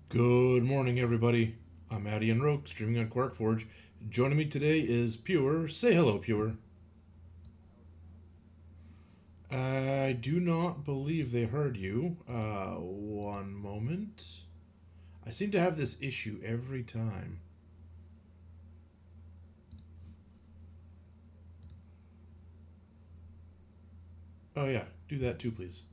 Good morning, everybody. I'm Addy and Roke, streaming on Quarkforge. Joining me today is Pure. Say hello, Pure. I do not believe they heard you. One moment. I seem to have this issue every time. Oh yeah, do that too, please.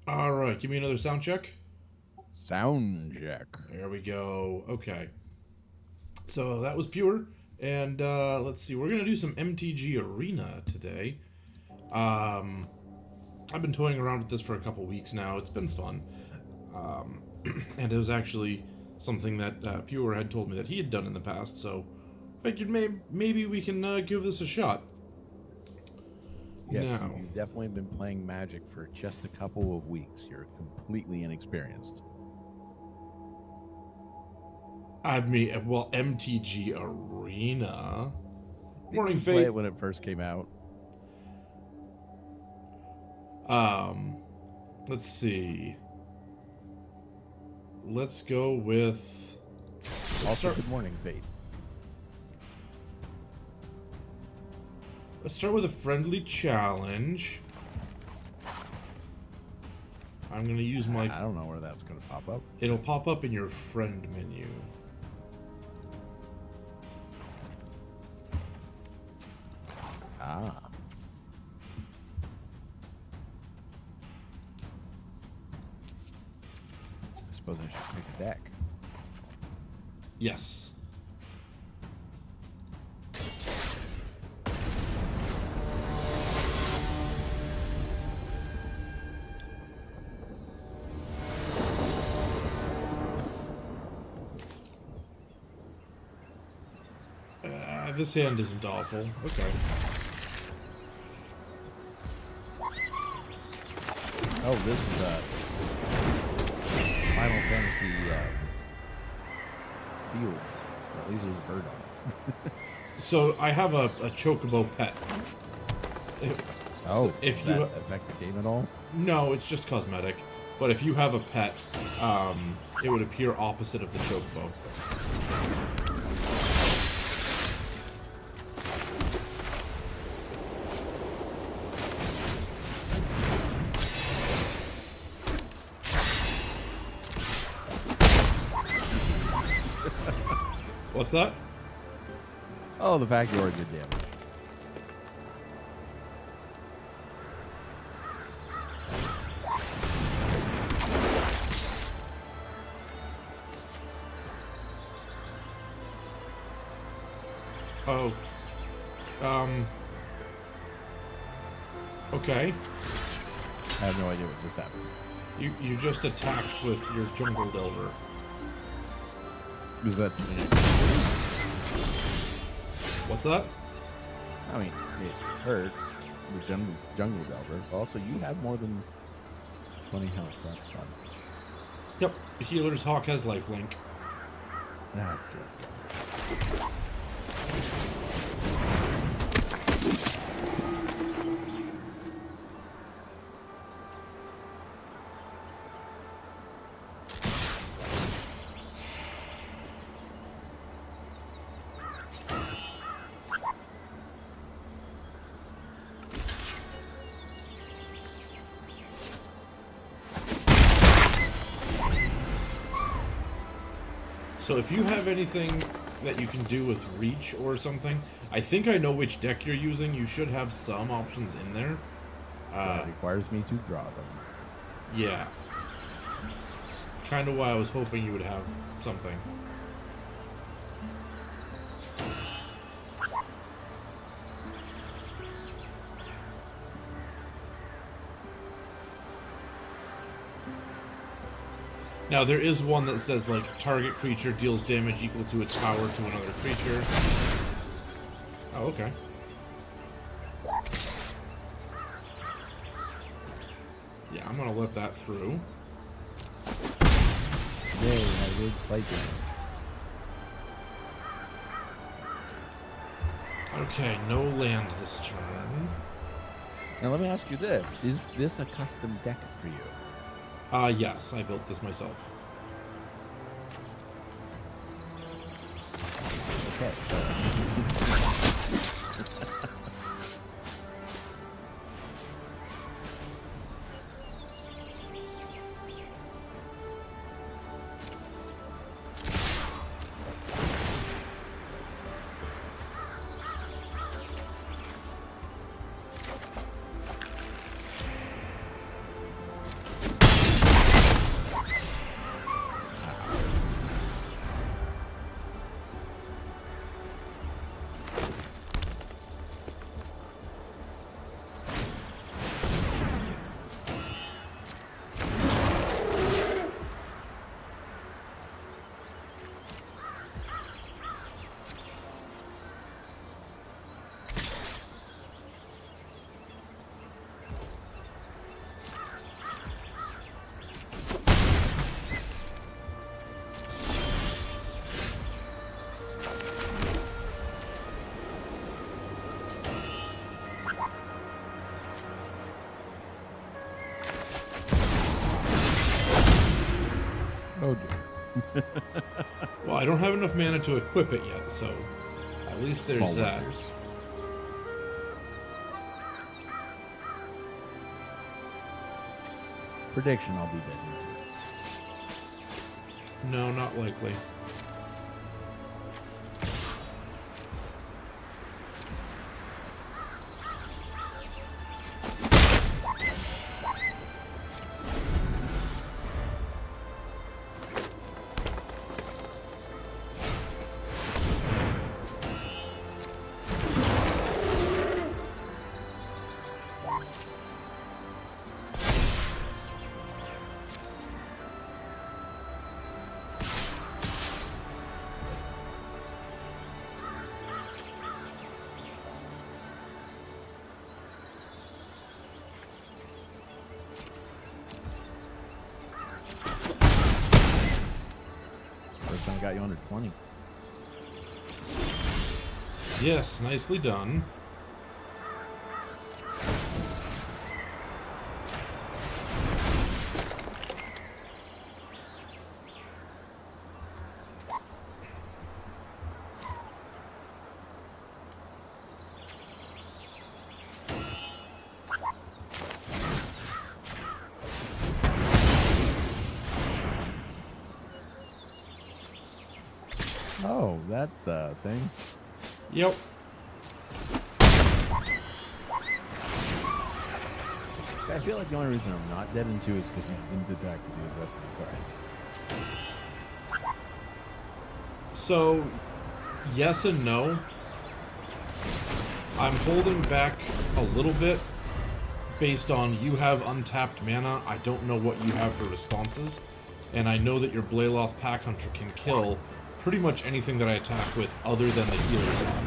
Alright, give me another sound check. Sound check. There we go. Okay. So that was Pure. And let's see, we're going to do some MTG Arena today. I've been toying around with this for a couple weeks now. It's been fun. And it was actually something that Pure had told me that he had done in the past, so figured maybe we can give this a shot. Yes, Now, you've definitely been playing Magic for just a couple of weeks. You're completely inexperienced. I mean, well, MTG Arena. Morning, Didn't you play Fate. it when it first came out? Let's see. Let's go with. Also, good morning, Fate. Let's start with a friendly challenge. I'm gonna use my. I don't know where that's going to pop up. It'll pop up in your friend menu. Ah. I suppose I should pick a deck. Yes. This hand isn't awful. Okay. Oh, this is Final Fantasy Field. At least there's a bird on it. So I have a chocobo pet. Oh, if does you that affect the game at all? no, it's just cosmetic. But if you have a pet, it would appear opposite of the chocobo. What's that? Oh, the fact you already did damage. Oh. Okay. I have no idea what this happens. You just attacked with your jungle delver. Because that's What's that? I mean, it hurt the jungle delver. Also, you have more than 20 health. That's fun. Yep. Healer's Hawk has lifelink. That's just So if you have anything that you can do with reach or something, I think I know which deck you're using. You should have some options in there. that requires me to draw them. Yeah. Kind of why I was hoping you would have something. Now, there is one that says, like, target creature deals damage equal to its power to another creature. Oh, okay. Yeah, I'm gonna let that through. Yay, I did slight damage. Okay, no land this turn. Now let me ask you this: is this a custom deck for you? Yes, I built this myself. Okay. Oh dear. Well, I don't have enough mana to equip it yet, so at least there's Small that. wonders. Prediction: I'll be dead in 2. No, not likely. First time I got you under 20. Yes, nicely done. Oh, that's a thing. Yep. I feel like the only reason I'm not dead in 2 is because you didn't deduct the rest of the cards. So, yes and no. I'm holding back a little bit based on you have untapped mana. I don't know what you have for responses. And I know that your Blayloth Pack Hunter can kill pretty much anything that I attack with other than the healer's on.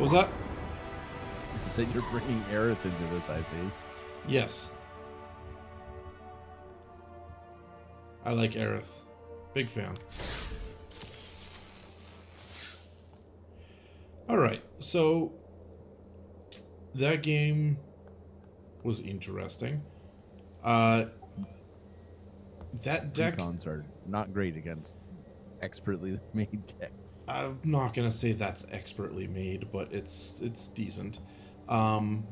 What was that? You said you're bringing Aerith into this, I see. Yes. I like Aerith. Big fan. Alright, so that game was interesting. That deck... Precons are not great against expertly made decks. I'm not gonna say that's expertly made, but it's decent. And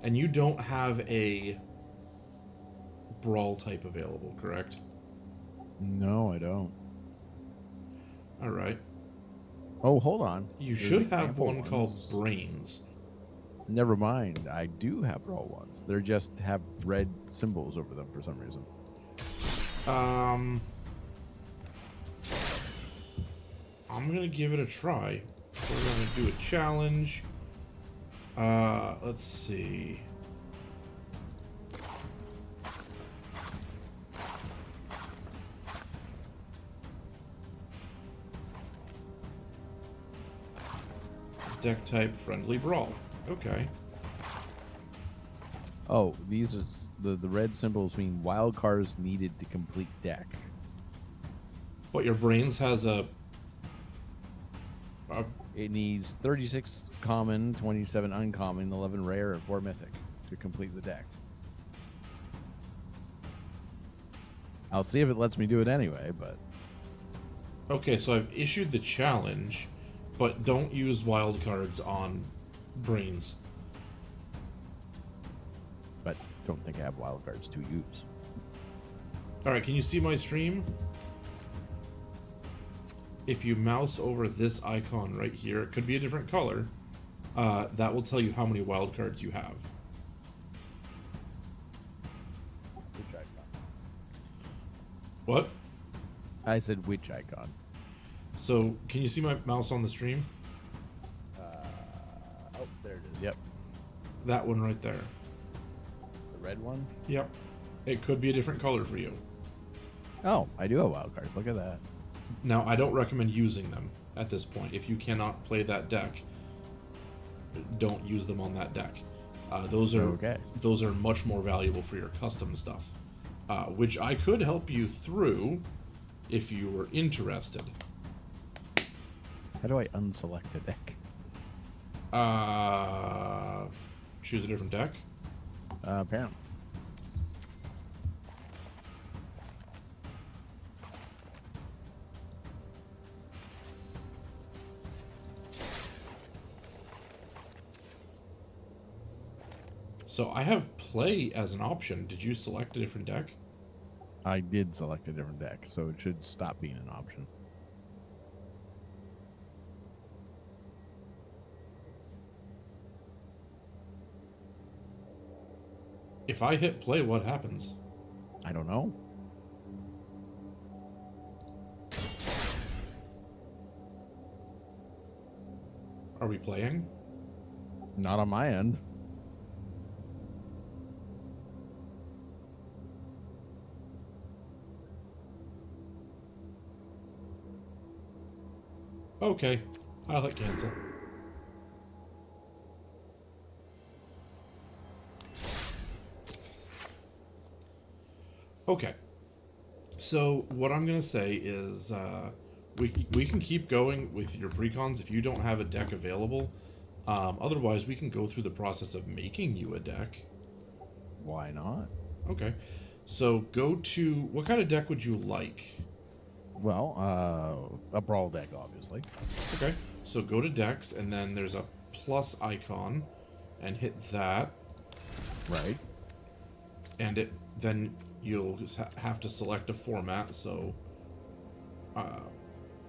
you don't have a brawl type available, correct? No, I don't. All right. Oh, hold on. You There's should have example one called ones. Brains. Never mind. I do have brawl ones. They're just have red symbols over them for some reason. I'm gonna give it a try. We're gonna do a challenge. Let's see. Deck type friendly brawl. Okay. Oh, these are the red symbols mean wild cards needed to complete deck. But your Brains has a It needs 36 common, 27 uncommon, 11 rare, and 4 mythic to complete the deck. I'll see if it lets me do it anyway, but... Okay, so I've issued the challenge, but don't use wild cards on Brains. But don't think I have wild cards to use. Alright, can you see my stream? If you mouse over this icon right here, it could be a different color. That will tell you how many wild cards you have. Which icon? What? I said which icon? So, can you see my mouse on the stream? Oh, there it is. Yep. That one right there. The red one? Yep. It could be a different color for you. Oh, I do have wild cards. Look at that. Now, I don't recommend using them at this point. If you cannot play that deck, don't use them on that deck. Those are much more valuable for your custom stuff, which I could help you through if you were interested. How do I unselect a deck? Choose a different deck. Apparently. So I have play as an option. Did you select a different deck? I did select a different deck, so it should stop being an option. If I hit play, what happens? I don't know. Are we playing? Not on my end. Okay, I'll hit cancel. Okay, so what I'm gonna say is we can keep going with your precons if you don't have a deck available. Otherwise, we can go through the process of making you a deck. Why not? Okay, so go to, what kind of deck would you like? Well, a brawl deck, obviously. Okay, so go to decks, and then there's a plus icon, and hit that. Right. And then you'll just have to select a format. So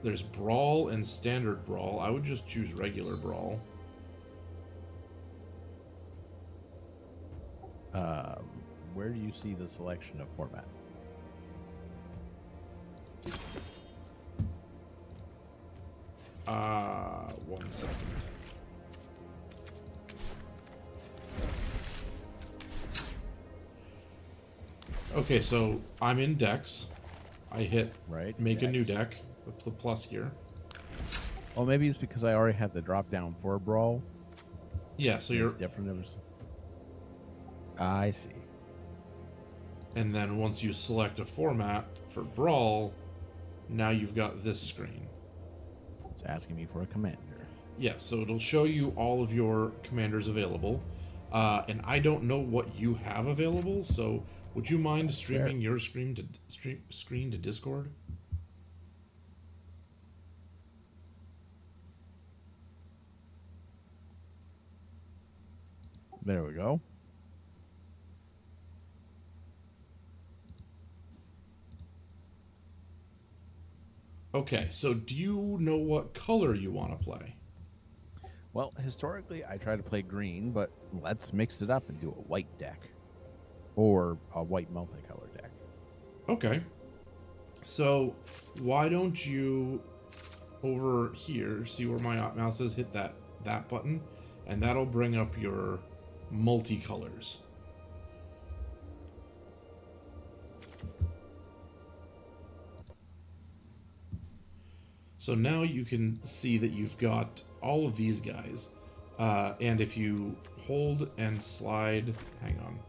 there's brawl and standard brawl. I would just choose regular brawl. Where do you see the selection of format? One second. Okay, so I'm in decks. I hit Right. make a new deck with the plus here. Well, maybe it's because I already have the drop down for Brawl. Yeah, so It's you're... different. I see. And then once you select a format for Brawl, now you've got this screen. It's asking me for a commander. Yeah, so it'll show you all of your commanders available. And I don't know what you have available, so would you mind streaming your screen to Discord? There we go. Okay, so do you know what color you want to play? Well, historically, I try to play green, but let's mix it up and do a white deck. Or a white multicolor deck. Okay. So, why don't you, over here, see where my mouse is, hit that button, and that'll bring up your multicolors. So now you can see that you've got all of these guys. And if you hold and slide... Hang on.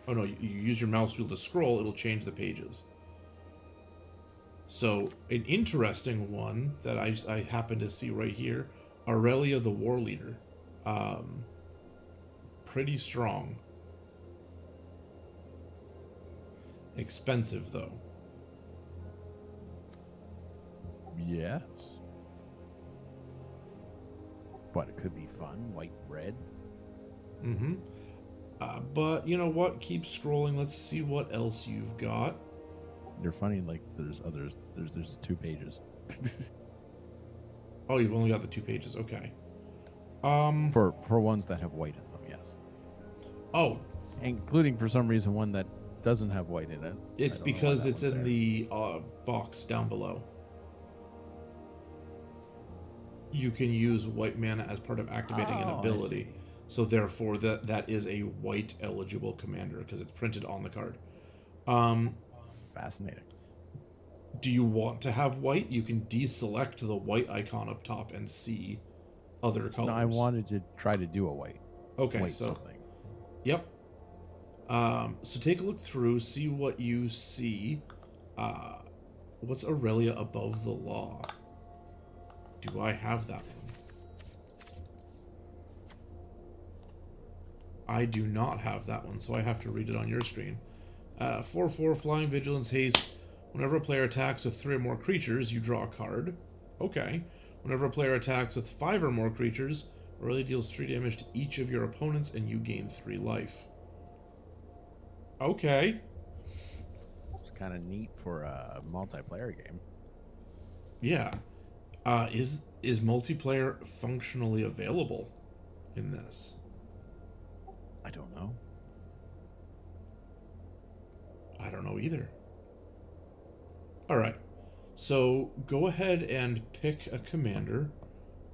Oh no, you use your mouse wheel to scroll, it'll change the pages. So, an interesting one that I happen to see right here, Aurelia the War Leader. Pretty strong. Expensive, though. Yes. But it could be fun. White, red. Mm-hmm. But you know what? Keep scrolling. Let's see what else you've got. They're funny. Like there's others. There's 2 pages. Oh, you've only got the 2 pages. Okay. For ones that have white in them, yes. Oh, Including for some reason one that doesn't have white in it. it's because it's in the box down below. You can use white mana as part of activating an ability. So therefore, that is a white eligible commander because it's printed on the card. Fascinating. Do you want to have white? You can deselect the white icon up top and see other colors. No, I wanted to try to do a white. Okay, white so something. Yep. So take a look through, see what you see. What's Aurelia above the law? Do I have that one? I do not have that one, so I have to read it on your screen. 4/4 Flying Vigilance Haste. Whenever a player attacks with 3 or more creatures, you draw a card. Okay. Whenever a player attacks with 5 or more creatures, Aurelia deals 3 damage to each of your opponents and you gain 3 life. Okay. It's kind of neat for a multiplayer game. Yeah. Is multiplayer functionally available in this? I don't know. I don't know either. Alright. So go ahead and pick a commander,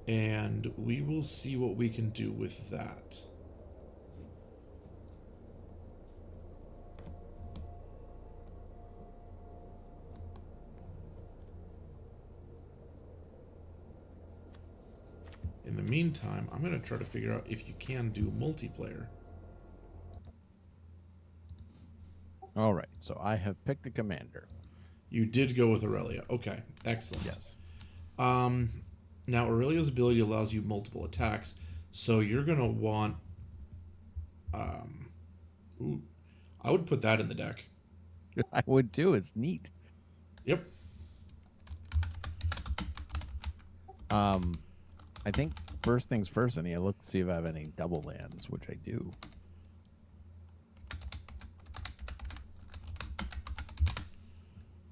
and we will see what we can do with that. In the meantime, I'm going to try to figure out if you can do multiplayer. All right, so I have picked a commander. You did go with Aurelia. Okay, excellent. Yes. Now, Aurelia's ability allows you multiple attacks, so you're going to want... ooh, I would put that in the deck. I would too. It's neat. Yep. I think first things first, I need to look to see if I have any double lands, which I do.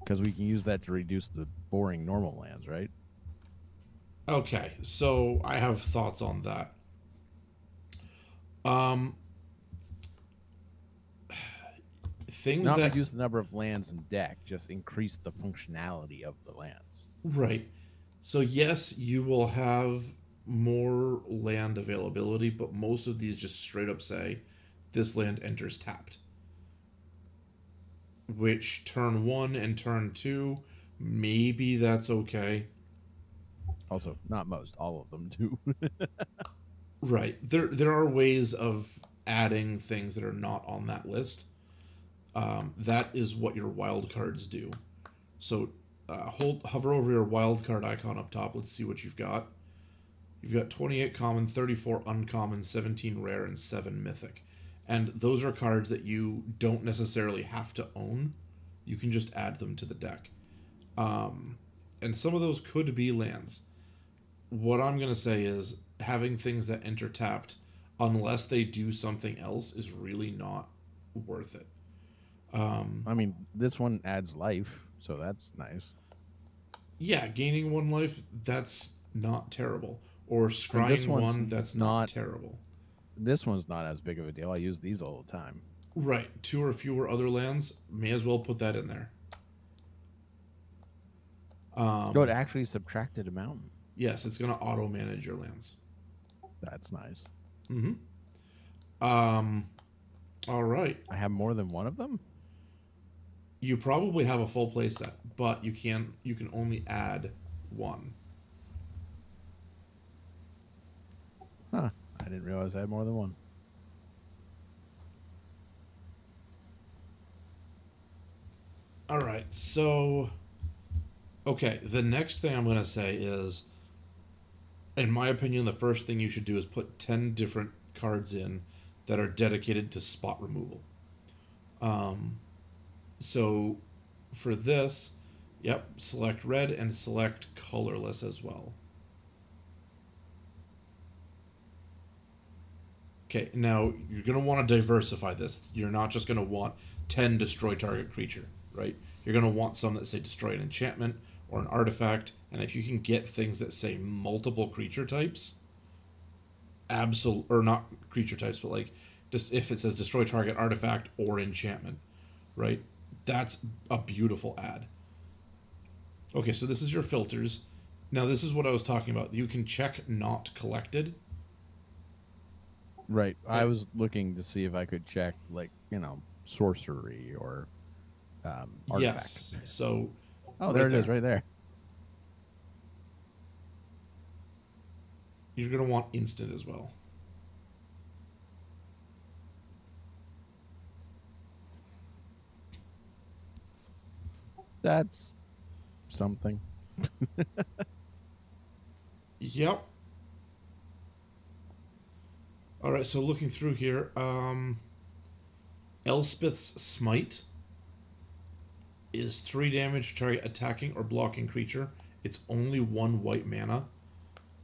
Because we can use that to reduce the boring normal lands, right? Okay, so I have thoughts on that. Things Not that... reduce the number of lands in deck, just increase the functionality of the lands. Right. So yes, you will have more land availability, but most of these just straight up say, this land enters tapped. Which turn 1 and turn 2, maybe that's okay. Also, not most, all of them do. Right. There are ways of adding things that are not on that list. That is what your wild cards do. So hover over your wild card icon up top. Let's see what you've got. You've got 28 common, 34 uncommon, 17 rare, and 7 mythic. And those are cards that you don't necessarily have to own. You can just add them to the deck. And some of those could be lands. What I'm going to say is having things that enter tapped, unless they do something else, is really not worth it. I mean, this one adds life, so that's nice. Yeah, gaining 1 life, that's not terrible. Or And this scrying one's 1, that's not not. terrible. This one's not as big of a deal. I use these all the time. Right, 2 or fewer other lands, may as well put that in there. No, it actually subtracted a mountain. Yes, it's going to auto manage your lands. That's nice. All right. I have more than one of them. You probably have a full play set, but you can only add 1. Huh. I didn't realize I had more than one. All right. So okay, the next thing I'm going to say is, in my opinion, the first thing you should do is put 10 different cards in that are dedicated to spot removal. So for this, yep, select red and select colorless as well. Okay, now you're going to want to diversify this. You're not just going to want 10 destroy target creature, right? You're going to want some that say destroy an enchantment or an artifact, and if you can get things that say multiple creature types, or not creature types, but like just if it says destroy target artifact or enchantment, right? That's a beautiful ad. Okay, so this is your filters. Now this is what I was talking about. You can check not collected. Right. I was looking to see if I could check, like, sorcery or artifact. Yes. So oh, there it is, right there. You're going to want instant as well. That's something. Yep. All right, so looking through here, Elspeth's Smite is 3 damage to target attacking or blocking creature. It's only 1 white mana.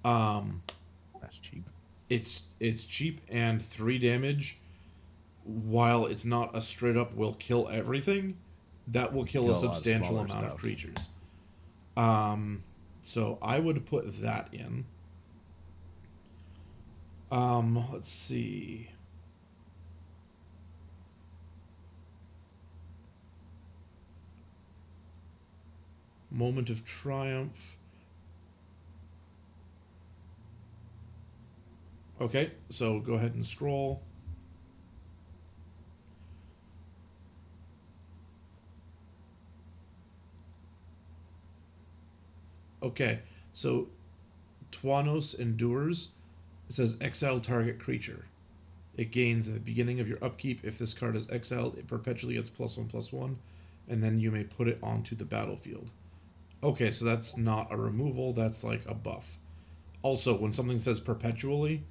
That's cheap. It's cheap and 3 damage. While it's not a straight up will kill everything, that will kill a substantial amount of creatures. So I would put that in. Let's see. Moment of Triumph. Okay, so go ahead and scroll. Okay, so Tuanos endures. It says exile target creature. It gains at the beginning of your upkeep. If this card is exiled, it perpetually gets +1/+1, and then you may put it onto the battlefield. Okay, so that's not a removal, that's like a buff. Also, when something says perpetually,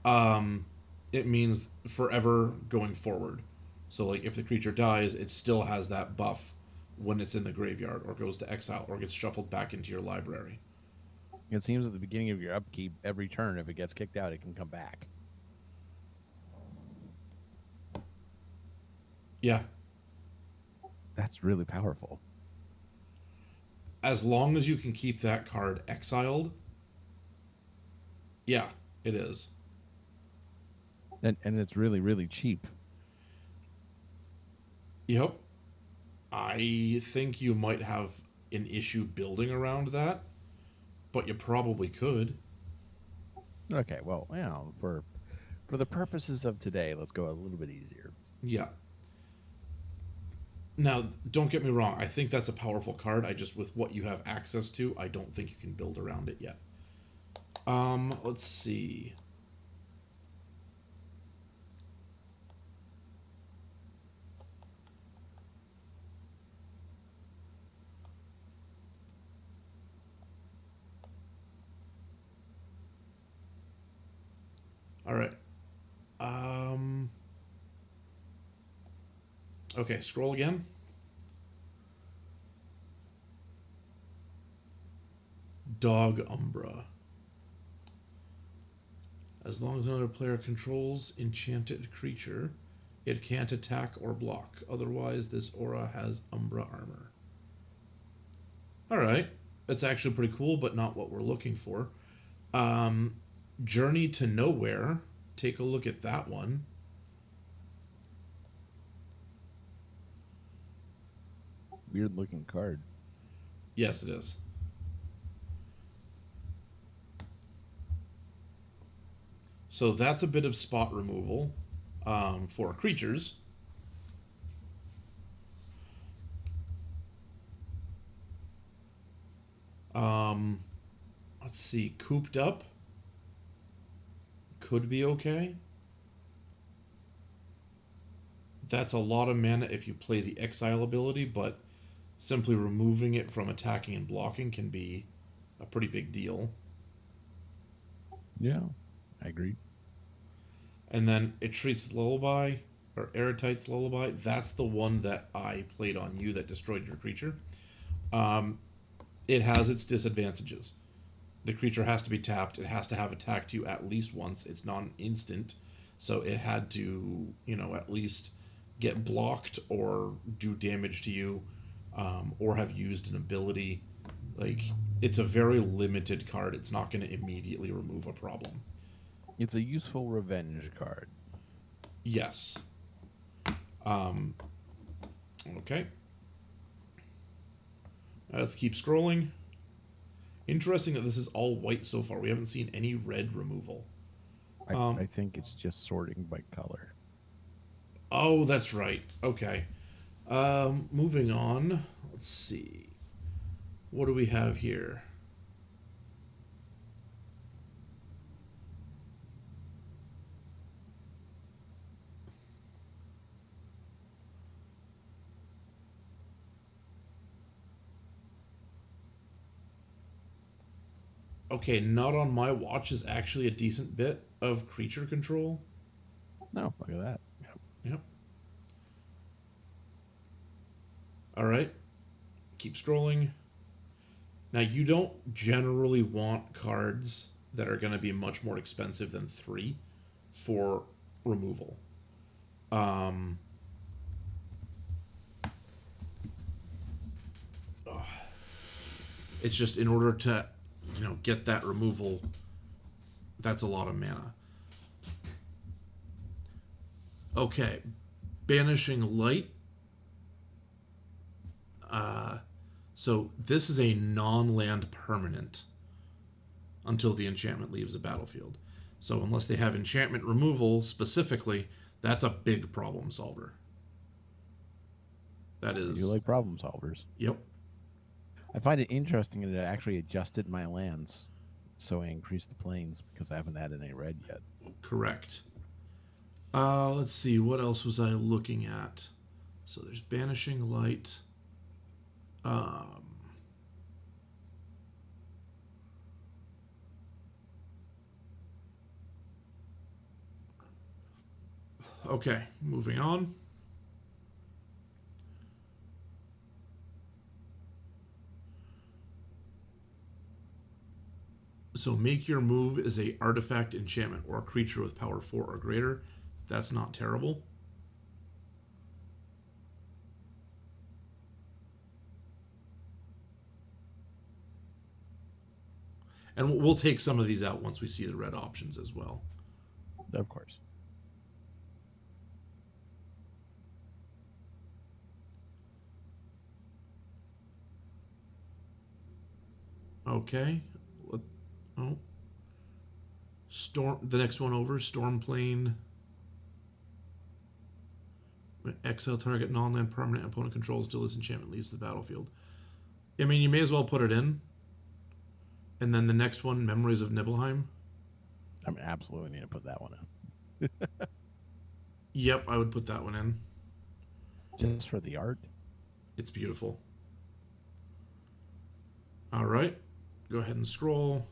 it means forever going forward. So like if the creature dies, it still has that buff when it's in the graveyard or goes to exile or gets shuffled back into your library. It seems at the beginning of your upkeep, every turn, if it gets kicked out, it can come back. Yeah. That's really powerful. As long as you can keep that card exiled, yeah, it is. And it's really, really cheap. Yep. I think you might have an issue building around that, but you probably could. Okay, well, for the purposes of today, let's go a little bit easier. Yeah. Now, don't get me wrong. I think that's a powerful card. I just, with what you have access to, I don't think you can build around it yet. Let's see. All right. Okay, scroll again. Dog Umbra. As long as another player controls enchanted creature, it can't attack or block. Otherwise, this aura has Umbra armor. Alright. That's actually pretty cool, but not what we're looking for. Journey to Nowhere. Take a look at that one. Weird looking card. Yes, it is. So that's a bit of spot removal for creatures. Let's see. Cooped Up could be okay. That's a lot of mana if you play the Exile ability, but simply removing it from attacking and blocking can be a pretty big deal. Yeah, I agree. And then it treats Lullaby, or Erudite's Lullaby. That's the one that I played on you that destroyed your creature. It has its disadvantages. The creature has to be tapped. It has to have attacked you at least once. It's non-instant, so it had to, at least get blocked or do damage to you, or have used an ability. Like, it's a very limited card. It's not going to immediately remove a problem. It's a useful revenge card. Yes. Okay. Let's keep scrolling. Interesting that this is all white so far. We haven't seen any red removal. I think it's just sorting by color. Oh, that's right. Okay. Moving on. Let's see. What do we have here? Okay, not on my watch is actually a decent bit of creature control. No, look at that. Yep. Yep. All right. Keep scrolling. Now, you don't generally want cards that are going to be much more expensive than 3 for removal. It's just in order to, get that removal, that's a lot of mana. Okay. Banishing Light. So this is a non-land permanent until the enchantment leaves the battlefield. So unless they have enchantment removal specifically, that's a big problem solver. That is. You like problem solvers. Yep. I find it interesting that it actually adjusted my lands, so I increased the planes because I haven't added any red yet. Correct. Let's see. What else was I looking at? So there's Banishing Light. Okay, moving on. So make your move as a artifact, enchantment, or a creature with power 4 or greater. That's not terrible. And we'll take some of these out once we see the red options as well. Of course. Okay. Oh. The next one over, Stormplane exile target non-land permanent opponent controls until this enchantment leaves the battlefield. I mean, you may as well put it in. And then the next one, Memories of Nibelheim. I mean, absolutely need to put that one in. Yep, I would put that one in. Just for the art. It's beautiful. All right. Go ahead and scroll.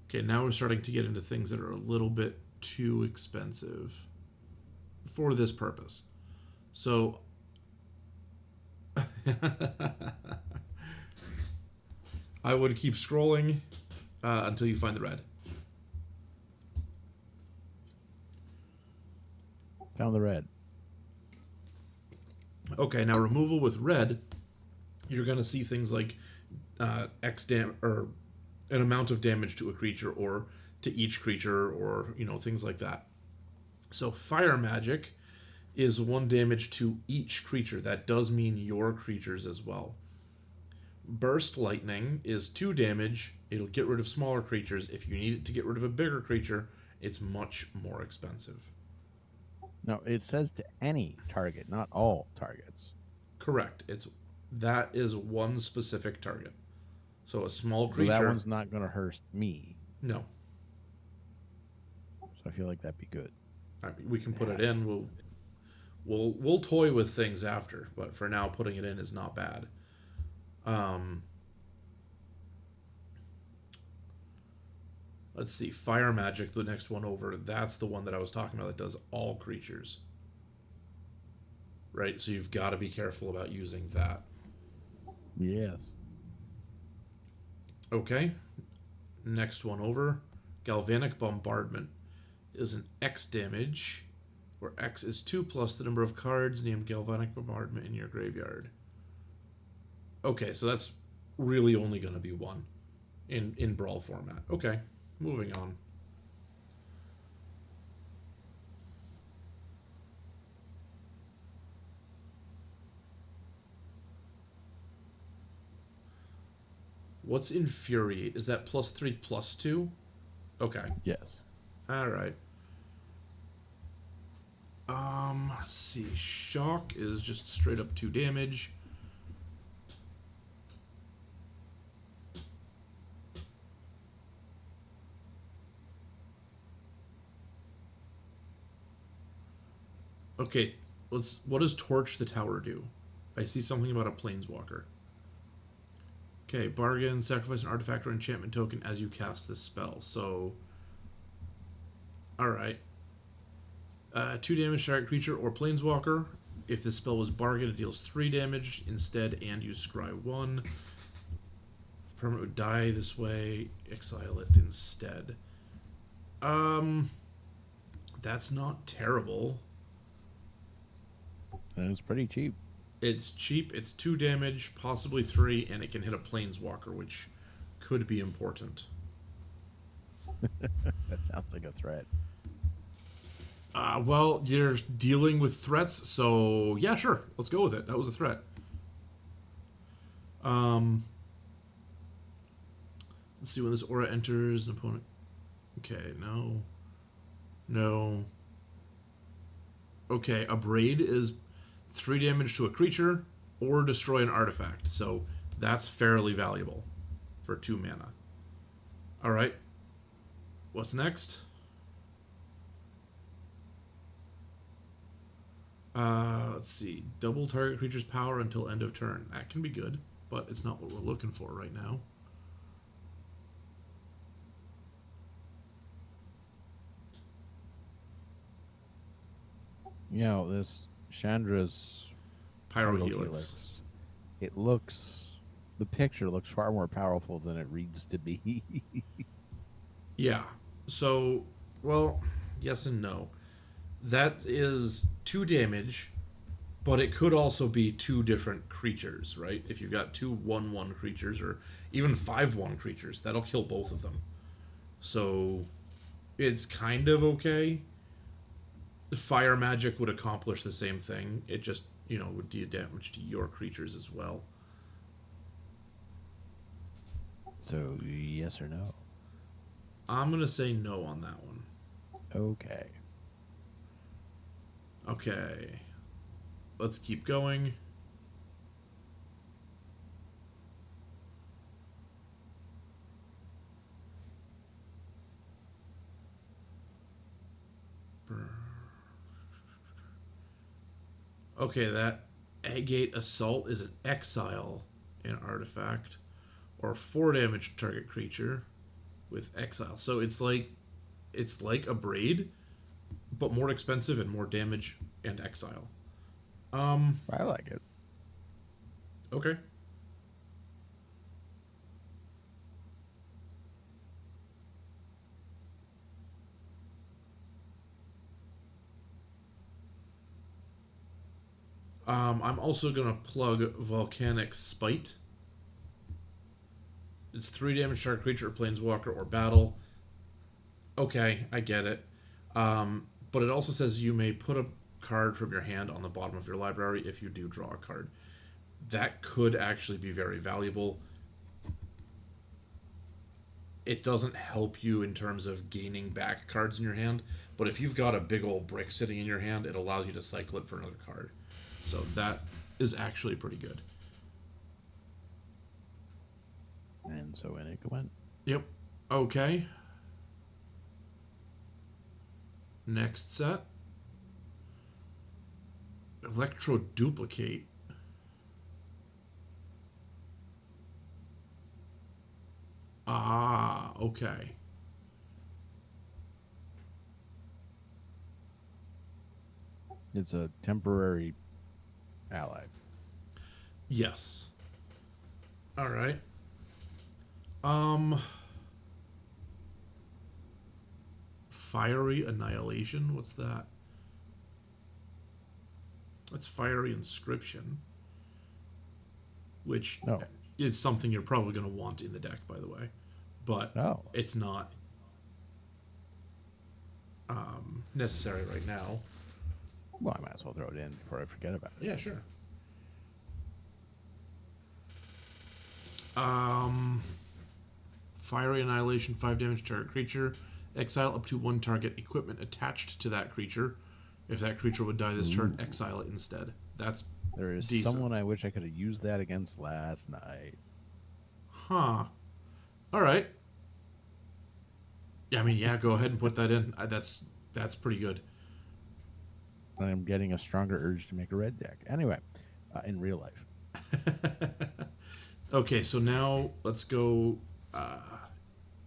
Okay, now we're starting to get into things that are a little bit too expensive for this purpose. So I would keep scrolling until you find the red. Found the red. Okay, now removal with red, you're going to see things like or an amount of damage to a creature or to each creature or, things like that. So fire magic is 1 damage to each creature. That does mean your creatures as well. Burst lightning is 2 damage. It'll get rid of smaller creatures. If you need it to get rid of a bigger creature, it's much more expensive. No, it says to any target, not all targets. Correct. That is one specific target. So a small creature. So that one's not going to hurt me. No. So I feel like that'd be good. I mean, we can put it in. We'll toy with things after, but for now, putting it in is not bad. Let's see. Fire magic, the next one over. That's the one that I was talking about that does all creatures. Right? So you've got to be careful about using that. Yes. Okay. Next one over. Galvanic Bombardment is an X damage, where X is 2 plus the number of cards named Galvanic Bombardment in your graveyard. Okay, so that's really only going to be 1 in Brawl format. Okay, moving on. What's Infuriate? Is that +3/+2? Okay. Yes. All right. Let's see. Shock is just straight up 2 damage. Okay, what does Torch the Tower do? I see something about a Planeswalker. Okay, bargain, sacrifice an artifact or enchantment token as you cast this spell. So, alright. 2 damage to target creature or Planeswalker. If this spell was bargain, it deals 3 damage instead and you scry 1. If permanent would die this way, exile it instead. That's not terrible. And it's pretty cheap. It's cheap, it's 2 damage, possibly 3, and it can hit a Planeswalker, which could be important. That sounds like a threat. Well, you're dealing with threats, so yeah, sure. Let's go with it. That was a threat. Let's see when this aura enters an opponent. Okay, no. No. Okay, a braid is 3 damage to a creature or destroy an artifact. So that's fairly valuable for 2 mana. Alright. What's next? Let's see. Double target creature's power until end of turn. That can be good, but it's not what we're looking for right now. You know, this Chandra's Pyrohelix. The picture looks far more powerful than it reads to be. Yeah. So, well, yes and no. That is 2 damage, but it could also be 2 different creatures, right? If you've got 2 1/1 creatures or even 5/1 creatures, that'll kill both of them. So, it's kind of okay. Fire magic would accomplish the same thing. It just, would do damage to your creatures as well. So, yes or no? I'm going to say no on that one. Okay. Okay. Let's keep going. Okay, that Agate Assault is an exile an artifact, or 4 damage to target creature with exile. So it's like a braid, but more expensive and more damage and exile. I like it. Okay. I'm also gonna plug Volcanic Spite. It's 3 damage to target creature, or planeswalker, or battle. Okay, I get it. But it also says you may put a card from your hand on the bottom of your library if you do draw a card. That could actually be very valuable. It doesn't help you in terms of gaining back cards in your hand, but if you've got a big old brick sitting in your hand, it allows you to cycle it for another card. So that is actually pretty good. And so in it went. Yep. Okay. Next set. Electro Duplicate. Ah, okay. It's a temporary ally. Yes. All right. Fiery Annihilation. What's that? That's Fiery Inscription, which is something you're probably going to want in the deck, by the way. But it's not necessary right now. Well, I might as well throw it in before I forget about it. Yeah, sure. Fiery Annihilation, 5 damage to target creature. Exile up to 1 target equipment attached to that creature. If that creature would die this turn, exile it instead. That's There is decent. someone I wish I could have used that against last night. Huh. All right. Yeah, I mean, yeah, go ahead and put that in. That's pretty good. I'm getting a stronger urge to make a red deck. Anyway, in real life. Okay, so now let's go.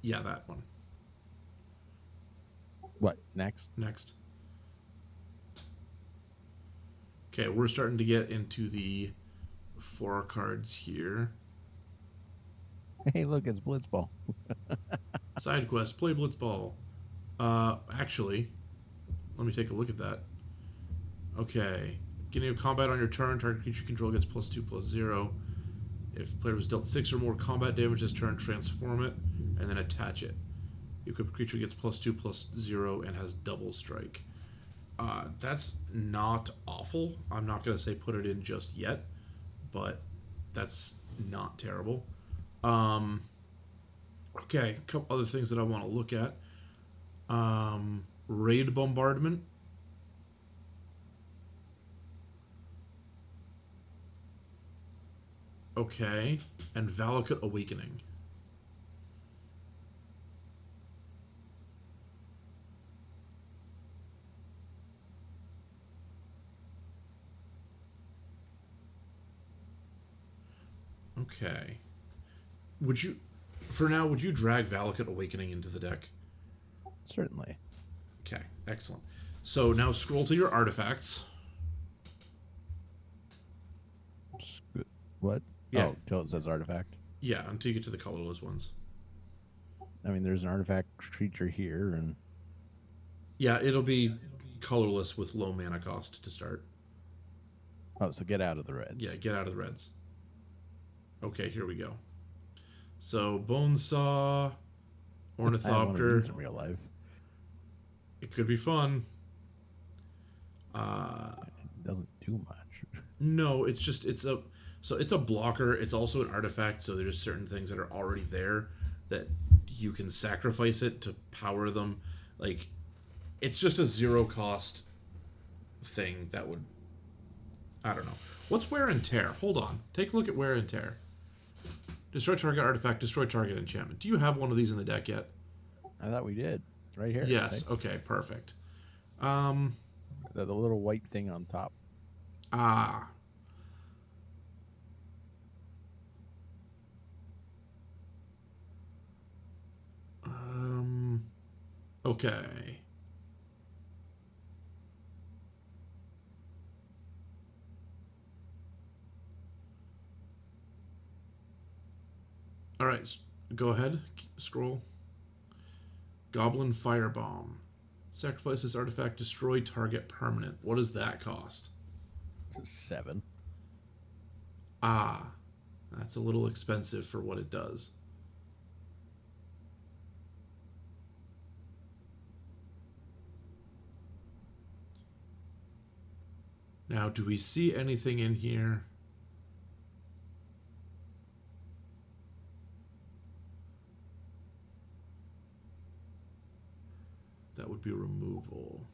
Yeah, that one. What next? Next. Okay, we're starting to get into the 4 cards here. Hey, look, it's Blitzball. Side quest, play Blitzball. Actually, let me take a look at that. Okay. Beginning of combat on your turn, target creature control gets +2/+0. If the player was dealt 6 or more combat damage this turn, transform it, and then attach it. The equipped creature gets +2/+0 and has double strike. That's not awful. I'm not going to say put it in just yet, but that's not terrible. Okay, a couple other things that I want to look at. Raid Bombardment. Okay, and Valakut Awakening. Okay. Would you, for now, would you drag Valakut Awakening into the deck? Certainly. Okay, excellent. So now scroll to your artifacts. What? Yeah. Oh, till it says artifact. Yeah, until you get to the colorless ones. I mean, there's an artifact creature here, and Yeah, it'll be colorless with low mana cost to start. oh, so get out of the reds. Yeah, get out of the reds. Okay, here we go. So Bonesaw, I want to Ornithopter. use in real life. It could be fun. It doesn't do much. No, it's just it's a blocker. It's also an artifact, so there's certain things that are already there that you can sacrifice it to power them. Like, it's just a 0 cost thing that would... I don't know. What's wear and tear? Hold on. Take a look at wear and tear. Destroy target artifact, destroy target enchantment. Do you have one of these in the deck yet? I thought we did. It's right here. Yes. Okay, perfect. The little white thing on top. Ah. Okay. All right, go ahead. Scroll. Goblin Firebomb. Sacrifice this artifact, destroy target permanent. What does that cost? 7. Ah, that's a little expensive for what it does. Now, do we see anything in here? That would be removal.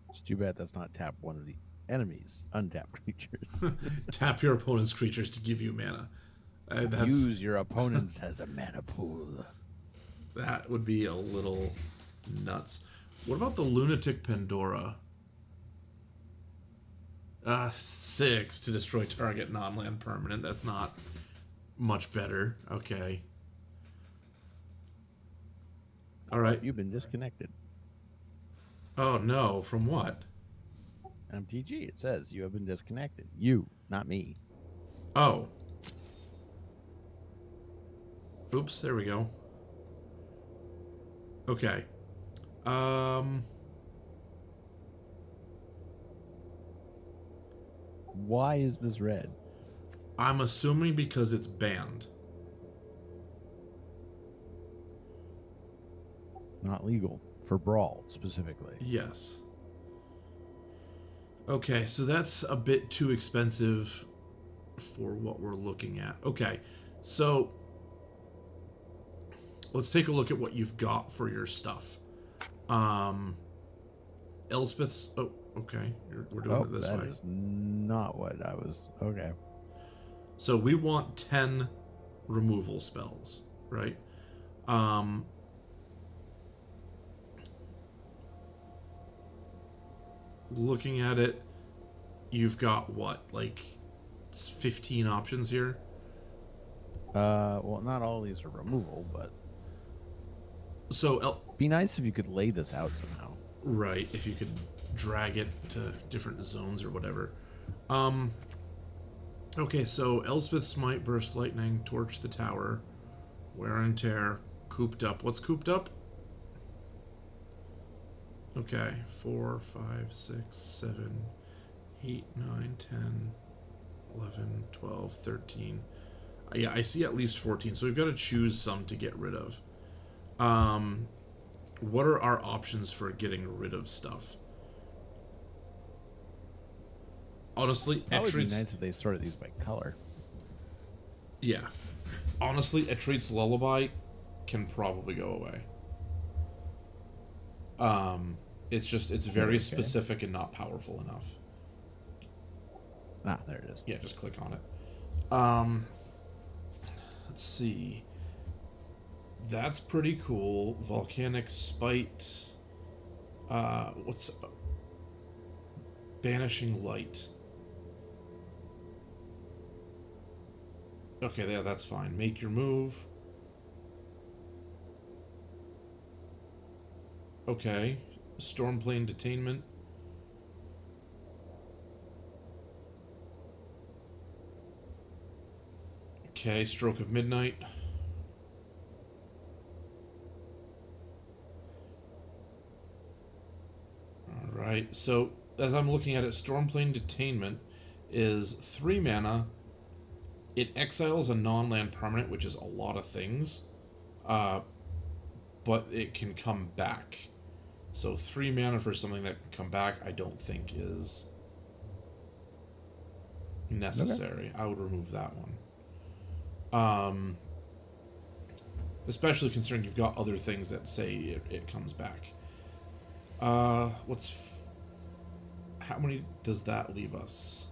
It's too bad that's not tap one of the enemy's untapped creatures. Tap your opponent's creatures to give you mana. Use your opponent's as a mana pool. That would be a little nuts. What about the Lunatic Pandora? 6 to destroy target non-land permanent. That's not much better. Okay. All right. You've been disconnected. Oh no, from what? MTG, it says you have been disconnected. You, not me. Oh. Oops, there we go. Okay. Why is this red? I'm assuming because it's banned. Not legal. For Brawl, specifically. Yes. Okay, so that's a bit too expensive for what we're looking at. Okay, so let's take a look at what you've got for your stuff. Elspeth's... Oh, okay. We're doing it this way. That is not what I was... Okay. So we want 10 removal spells, right? Looking at it, you've got what, like 15 options here? Well, not all these are removal, but So be nice if you could lay this out somehow. Right, if you could drag it to different zones or whatever. Okay, so Elspeth Smite, Burst Lightning, Torch the Tower, Wear and Tear, Cooped Up. What's Cooped Up? Okay, 4, 5, 6, 7, 8, 9, 10, 11, 12, 13. Yeah, I see at least 14, so we've got to choose some to get rid of. What are our options for getting rid of stuff? Honestly, That would be nice if they sorted these by color. Yeah. Honestly, Etreat's Lullaby can probably go away. It's very specific and not powerful enough. Ah, there it is. Yeah, just click on it. Let's see. That's pretty cool. Volcanic Spite. What's... Banishing Light. Okay, yeah, that's fine. Make your move. Okay. Stormplane Detainment. Okay, Stroke of Midnight. Alright, so as I'm looking at it, Stormplane Detainment is 3 mana. It exiles a non-land permanent, which is a lot of things. But it can come back. So 3 mana for something that can come back, I don't think is necessary. Okay. I would remove that one. Especially considering you've got other things that say it comes back. how many does that leave us?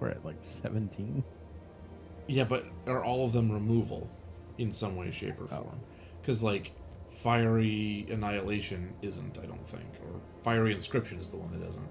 We're at like 17. Yeah, but are all of them removal in some way, shape, or form? Because, like, Fiery Annihilation isn't, I don't think. Or Fiery Inscription is the one that isn't.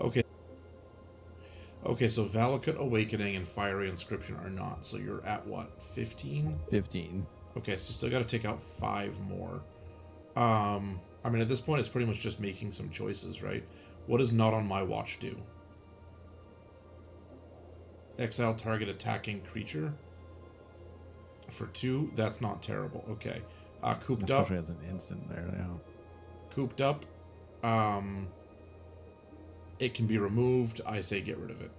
Okay. Okay, so Valakut Awakening and Fiery Inscription are not. So you're at what? 15? 15. Okay, so you still got to take out 5 more. I mean, at this point, it's pretty much just making some choices, right? What does Not on My Watch do? Exile target attacking creature for 2. That's not terrible. Okay. Cooped up. Especially as an instant there now. Cooped up. It can be removed. I say get rid of it.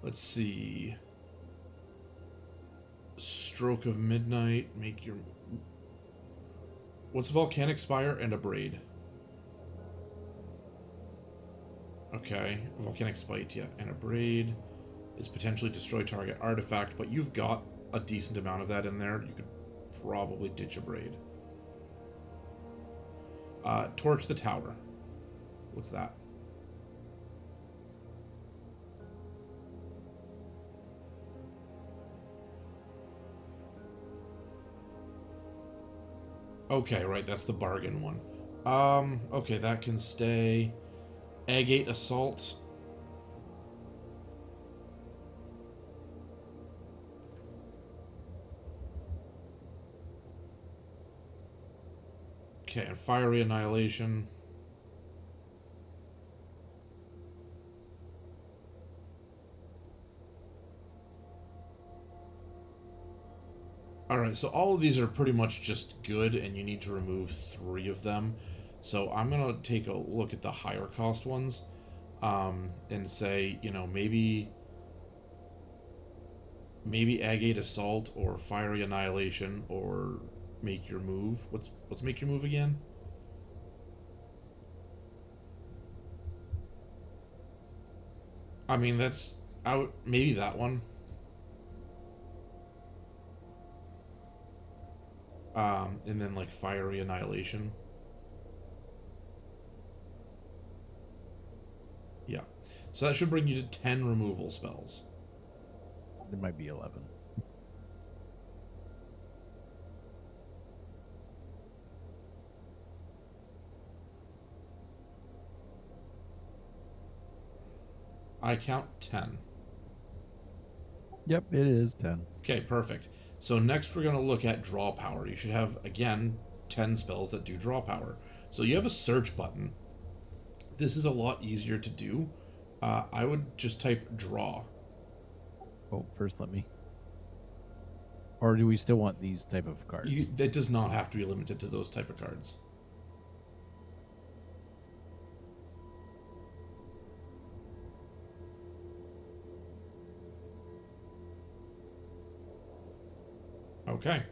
Let's see. Stroke of Midnight. Make your... What's Volcanic Spire and a Braid? Okay. Volcanic Spite, yeah. And a Braid is potentially destroy target artifact, but you've got a decent amount of that in there. You could probably ditch a Braid. Torch the Tower. What's that? Okay, right, that's the bargain one. Okay, that can stay. Agate Assault. Okay, and Fiery Annihilation. Alright, so all of these are pretty much just good, and you need to remove 3 of them. So I'm going to take a look at the higher cost ones, and say, you know, maybe Agate Assault or Fiery Annihilation or Make Your Move. What's Make Your Move again? I mean, that's out. Maybe that one. And then like Fiery Annihilation. Yeah. So that should bring you to 10 removal spells. There might be 11. I count 10. Yep, it is 10. Okay, perfect. So next we're going to look at draw power. You should have, again, 10 spells that do draw power. So you have a search button. This is a lot easier to do. I would just type draw. Oh, first let me. Or do we still want these type of cards? That does not have to be limited to those type of cards. Okay.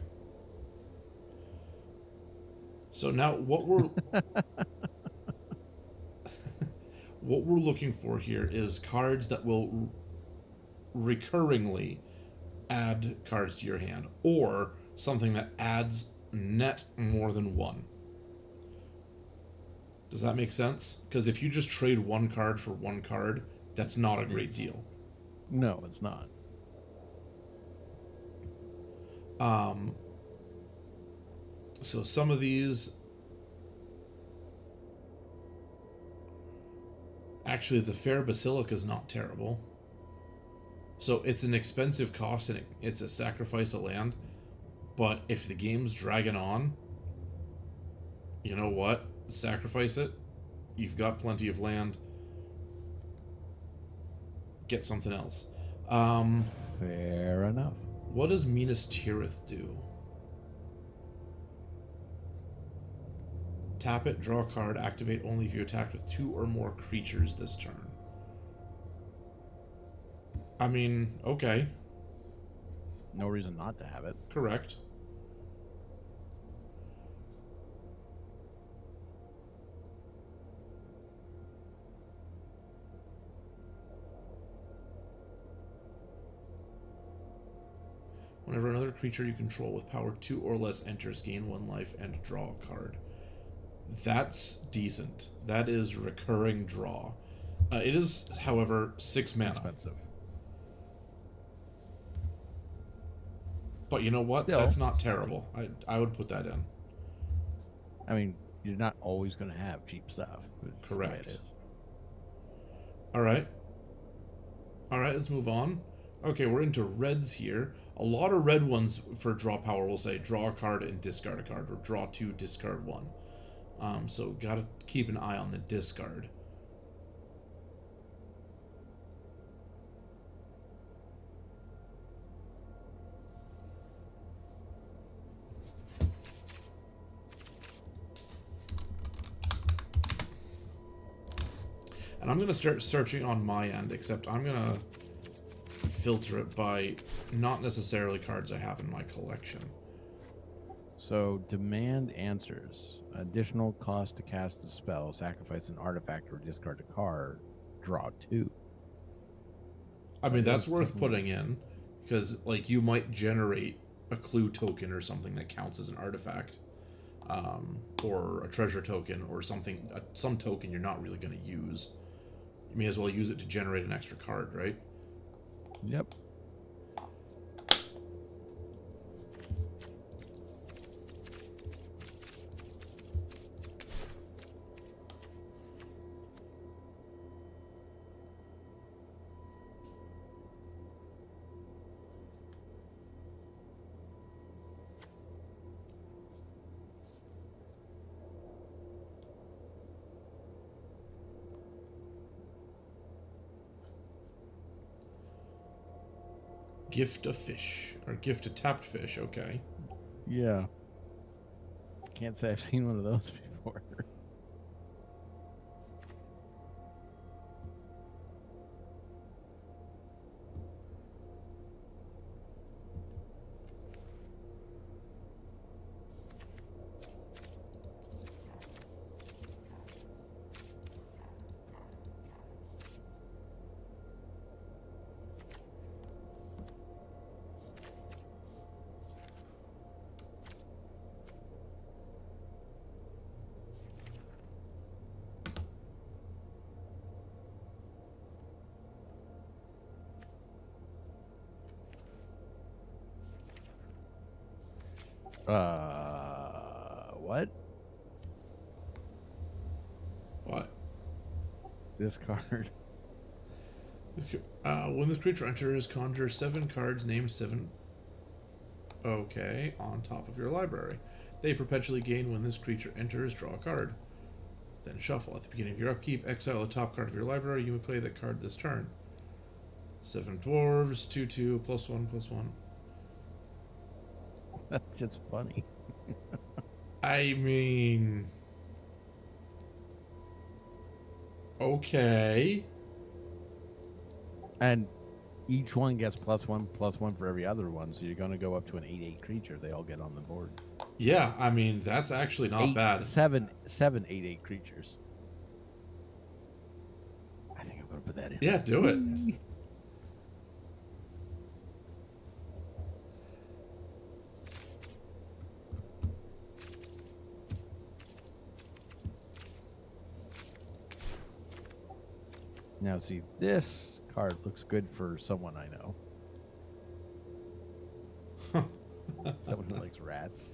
So now what we're what we're looking for here is cards that will recurringly add cards to your hand, or something that adds net more than 1. Does that make sense? Because if you just trade 1 card for 1 card, that's not a great deal. No, it's not. So some of these... Actually, the Fair Basilica is not terrible. So it's an expensive cost, and it's a sacrifice of land. But if the game's dragging on, you know what? Sacrifice it. You've got plenty of land. Get something else. Fair enough. What does Minas Tirith do? Tap it, draw a card, activate only if you attacked with 2 or more creatures this turn. I mean, okay. No reason not to have it. Correct. Whenever another creature you control with power 2 or less enters, gain 1 life and draw a card. That's decent. That is recurring draw. It is, however, 6 mana. Expensive. But you know what? Still. That's not terrible. I would put that in. I mean, you're not always going to have cheap stuff. It's the way it Correct. is. Alright. Alright, let's move on. Okay, we're into reds here. A lot of red ones for draw power will say draw a card and discard a card, or draw 2, discard 1. So gotta keep an eye on the discard. And I'm going to start searching on my end, except I'm going to filter it by not necessarily cards I have in my collection. So, demand answers. Additional cost to cast a spell, sacrifice an artifact, or discard a card, draw 2. I mean, that's worth putting in, because, like, you might generate a clue token or something that counts as an artifact, or a treasure token, or something, some token you're not really going to use. You may as well use it to generate an extra card, right? Yep. Gift a fish, or gift a tapped fish, okay. Yeah. Can't say I've seen one of those before. What? What? This card. When this creature enters, conjure 7 cards, name 7. Okay, on top of your library. They perpetually gain when this creature enters, draw a card. Then shuffle. At the beginning of your upkeep, exile the top card of your library. You may play that card this turn. 7 dwarves, 2/2, +1/+1. That's just funny. I mean... Okay. And each one gets +1/+1 for every other one, so you're going to go up to an 8/8 creature. They all get on the board. Yeah, I mean, that's actually not bad. Seven 8/8 creatures. I think I'm going to put that in. Yeah, do it. Now, see, this card looks good for someone I know. Someone who likes rats.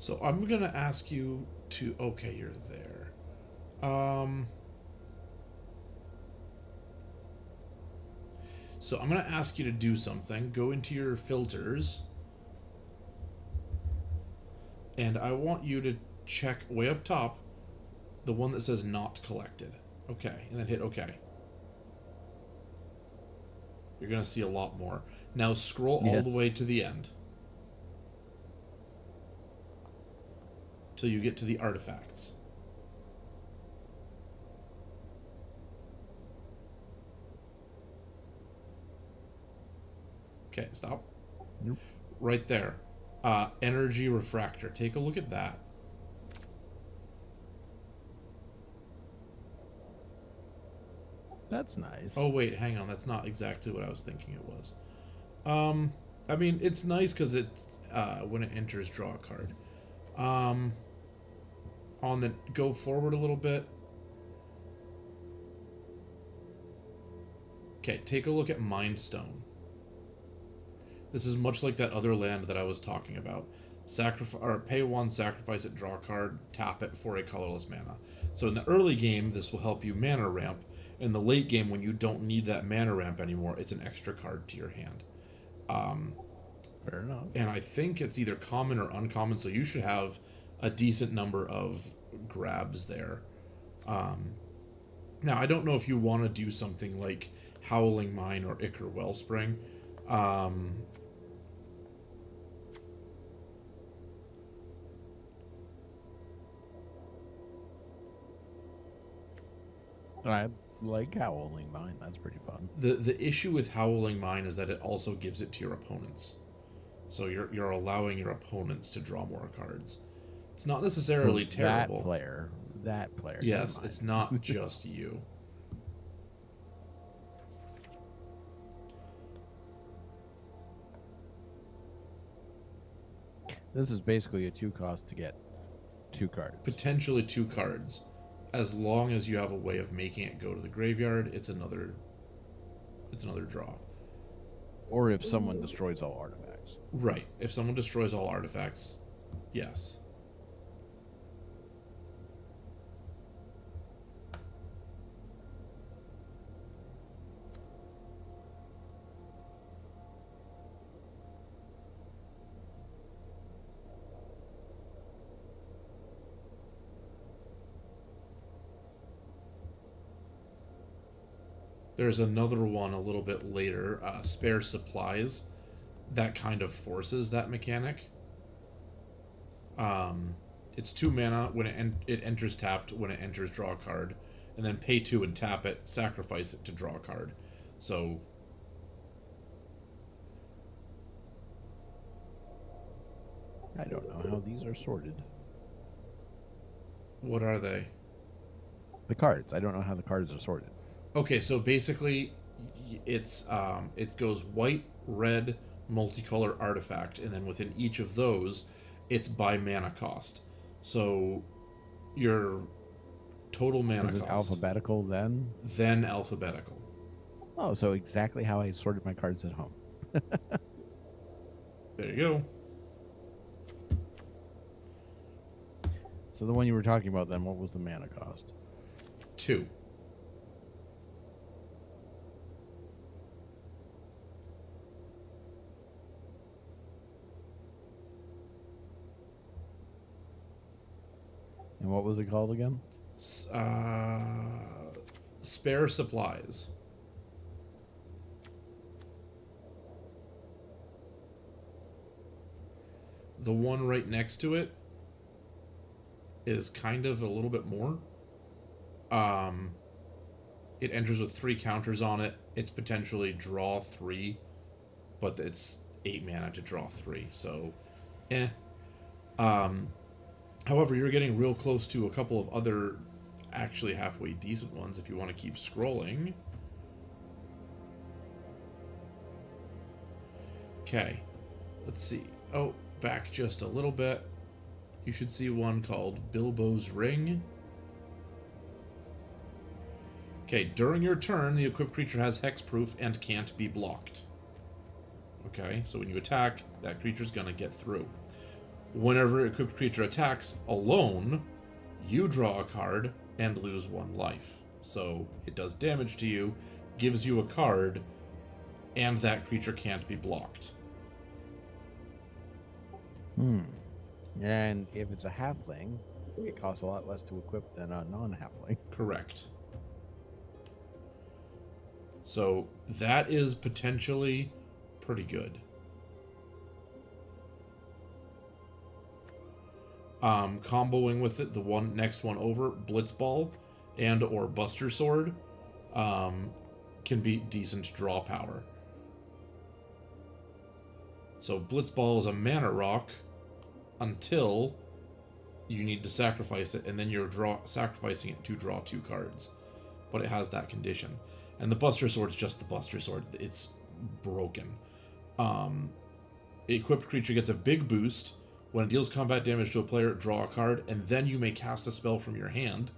So I'm gonna ask you to. Okay, you're there. So I'm gonna ask you to do something. Go into your filters, and I want you to check way up top the one that says not collected. Okay, and then hit OK. You're gonna see a lot more. Now scroll all the way to the end till you get to the artifacts. Okay, stop. Nope. Right there. Energy refractor. Take a look at that. That's nice. Oh wait, hang on. That's not exactly what I was thinking it was. I mean, it's nice because it's when it enters, draw a card. On the go forward a little bit. Okay, take a look at Mindstone. This is much like that other land that I was talking about. Sacrifice or pay 1, sacrifice it, draw a card, tap it for a colorless mana. So in the early game, this will help you mana ramp. In the late game, when you don't need that mana ramp anymore, it's an extra card to your hand. Fair enough. And I think it's either common or uncommon, so you should have a decent number of grabs there. Now, I don't know if you want to do something like Howling Mine or Ichor Wellspring. I like Howling Mine. That's pretty fun. The issue with Howling Mine is that it also gives it to your opponents. So you're allowing your opponents to draw more cards. It's not necessarily terrible. That player. Yes, it's not just you. This is basically a 2-cost to get 2 cards. Potentially 2 cards. As long as you have a way of making it go to the graveyard, it's another draw. Or if someone destroys all artifacts. Right. If someone destroys all artifacts, yes. There's another one a little bit later, Spare Supplies, that kind of forces that mechanic. It's 2 mana when it enters tapped, when it enters draw a card, and then pay 2 and tap it, sacrifice it to draw a card. So I don't know how these are sorted. what are they? The cards. I don't know how the cards are sorted. Okay, so basically, it's it goes white, red, multicolor artifact, and then within each of those, it's by mana cost. So your total mana Is it cost. alphabetical then? Then alphabetical. Oh, so exactly how I sorted my cards at home. There you go. So the one you were talking about then, what was the mana cost? 2. And what was it called again? Spare Supplies. The one right next to it is kind of a little bit more. It enters with 3 counters on it. It's potentially draw 3, but it's 8 mana to draw 3, so however, you're getting real close to a couple of other actually halfway decent ones if you want to keep scrolling. Okay, let's see. Oh, back just a little bit. You should see one called Bilbo's Ring. Okay, during your turn, the equipped creature has hexproof and can't be blocked. Okay, so when you attack, that creature's gonna get through. Whenever an equipped creature attacks alone, you draw a card and lose 1 life. So it does damage to you, gives you a card, and that creature can't be blocked. And if it's a halfling, it costs a lot less to equip than a non-halfling. Correct. So that is potentially pretty good. Comboing with it, the next one over, Blitzball and or Buster Sword, can be decent draw power. So Blitzball is a mana rock until you need to sacrifice it, and then you're sacrificing it to draw 2 cards. But it has that condition. And the Buster Sword is just the Buster Sword. It's broken. Equipped creature gets a big boost. When it deals combat damage to a player, draw a card, and then you may cast a spell from your hand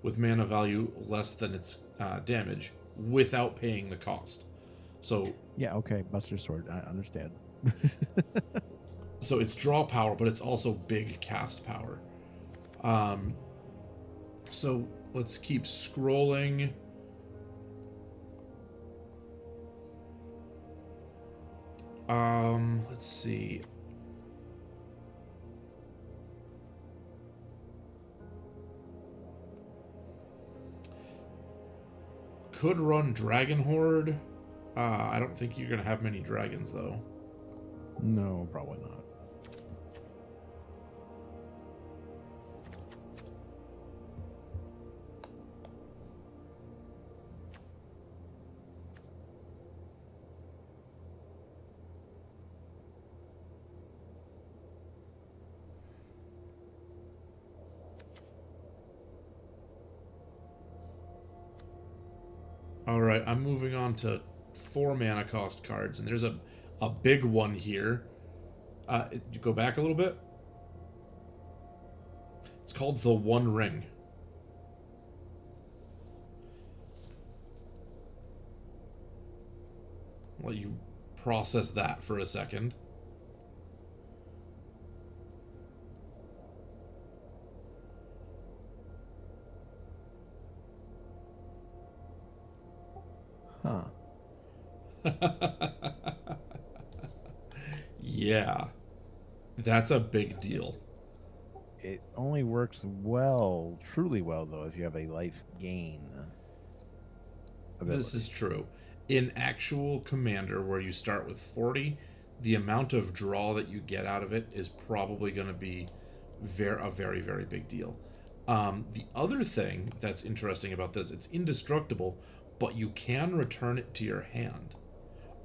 with mana value less than its damage without paying the cost. So yeah, okay, Buster Sword, I understand. So it's draw power, but it's also big cast power. So let's keep scrolling. Let's see. Could run Dragon Horde. I don't think you're gonna have many dragons though. No, probably not. Alright, I'm moving on to 4 mana cost cards, and there's a big one here. Go back a little bit. It's called the One Ring. I'll let you process that for a second. Huh. Yeah. That's a big deal. It only works well, truly well, though, if you have a life gain ability. This is true. In actual Commander, where you start with 40, the amount of draw that you get out of it is probably going to be a very, very big deal. The other thing that's interesting about this, it's indestructible, but you can return it to your hand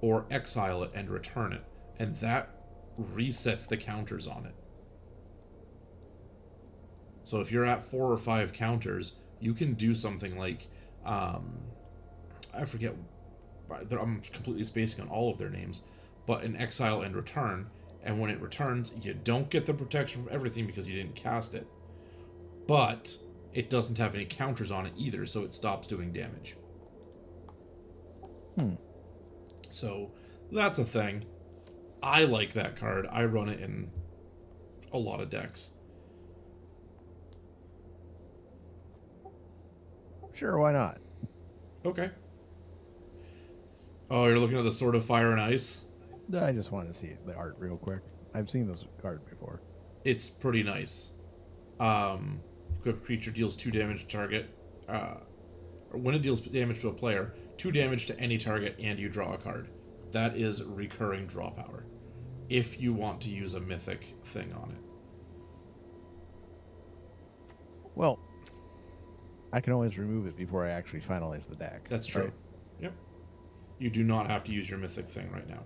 or exile it and return it, and that resets the counters on it. So if you're at 4 or 5 counters, you can do something like, I forget, I'm completely spacing on all of their names, but an exile and return, and when it returns, you don't get the protection from everything because you didn't cast it, but it doesn't have any counters on it either, so it stops doing damage. So that's a thing. I like that card. I run it in a lot of decks. Sure, why not? Okay. Oh, you're looking at the Sword of Fire and Ice? I just wanted to see the art real quick. I've seen this card before. It's pretty nice. Equipped creature deals 2 damage to target. When it deals damage to a player, 2 damage to any target, and you draw a card. That is recurring draw power. If you want to use a mythic thing on it. Well, I can always remove it before I actually finalize the deck. That's true. Right? Yep. You do not have to use your mythic thing right now.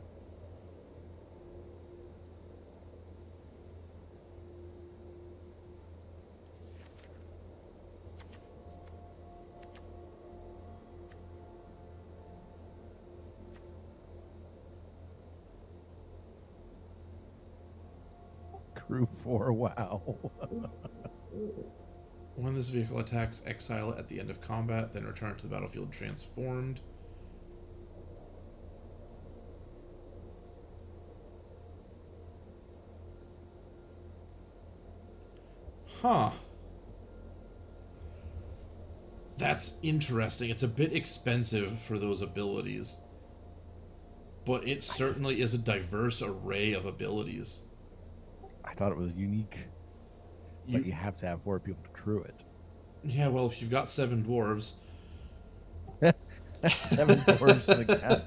Crew 4, wow. When this vehicle attacks, exile it at the end of combat, then return it to the battlefield transformed. Huh. That's interesting. It's a bit expensive for those abilities. But it certainly is a diverse array of abilities. I thought it was unique. But you have to have 4 people to crew it. Yeah, well, if you've got 7 dwarves... 7 dwarves in the cat.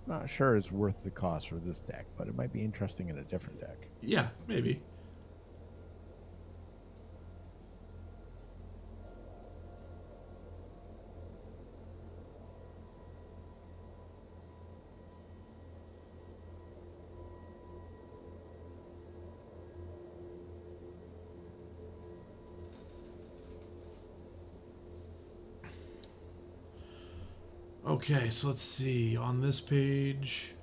Not sure it's worth the cost for this deck, but it might be interesting in a different deck. Yeah, maybe. Okay, so let's see. On this page,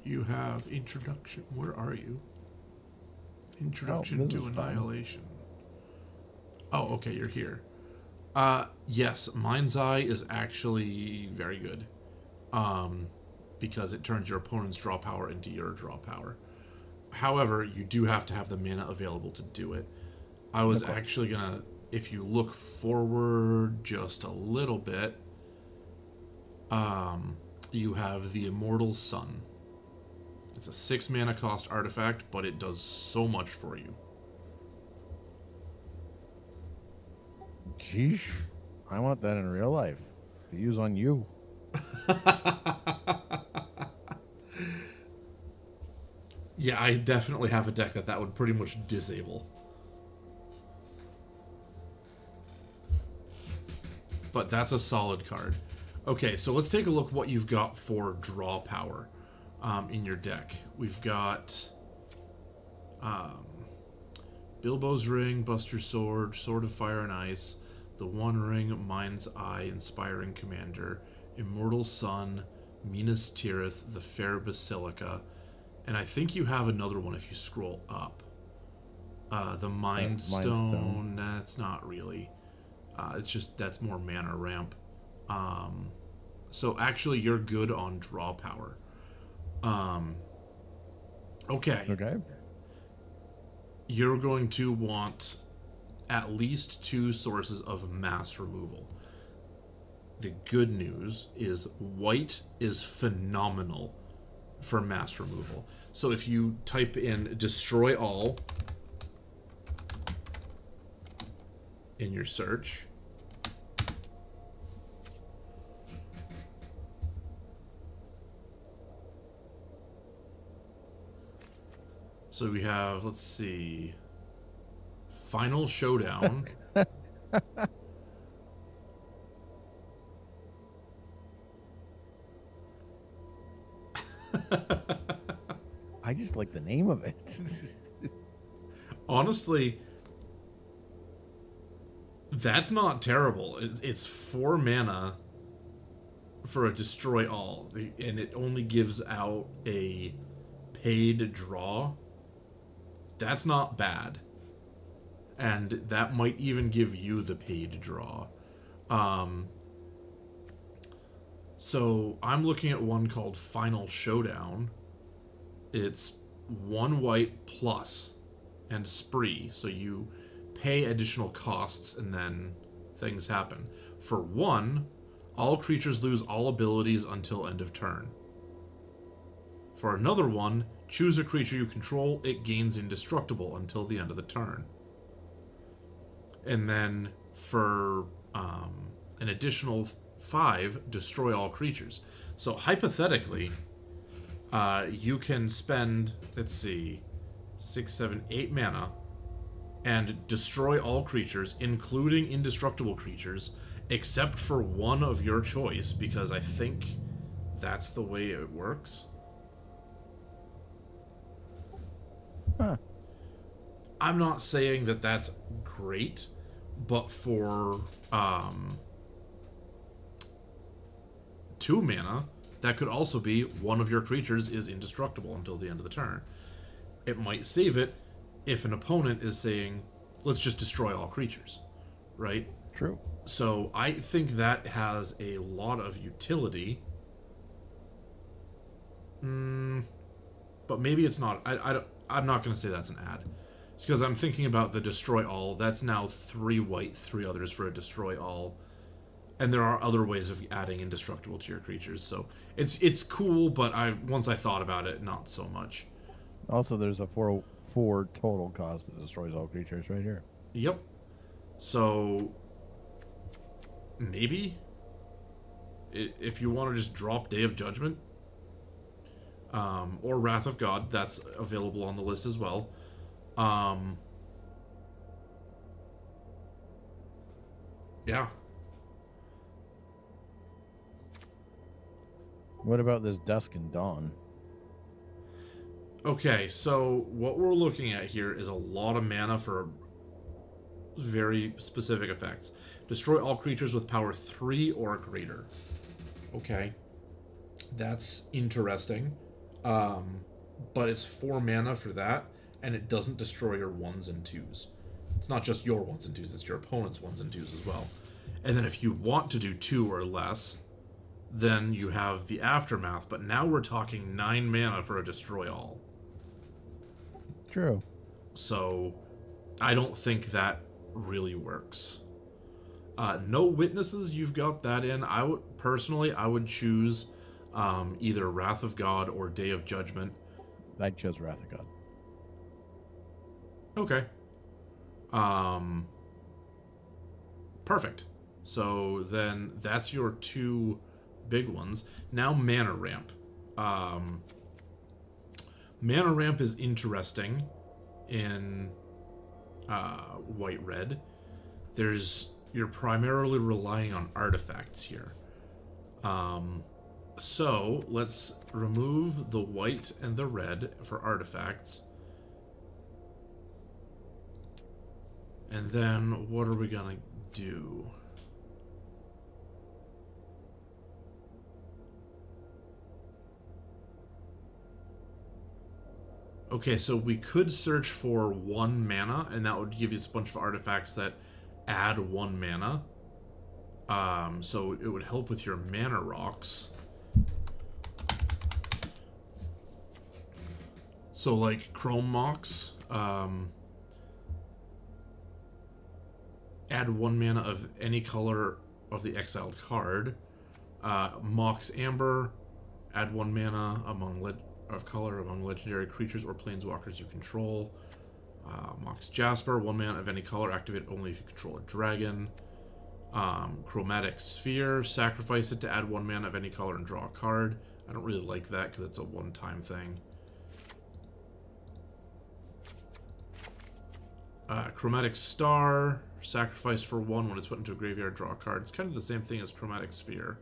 you have introduction. Where are you? Introduction to Annihilation. Oh, okay, you're here. Yes, Mind's Eye is actually very good. Because it turns your opponent's draw power into your draw power. However, you do have to have the mana available to do it. I was actually gonna... If you look forward just a little bit, you have the Immortal Sun. It's a 6 mana cost artifact, but it does so much for you. Jeez, I want that in real life to use on you. Yeah, I definitely have a deck that would pretty much disable. But that's a solid card. Okay, so let's take a look what you've got for draw power in your deck. We've got Bilbo's Ring, Buster's Sword, Sword of Fire and Ice, the One Ring, Mind's Eye, Inspiring Commander, Immortal Sun, Minas Tirith, the Fair Basilica, and I think you have another one if you scroll up. The Mind Stone, that's not really... it's just, that's more mana ramp. So actually you're good on draw power. Okay. You're going to want at least 2 sources of mass removal. The good news is white is phenomenal for mass removal. So if you type in destroy all in your search, so we have, let's see, Final Showdown. I just like the name of it. Honestly, that's not terrible. It's 4 mana for a destroy all, and it only gives out a paid draw. That's not bad. And that might even give you the paid draw. So I'm looking at one called Final Showdown. It's 1 white plus and spree, so you pay additional costs and then things happen. For 1, all creatures lose all abilities until end of turn. For another one, choose a creature you control, it gains indestructible until the end of the turn. And then for an additional 5, destroy all creatures. So hypothetically, you can spend, let's see, 6, 7, 8 mana and destroy all creatures, including indestructible creatures, except for one of your choice, because I think that's the way it works. Huh. I'm not saying that that's great, but for 2 mana, that could also be one of your creatures is indestructible until the end of the turn. it might save it if an opponent is saying, let's just destroy all creatures, right? True. So I think that has a lot of utility. But maybe it's not. I'm not going to say that's an ad. Because I'm thinking about the destroy all. That's now 3 white, 3 others for a destroy all. And there are other ways of adding indestructible to your creatures. So it's cool, but once I thought about it, not so much. Also, there's a 4 total cost that destroys all creatures right here. Yep. So maybe if you want to just drop Day of Judgment, or Wrath of God, that's available on the list as well. Yeah. What about this Dusk and Dawn? Okay, so what we're looking at here is a lot of mana for very specific effects. Destroy all creatures with power 3 or greater. Okay. That's interesting. But it's 4 mana for that, and it doesn't destroy your 1s and 2s. It's not just your 1s and 2s, it's your opponent's 1s and 2s as well. And then if you want to do 2 or less, then you have the Aftermath, but now we're talking 9 mana for a destroy all. True. So I don't think that really works. No Witnesses, you've got that in. I would choose either Wrath of God or Day of Judgment. I chose Wrath of God. Okay. Perfect. So then that's your 2 big ones. Now Mana Ramp. Mana Ramp is interesting in white-red. You're primarily relying on artifacts here. So let's remove the white and the red for artifacts. And then what are we gonna do? Okay, so we could search for 1 mana, and that would give you a bunch of artifacts that add 1 mana. So it would help with your mana rocks. So like Chrome Mox, add 1 mana of any color of the exiled card. Mox Amber, add 1 mana of color among legendary creatures or planeswalkers you control. Mox Jasper, 1 mana of any color, activate only if you control a dragon. Chromatic Sphere, sacrifice it to add 1 mana of any color and draw a card. I don't really like that because it's a one-time thing. Chromatic Star, sacrifice for 1 when it's put into a graveyard, draw a card. It's kind of the same thing as Chromatic Sphere.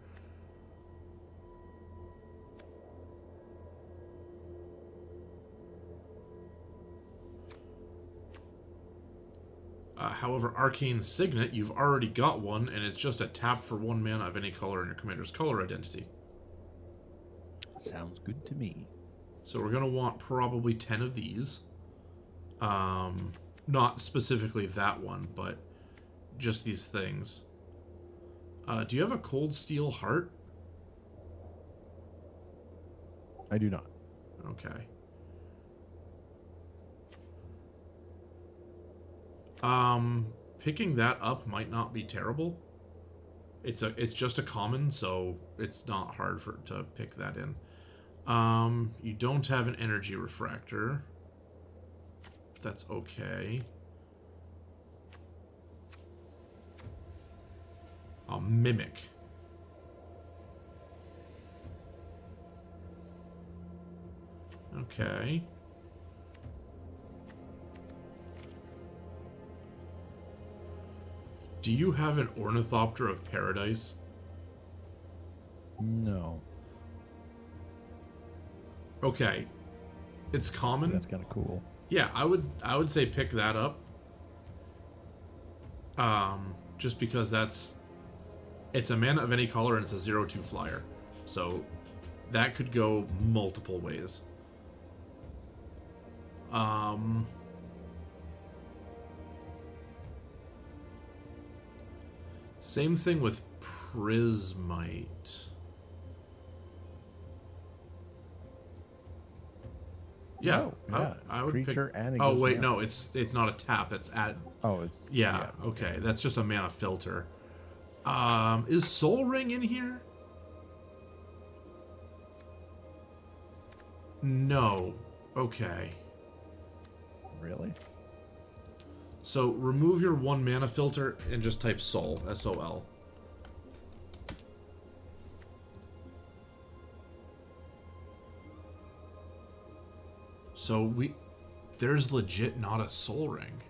However, Arcane Signet, you've already got one, and it's just a tap for 1 mana of any color in your commander's color identity. Sounds good to me. So we're going to want probably 10 of these. Not specifically that one, but just these things. Do you have a Cold Steel Heart? I do not. Okay. Picking that up might not be terrible. It's just a common, so it's not hard to pick that in. You don't have an Energy Refractor. But that's okay. A Mimic. Okay. Do you have an Ornithopter of Paradise? No. Okay. It's common. That's kind of cool. Yeah, I would say pick that up. Just because it's a mana of any color and it's a 0/2 flyer. So that could go multiple ways. Same thing with Prismite. Yeah, No, yeah, I would creature pick. and it Oh goes wait, mana. no, it's not a tap. It's at. Oh, it's Yeah, okay, that's just a mana filter. Is Soul Ring in here? No. Okay. Really? So remove your 1 mana filter and just type Soul, S-O-L. So there's legit not a Soul Ring.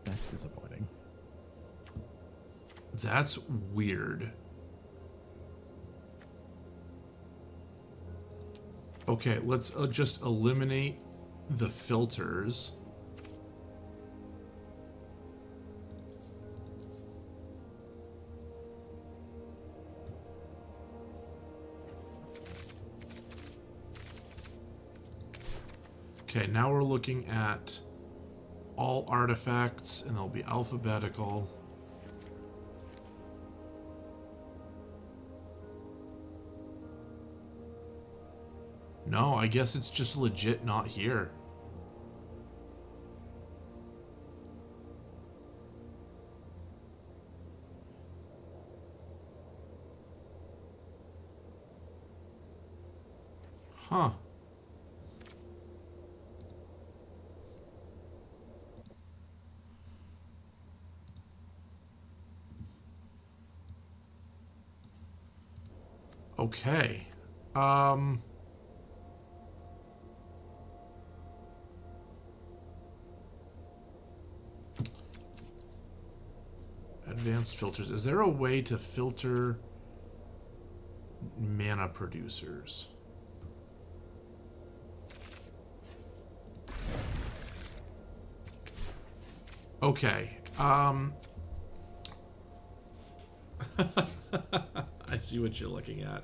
That's disappointing. That's weird. Okay, let's just eliminate the filters. Okay, now we're looking at all artifacts, and they'll be alphabetical. No, I guess it's just legit not here. Huh. Okay. Advanced filters. Is there a way to filter mana producers? Okay. I see what you're looking at.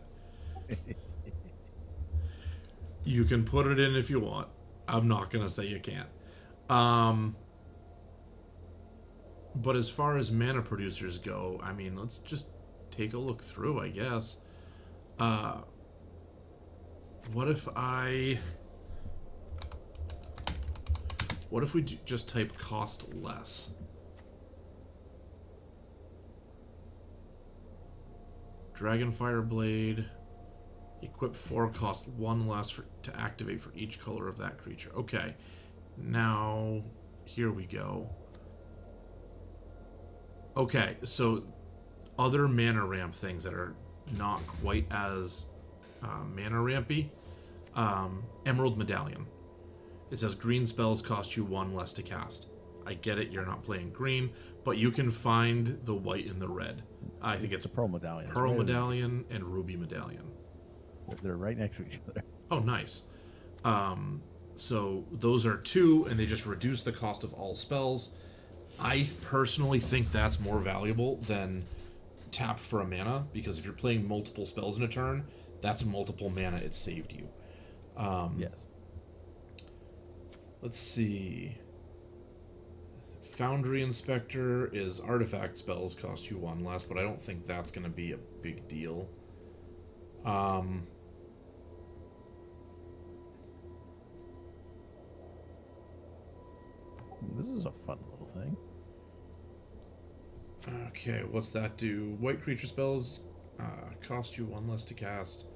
You can put it in if you want. I'm not gonna say you can't. But as far as mana producers go, I mean, let's just take a look through, I guess. What if we just type cost less? Dragonfire Blade. Equip 4, cost 1 less to activate for each color of that creature. Okay. Now, here we go. Okay, so other mana ramp things that are not quite as mana rampy. Emerald Medallion. It says green spells cost you 1 less to cast. I get it, you're not playing green, but you can find the white and the red. I think it's a Pearl Medallion. Pearl Medallion and Ruby Medallion. They're right next to each other. Oh, nice. So those are 2, and they just reduce the cost of all spells. I personally think that's more valuable than tap for a mana, because if you're playing multiple spells in a turn, that's multiple mana it saved you. Yes. Let's see. Foundry Inspector is artifact spells cost you 1 less, but I don't think that's going to be a big deal. This is a fun little thing. Okay, what's that do? White creature spells cost you 1 less to cast.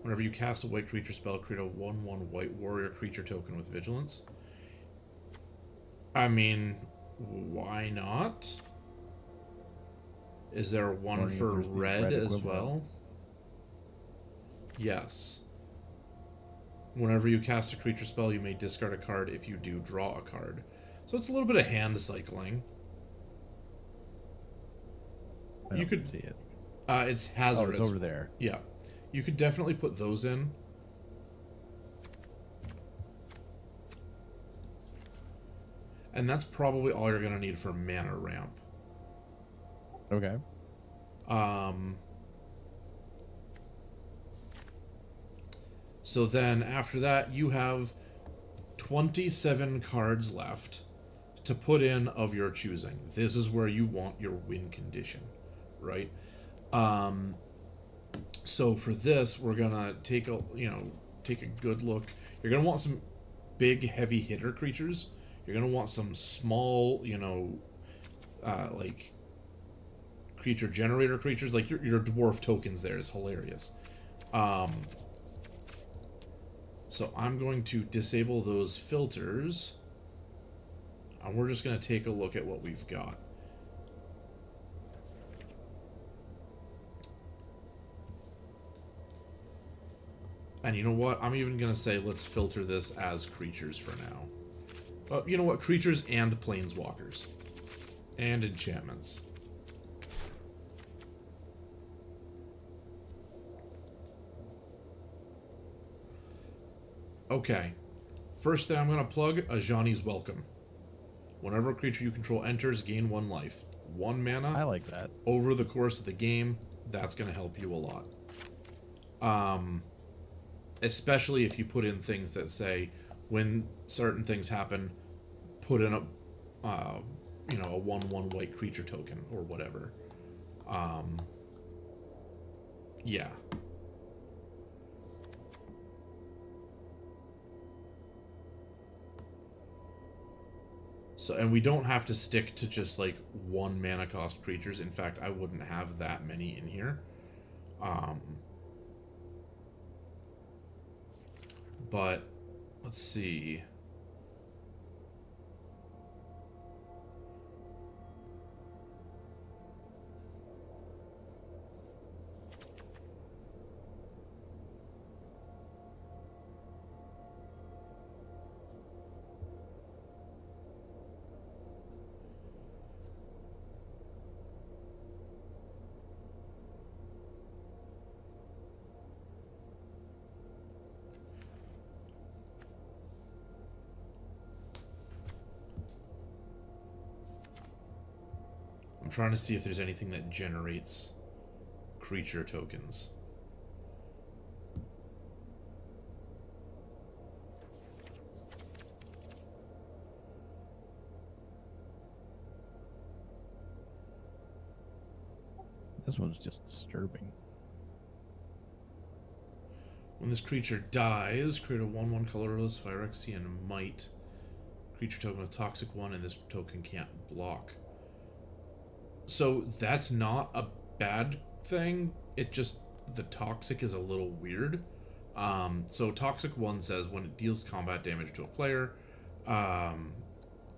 Whenever you cast a white creature spell, create a 1/1 white warrior creature token with vigilance. I mean, why not? Is there one for red as well? Yes. Whenever you cast a creature spell, you may discard a card. If you do, draw a card. So it's a little bit of hand cycling. You could see it. It's hazardous. Oh, it's over there. Yeah. You could definitely put those in. And that's probably all you're going to need for mana ramp. Okay. So then after that, you have 27 cards left to put in of your choosing. This is where you want your win condition, right? So for this, we're gonna take a good look. You're gonna want some big, heavy hitter creatures. You're gonna want some small, like creature generator creatures. Like your dwarf tokens there is hilarious. So I'm going to disable those filters, and we're just going to take a look at what we've got. And you know what? I'm even going to say let's filter this as creatures for now. You know what? Creatures and planeswalkers. And enchantments. Okay. First thing I'm going to plug, Ajani's Welcome. Whenever a creature you control enters, gain 1 life. 1 mana. I like that. Over the course of the game, that's going to help you a lot. Especially if you put in things that say, when certain things happen, put in a 1/1 white creature token or whatever. Yeah. So, and we don't have to stick to just like 1 mana cost creatures. In fact, I wouldn't have that many in here. But let's see. I'm trying to see if there's anything that generates creature tokens. This one's just disturbing. When this creature dies, create a 1/1 colorless Phyrexian Might creature token with Toxic 1, and this token can't block. So that's not a bad thing. It just, the Toxic is a little weird. So Toxic 1 says when it deals combat damage to a player,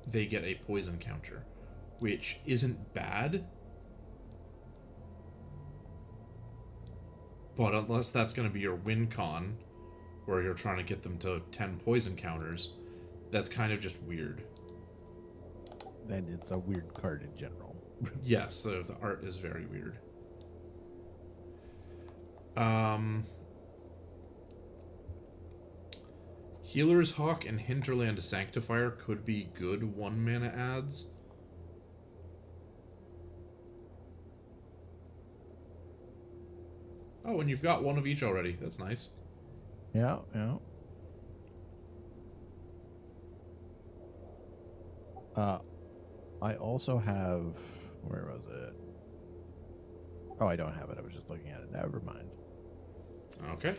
they get a poison counter, which isn't bad. But unless that's going to be your win con, where you're trying to get them to 10 poison counters, that's kind of just weird. And it's a weird card in general. Yes, so the art is very weird. Healer's Hawk and Hinterland Sanctifier could be good 1 mana adds. Oh, and you've got one of each already. That's nice. Yeah, yeah. I also have... Where was it? Oh, I don't have it. I was just looking at it. Never mind. Okay.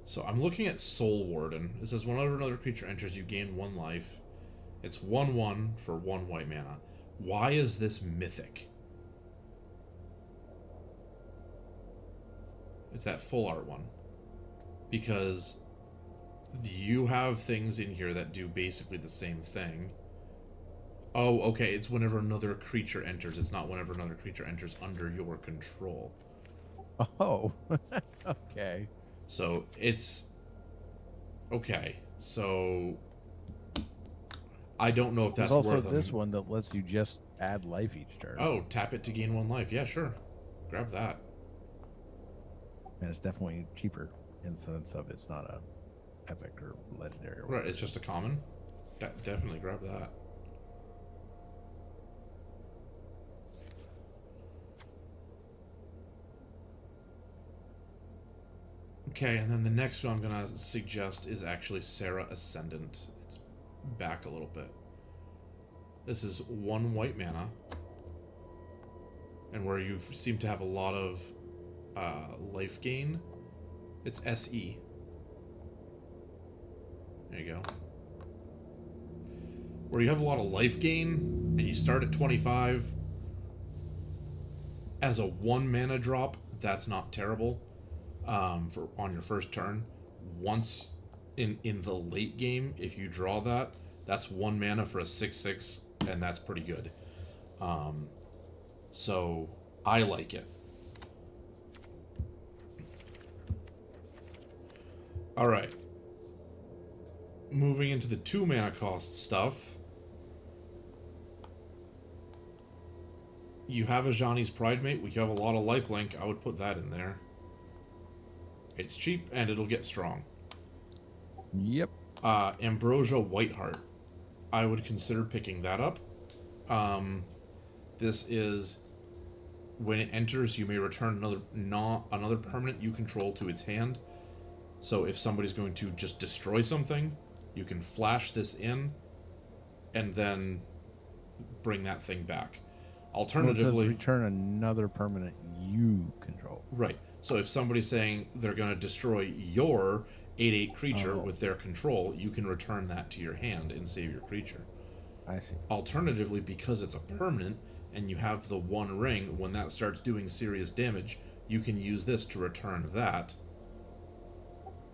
So I'm looking at Soul Warden. It says whenever another creature enters, you gain 1 life. It's 1/1 for 1 white mana. Why is this mythic? It's that full art one. Because You have things in here that do basically the same thing. Oh, okay, it's whenever another creature enters. It's not whenever another creature enters under your control. Oh, okay. So it's... Okay, so... I don't know if There's that's also worth this one that lets you just add life each turn. Oh, tap it to gain 1 life. Yeah, sure. Grab that. And it's definitely cheaper in the sense of it's not a epic or legendary. Or Right, it's just a common. Definitely grab that. Okay, and then the next one I'm going to suggest is actually Sarah Ascendant. It's back a little bit. This is 1 white mana. And where you seem to have a lot of life gain, it's SE. There you go. Where you have a lot of life gain, and you start at 25, as a 1 mana drop, that's not terrible. For on your first turn. Once in the late game, if you draw that, that's 1 mana for a 6/6, and that's pretty good. So I like it. All right. Moving into the 2 mana cost stuff. You have a Ajani's Pridemate. We have a lot of lifelink. I would put that in there. It's cheap, and it'll get strong. Yep. Ambrosia Whiteheart. I would consider picking that up. This is... When it enters, you may return another permanent you control to its hand. So if somebody's going to just destroy something, you can flash this in, and then bring that thing back. Alternatively... return another permanent you control. Right. So if somebody's saying they're going to destroy your 8/8 creature with their control, you can return that to your hand and save your creature. I see. Alternatively, because it's a permanent and you have the 1 ring, when that starts doing serious damage, you can use this to return that.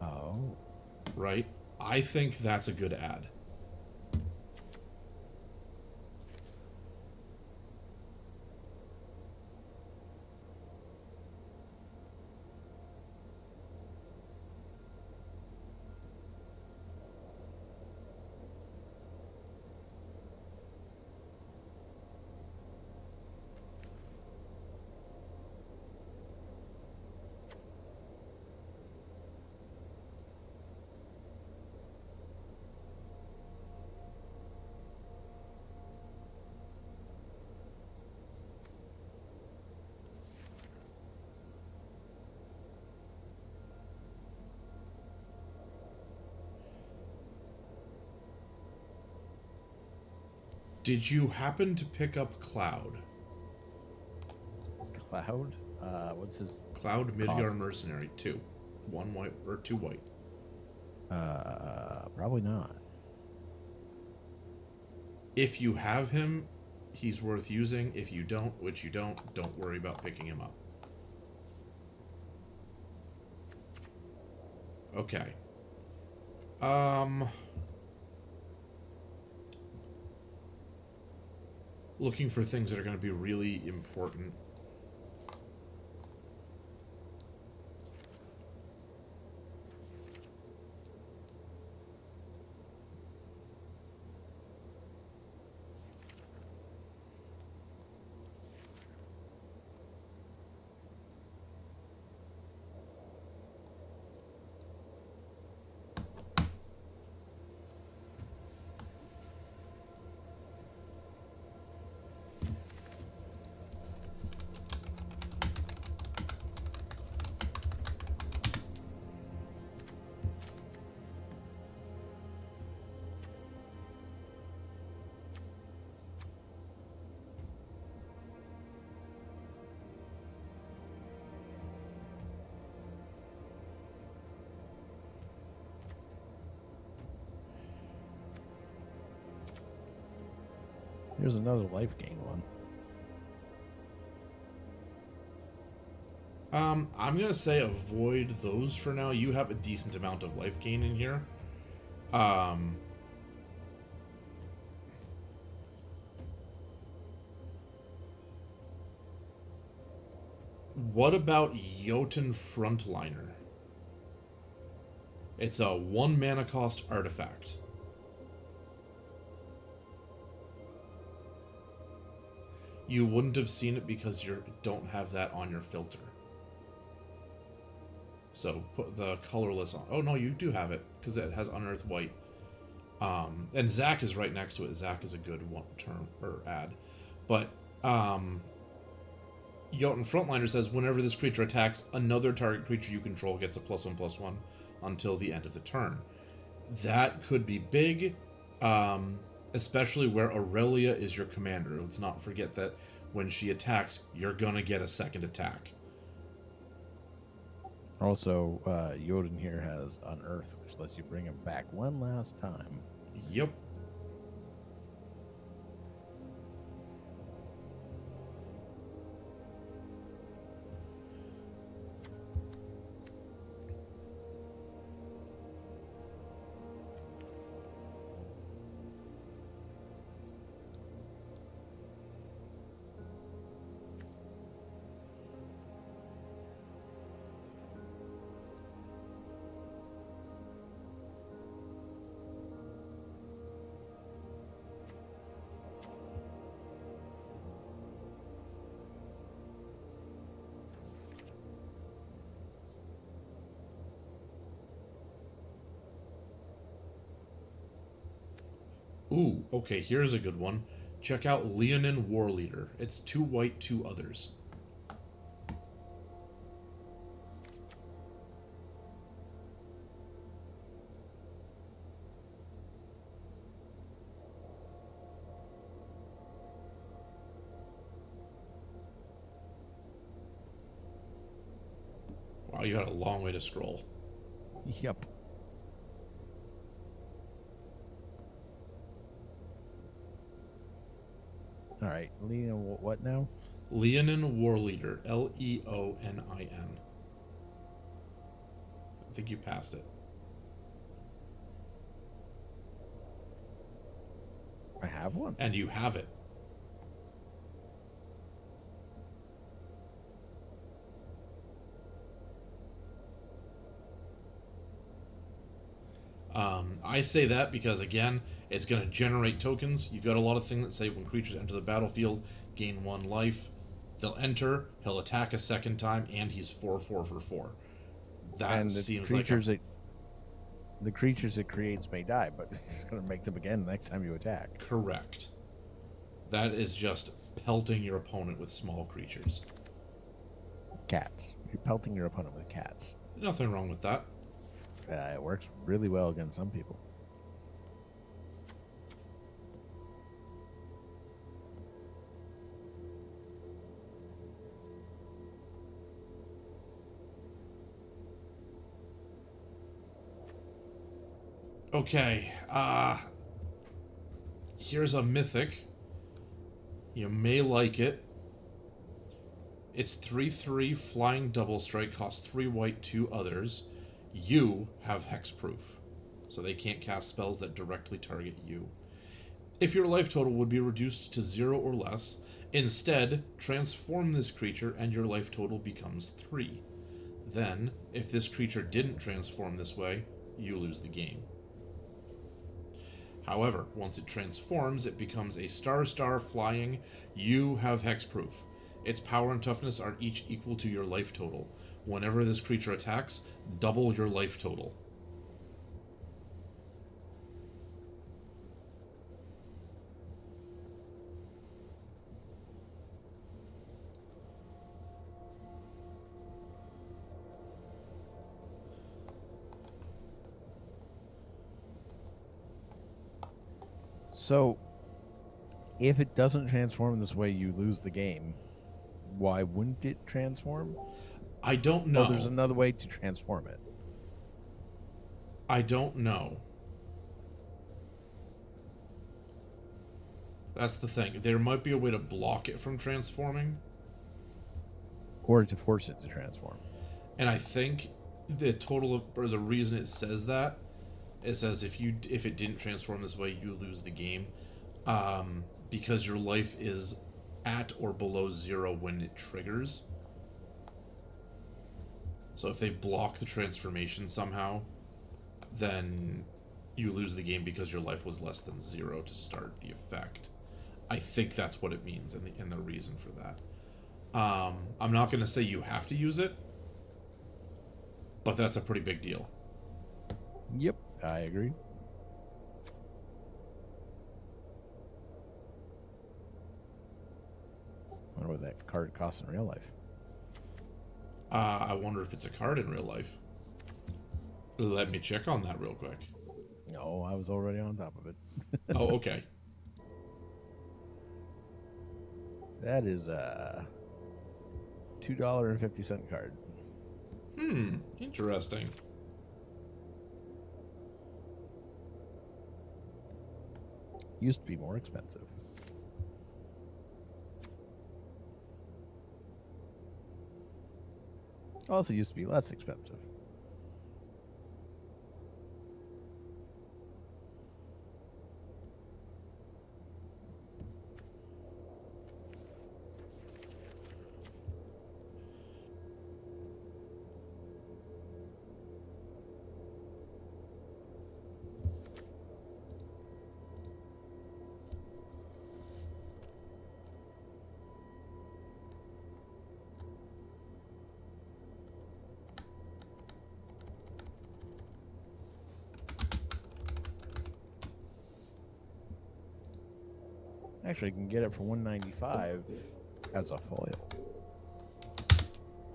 Oh. Right? I think that's a good add. Did you happen to pick up Cloud? Cloud? What's his... Cloud Midgar cost? Mercenary, 2. 1 white, or 2 white. Probably not. If you have him, he's worth using. If you don't, which you don't worry about picking him up. Okay. Looking for things that are going to be really important. Here's another life gain one. I'm going to say avoid those for now. You have a decent amount of life gain in here. Um, what about Jotun Frontliner? It's a 1 mana cost artifact. You wouldn't have seen it because you don't have that on your filter. So put the colorless on. Oh no, you do have it because it has unearthed white. And Zach is right next to it. Zach is a good one term or ad, but Jotun Frontliner says whenever this creature attacks, another target creature you control gets a +1/+1 until the end of the turn. That could be big, especially where Aurelia is your commander. Let's not forget that when she attacks, you're gonna get a second attack. Also, Jotun here has Unearth, which lets you bring him back one last time. Yep. Ooh, okay, here's a good one. Check out Leonin Warleader. It's 2 white, 2 others. Wow, you had a long way to scroll. Yep. All right, Leonin, what now? Leonin Warleader. Leonin. I think you passed it. I have one. And you have it. I say that because, again, it's going to generate tokens. You've got a lot of things that say when creatures enter the battlefield, gain 1 life. They'll enter, he'll attack a second time, and he's 4/4 for 4. That and seems the creatures it creates may die, but it's going to make them again next time you attack. correct. That is just pelting your opponent with small creatures. Cats. You're pelting your opponent with cats. Nothing wrong with that. It works really well against some people. Okay, here's a mythic. You may like it. It's 3/3 flying double strike, costs 3 white, 2 others. You have hexproof, so they can't cast spells that directly target you. If your life total would be reduced to 0 or less, instead transform this creature and your life total becomes 3. Then, if this creature didn't transform this way, you lose the game. However, once it transforms, it becomes a star flying. You have hexproof. Its power and toughness are each equal to your life total. Whenever this creature attacks, double your life total. So, if it doesn't transform this way, you lose the game. Why wouldn't it transform? I don't know. Oh, there's another way to transform it. I don't know. That's the thing. There might be a way to block it from transforming. Or to force it to transform. And I think the total of, or the reason it says that It says if it didn't transform this way, you lose the game, because your life is at or below 0 when it triggers. So if they block the transformation somehow, then you lose the game because your life was less than 0 to start the effect. I think that's what it means, and the reason for that. I'm not going to say you have to use it, but that's a pretty big deal. Yep, I agree. I wonder what that card costs in real life. I wonder if it's a card in real life. Let me check on that real quick. No, I was already on top of it. Oh, okay. That is a $2.50 card. Interesting. Used to be more expensive. Also used to be less expensive. Actually, you can get it for $195 as a foil.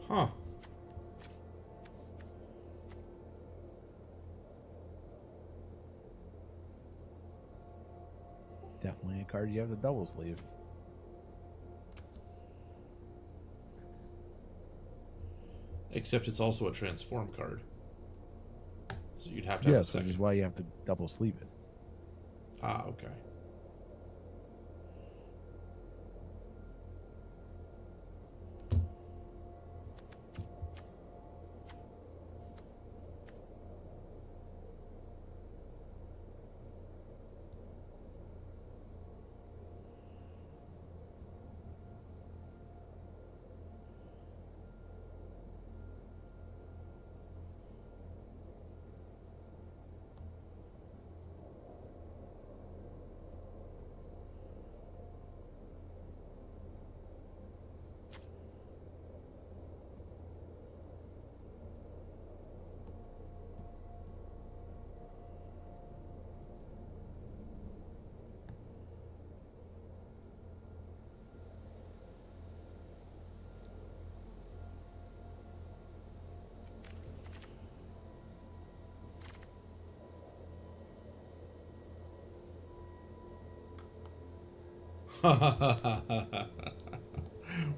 Huh. Definitely a card you have to double sleeve. Except it's also a transform card. So you'd have to have a Yes, which second. is why you have to double sleeve it. Ah, okay.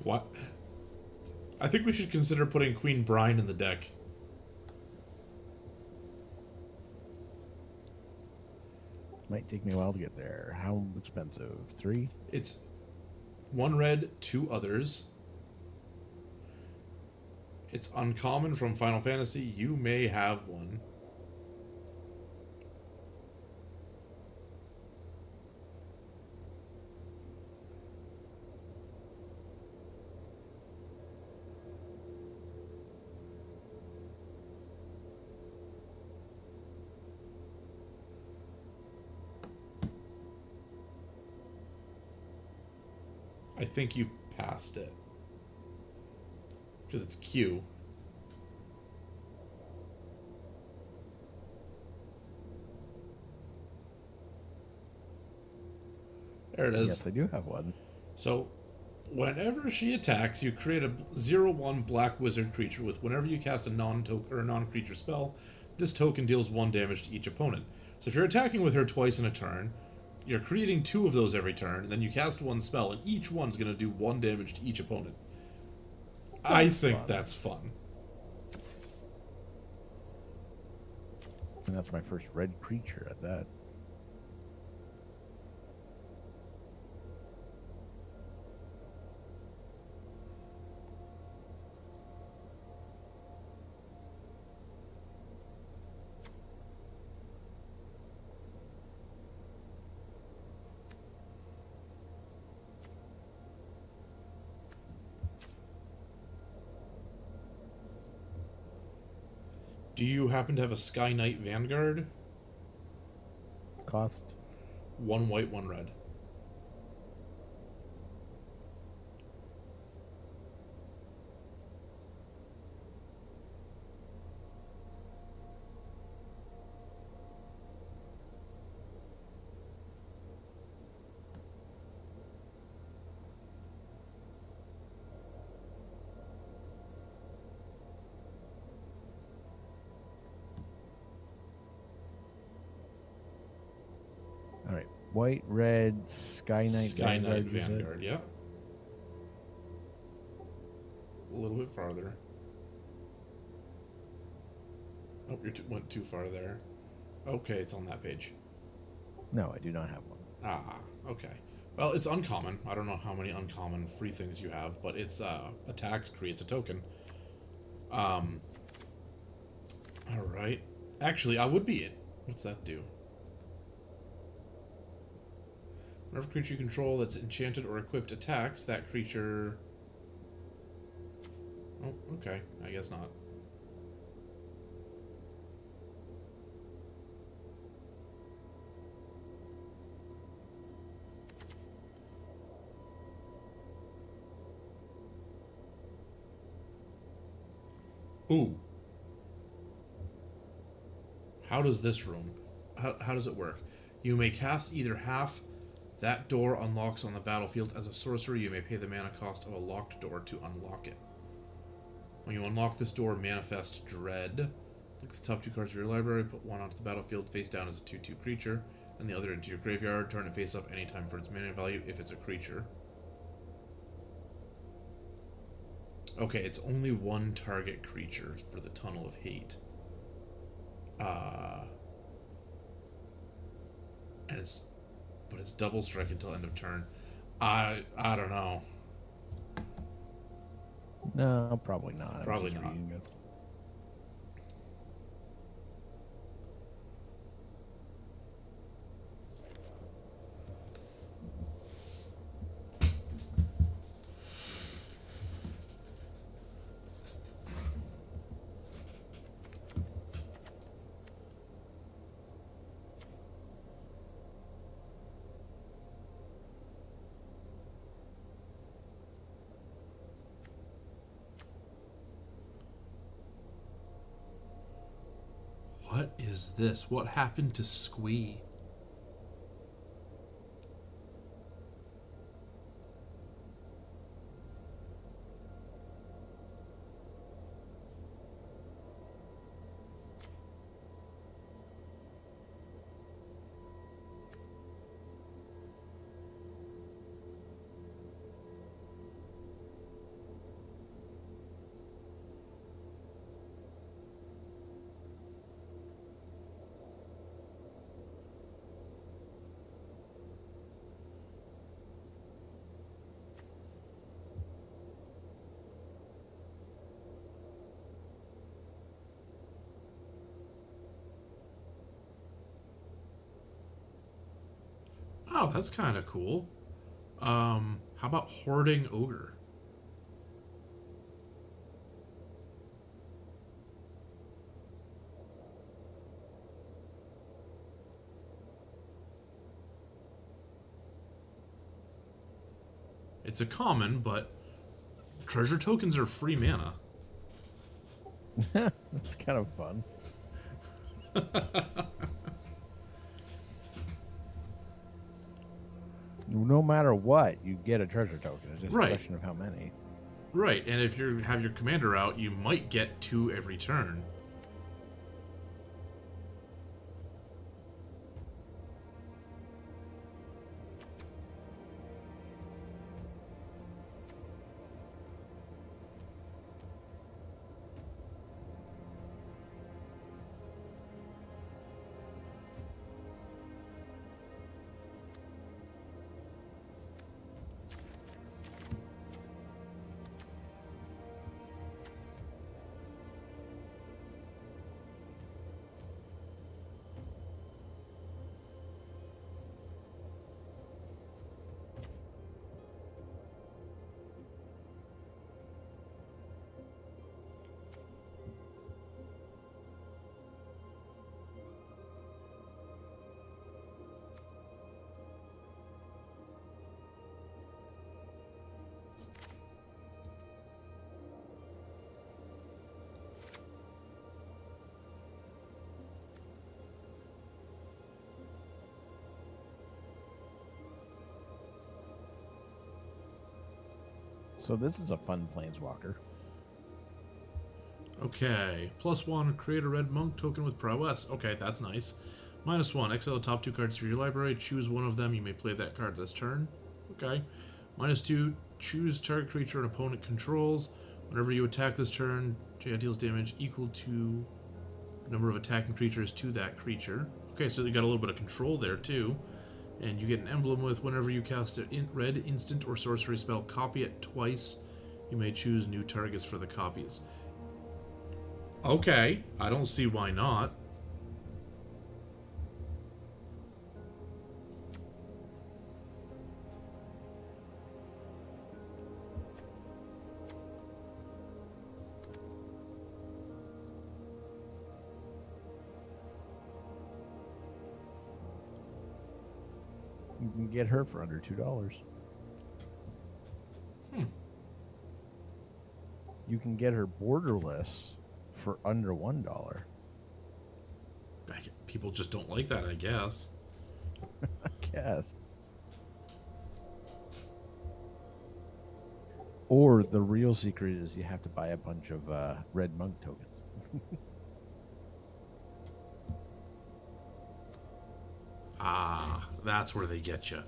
What? I think we should consider putting Queen Brine in the deck. Might take me a while to get there. How expensive? 3? It's 1 red, 2 others. It's uncommon from Final Fantasy. You may have one. I think you passed it. Because it's Q. There it is. Yes, I do have one. So, whenever she attacks, you create a 0/1 black wizard creature with whenever you cast a non-creature spell, this token deals 1 damage to each opponent. So if you're attacking with her twice in a turn, you're creating 2 of those every turn, and then you cast 1 spell, and each one's going to do 1 damage to each opponent. I think fun. that's fun. And that's my first red creature at that. Do you happen to have a Sky Knight Vanguard? Cost? 1 white, 1 red. All right. White, red, Sky Knight Sky Knight Vanguard. You said? Vanguard, yeah. A little bit farther. Oh, you went too far there. Okay, it's on that page. No, I do not have one. Ah, okay. Well, it's uncommon. I don't know how many uncommon free things you have, but it's attacks creates a token. All right. Actually, I would be it. What's that do? Whenever creature you control that's enchanted or equipped attacks, that creature. Oh, okay. I guess not. Ooh. How does this room? How does it work? You may cast either half. That door unlocks on the battlefield. As a sorcerer, you may pay the mana cost of a locked door to unlock it. When you unlock this door, manifest Dread. Look at the top 2 cards of your library, put one onto the battlefield face down as a 2/2 creature, and the other into your graveyard. Turn it face up anytime for its mana value if it's a creature. Okay, it's only one target creature for the Tunnel of Hate. And it's double strike until end of turn. I don't know. No, probably not. Probably not. What is this? What happened to Squee? Oh, that's kind of cool. How about Hoarding Ogre? It's a common, but treasure tokens are free mana. That's kind of fun. No matter what, you get a treasure token. It's just Right. a question of how many. Right, and if you have your commander out, you might get 2 every turn. So this is a fun planeswalker. Okay. +1, create a red monk token with prowess. Okay, that's nice. -1, exile the top 2 cards from your library. Choose one of them. You may play that card this turn. Okay. -2, choose target creature an opponent controls. Whenever you attack this turn, it deals damage equal to the number of attacking creatures to that creature. Okay, so you got a little bit of control there too. And you get an emblem with whenever you cast a red instant or sorcery spell, copy it twice. You may choose new targets for the copies. Okay, I don't see why not. You can get her for under $2. You can get her borderless for under $1. People just don't like that, I guess. I guess. Or the real secret is you have to buy a bunch of red monk tokens. Ah, that's where they get you.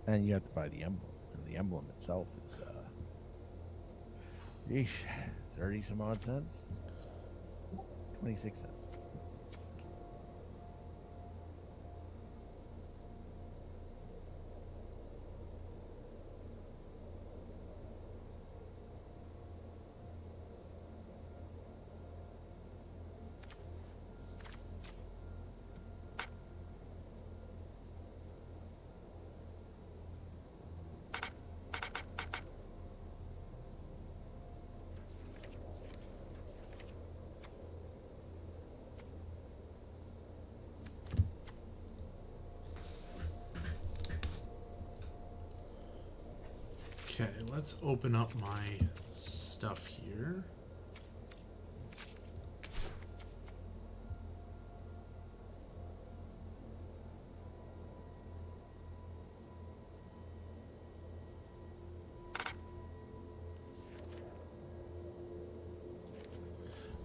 And you have to buy the emblem. And the emblem itself is, yeesh, 30 some odd cents? 26 cents. Okay, let's open up my stuff here.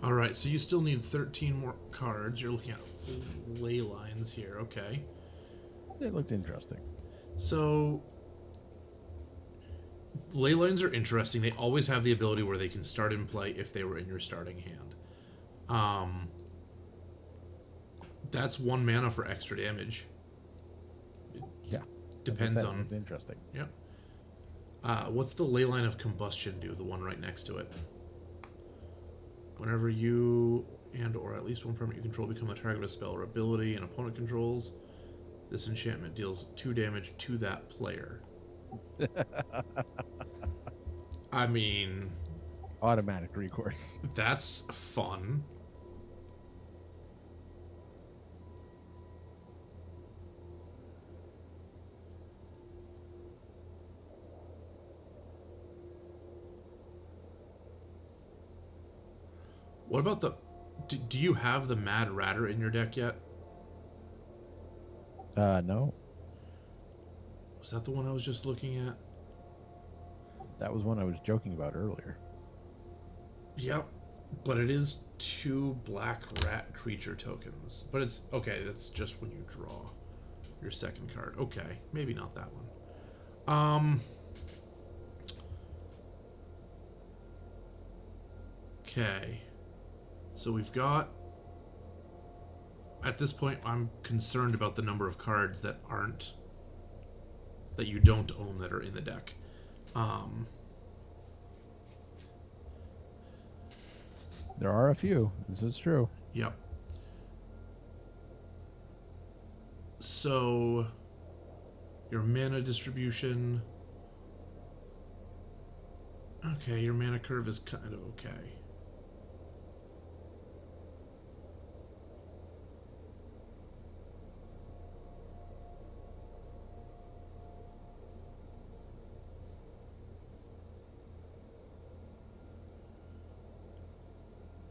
Alright, so you still need 13 more cards. You're looking at ley lines here, okay. It looked interesting. So ley lines are interesting. They always have the ability where they can start in play if they were in your starting hand. That's 1 mana for extra damage. Yeah. Depends on... Interesting. Yeah. What's the ley line of combustion do? The one right next to it. Whenever you and or at least one permanent you control become a target of a spell or ability and opponent controls, this enchantment deals 2 damage to that player. I mean... Automatic recourse. That's fun. What about the... Do you have the Mad Ratter in your deck yet? No. Was that the one I was just looking at? That was one I was joking about earlier. Yep. But it is 2 black rat creature tokens. But it's... Okay, that's just when you draw your second card. Okay, maybe not that one. Okay. So we've got... At this point, I'm concerned about the number of cards that aren't... that you don't own that are in the deck. There are a few. This is true. Yep. So... Your mana distribution... Okay, your mana curve is kind of okay.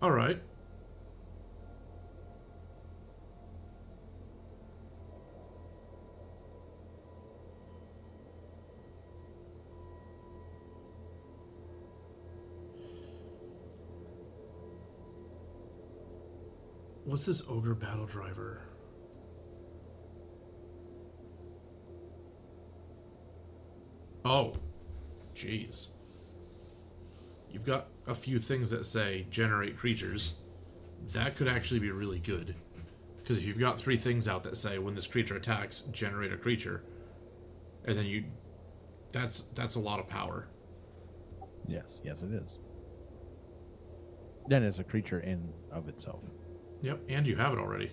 All right. What's this ogre battle driver? Oh, jeez. You've got a few things that say generate creatures. That could actually be really good. Because if you've got 3 things out that say when this creature attacks, generate a creature, and then you... That's a lot of power. Yes, yes it is. Then it's a creature in of itself. Yep, and you have it already.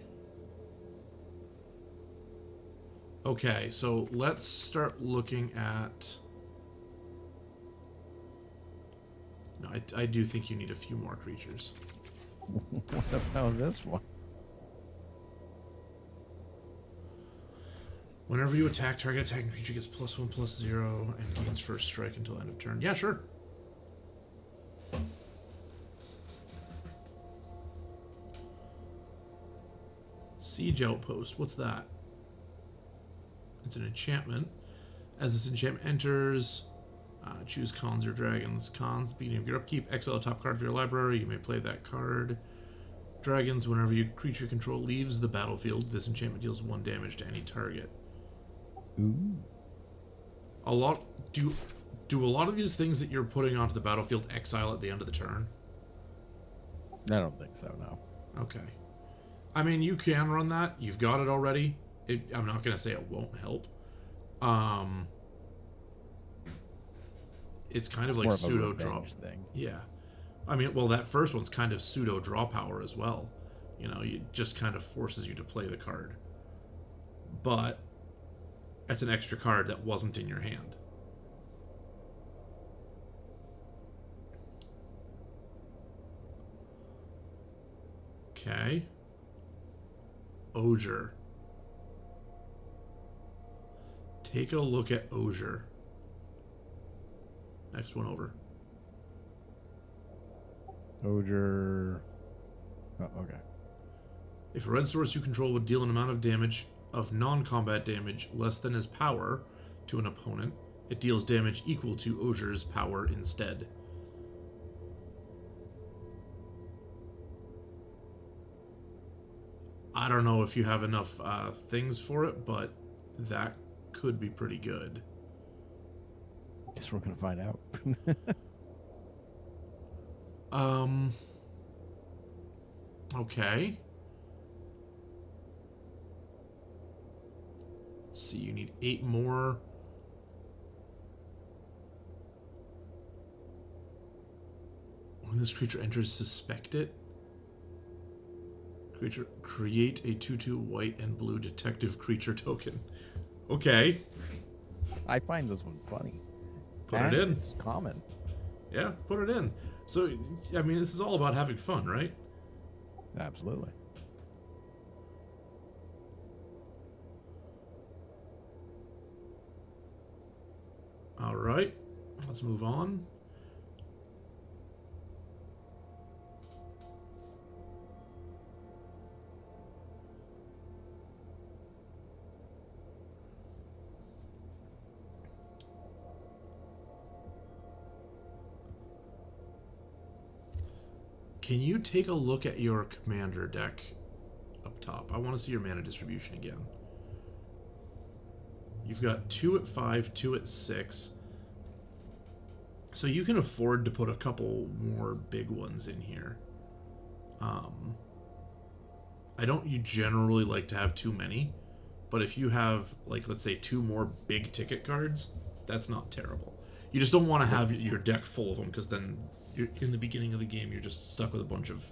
Okay, so let's start looking at... No, I do think you need a few more creatures. What about this one? Whenever you attack, target attacking creature gets +1/+0 and gains first strike until end of turn. Yeah, sure. Siege Outpost. What's that? It's an enchantment. As this enchantment enters, choose cons or dragons. Cons, beginning of your upkeep, exile a top card of your library. You may play that card. Dragons, whenever your creature control leaves the battlefield, this enchantment deals 1 damage to any target. Ooh. A lot... Do a lot of these things that you're putting onto the battlefield exile at the end of the turn? I don't think so, no. Okay. I mean, you can run that. You've got it already. I'm not going to say it won't help. It's kind of like pseudo draw thing. Yeah. I mean, well, that first one's kind of pseudo draw power as well. You know, it just kind of forces you to play the card. But it's an extra card that wasn't in your hand. Okay. Osier. Take a look at Osier. Next one over. Osier. Oh, okay. If a red source you control would deal an amount of damage, of non-combat damage, less than his power to an opponent, it deals damage equal to Osier's power instead. I don't know if you have enough things for it, but that could be pretty good. Guess we're gonna find out. Okay. Let's see, you need 8 more. When this creature enters, suspect it. Creature, create a 2/2 white and blue detective creature token. Okay. I find this one funny. Put it in. It's common. Yeah, put it in. So, I mean, this is all about having fun, right? Absolutely. All right. Let's move on. Can you take a look at your commander deck up top? I want to see your mana distribution again. You've got 2 at 5, 2 at 6. So you can afford to put a couple more big ones in here. I don't generally like to have too many, but if you have, like, let's say 2 more big ticket cards, that's not terrible. You just don't want to have your deck full of them, because then you're, in the beginning of the game, you're just stuck with a bunch of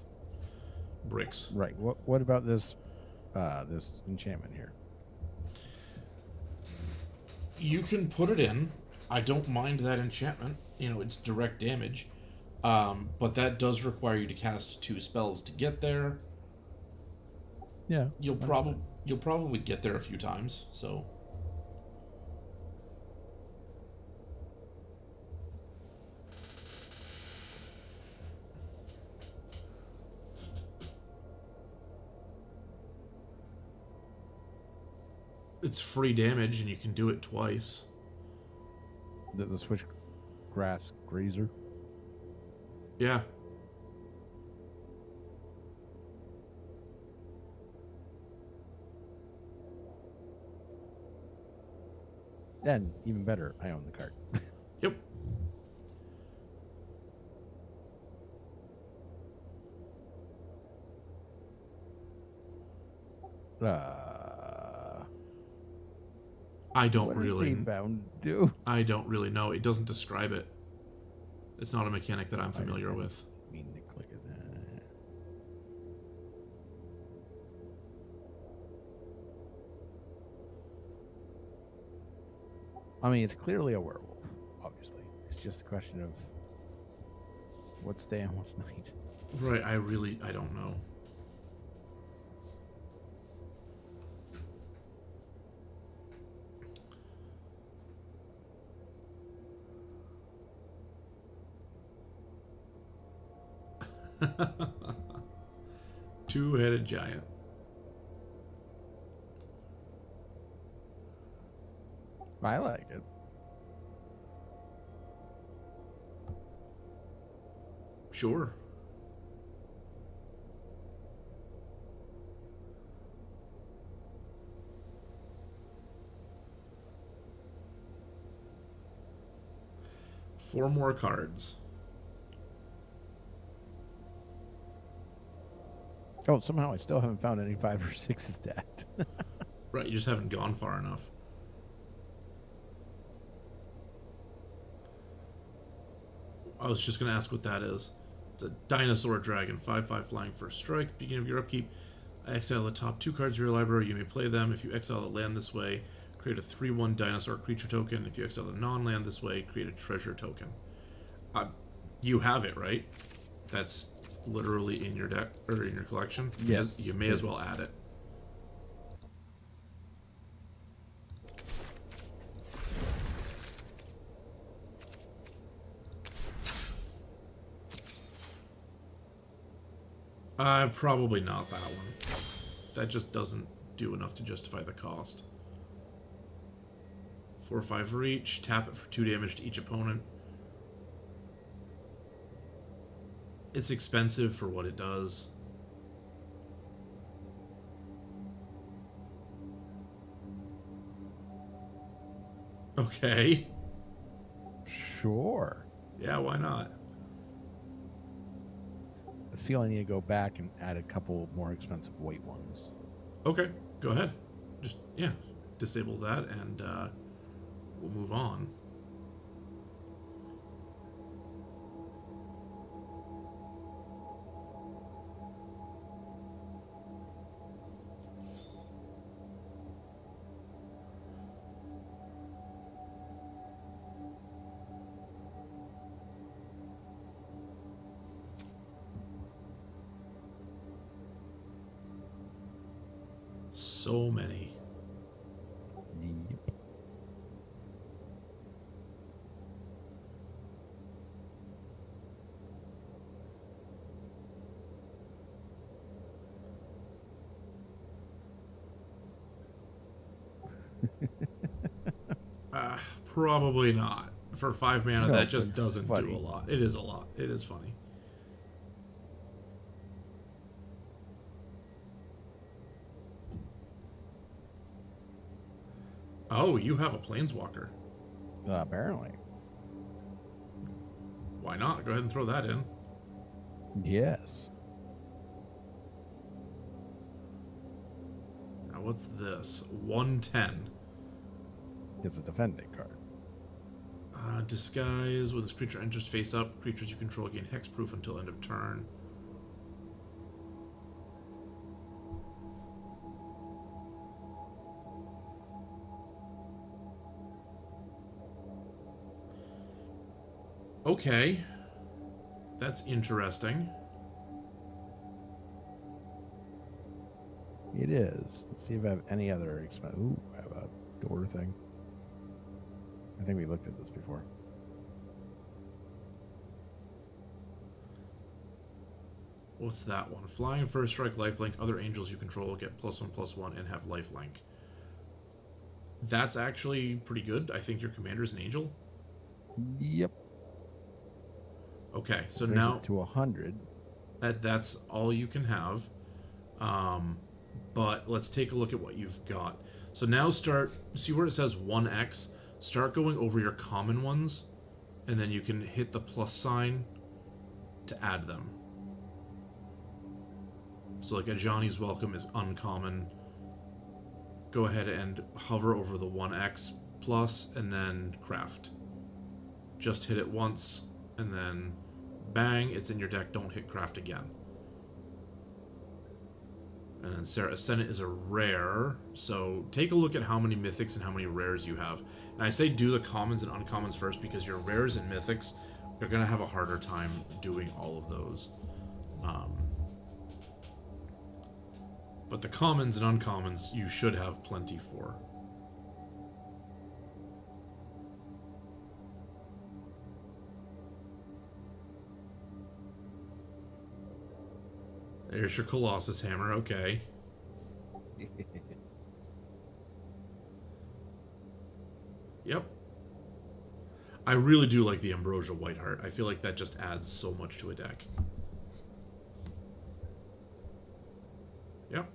bricks. Right. What about this this enchantment here? You can put it in. I don't mind that enchantment. You know, it's direct damage. But that does require you to cast 2 spells to get there. Yeah. You'll probably get there a few times, so... It's free damage, and you can do it twice. The switchgrass grazer. Yeah. Then, even better, I own the card. Yep. I don't what really. does Bound do? I don't really know. It doesn't describe it. It's not a mechanic that I'm familiar with. Mean to click it. I mean, it's clearly a werewolf. Obviously, it's just a question of what's day and what's night. Right. I don't know. Two-headed giant. I like it. Sure. Four more cards. Oh, somehow I still haven't found any 5 or 6s stacked. Right, you just haven't gone far enough. I was just going to ask what that is. It's a dinosaur dragon, 5/5 flying first strike. At the beginning of your upkeep, exile the top 2 cards of your library. You may play them. If you exile a land this way, create a 3/1 dinosaur creature token. If you exile a non-land this way, create a treasure token. You have it, right? That's literally in your deck or in your collection. Yes, You may as well add it. Probably not that one. That just doesn't do enough to justify the cost. 4/5 for each. Tap it for 2 damage to each opponent. It's expensive for what it does. Okay. Sure. Yeah, why not? I feel I need to go back and add a couple more expensive white ones. Okay, go ahead. Just, yeah, disable that and we'll move on. So many. Yep. Probably not. For 5 mana, No, that just it's doesn't funny. do a lot. It is a lot. It is funny. Oh, you have a planeswalker. Apparently. Why not? Go ahead and throw that in. Yes. Now, what's this? 110. It's a defending card. Disguise. When this creature enters face up, creatures you control gain hexproof until end of turn. Okay. That's interesting. It is. Let's see if I have any other expensive. Ooh, I have a door thing. I think we looked at this before. What's that one? Flying first strike, lifelink. Other angels you control get +1/+1 and have lifelink. That's actually pretty good. I think your commander's an angel. Yep. Okay, so Raise now it to 100. that's all you can have. But let's take a look at what you've got. So now see where it says 1x. start going over your common ones, and then you can hit the plus sign to add them. So like a Johnny's Welcome is uncommon. Go ahead and hover over the 1x plus and then craft. Just hit it once and then bang, it's in your deck. Don't hit craft again. And then Sarah Ascendant is a rare, so take a look at how many mythics and how many rares you have. And I say do the commons and uncommons first because your rares and mythics are going to have a harder time doing all of those. But the commons and uncommons you should have plenty for. There's your Colossus Hammer, okay. Yep. I really do like the Ambrosia Whiteheart. I feel like that just adds so much to a deck. Yep.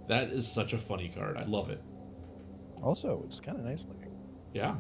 That is such a funny card. I love it. Also, it's kind of nice looking. Yeah.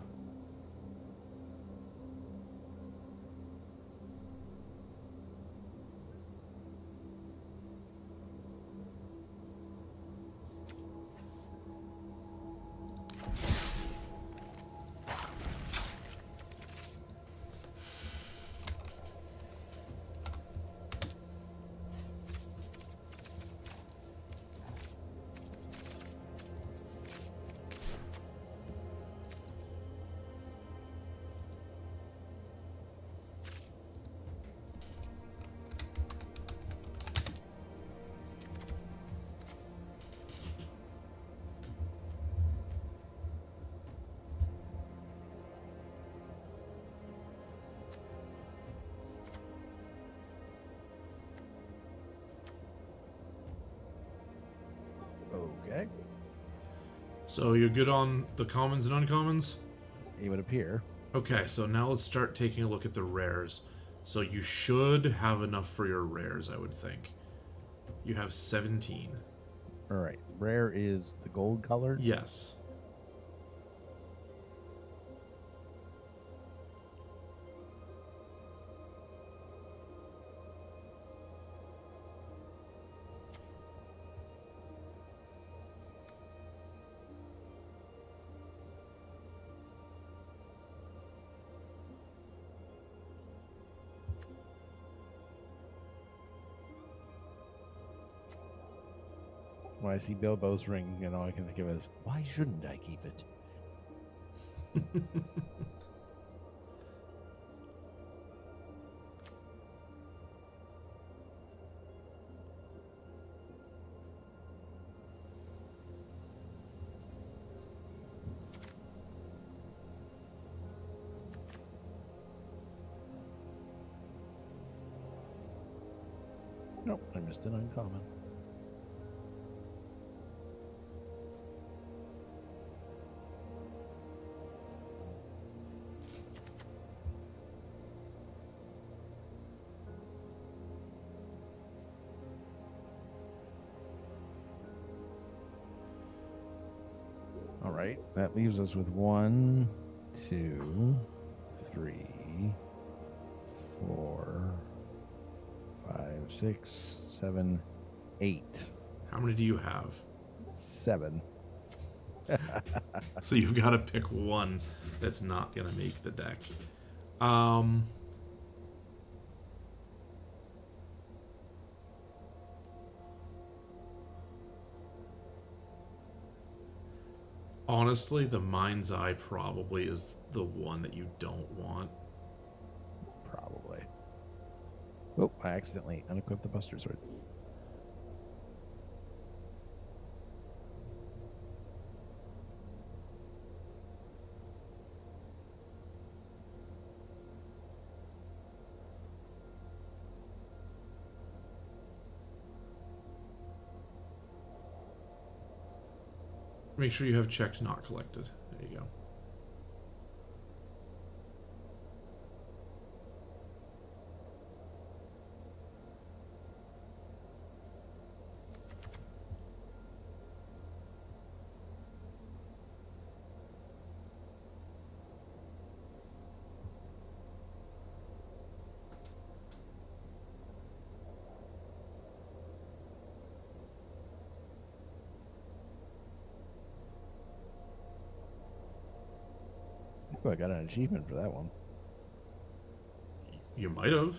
Okay. So you're good on the commons and uncommons? It would appear. Okay, so now let's start taking a look at the rares. So you should have enough for your rares, I would think. You have 17. All right. Rare is the gold color. Yes. When I see Bilbo's ring, all I can think of is, why shouldn't I keep it? Nope, I missed an uncommon. All right, that leaves us with 1, 2, 3, 4, 5, 6, 7, 8. How many do you have? 7. So you've got to pick one that's not going to make the deck. Honestly, the Mind's Eye probably is the one that you don't want. Probably. Oh, I accidentally unequipped the Buster Sword. Make sure you have checked not collected. There you go. Ooh, I got an achievement for that one. You might have.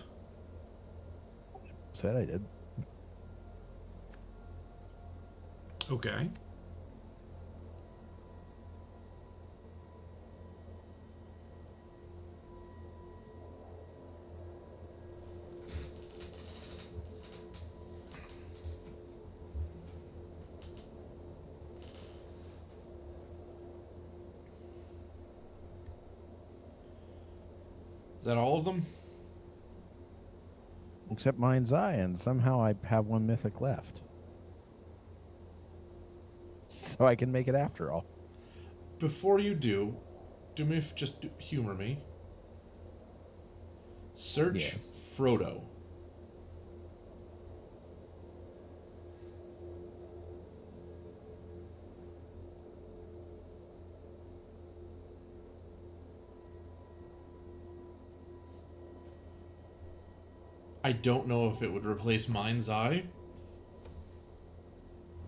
Said I did. Okay. Is that all of them? Except Mind's Eye, and somehow I have one mythic left. So I can make it after all. Before you do me humor me. Search Frodo. I don't know if it would replace Mind's Eye,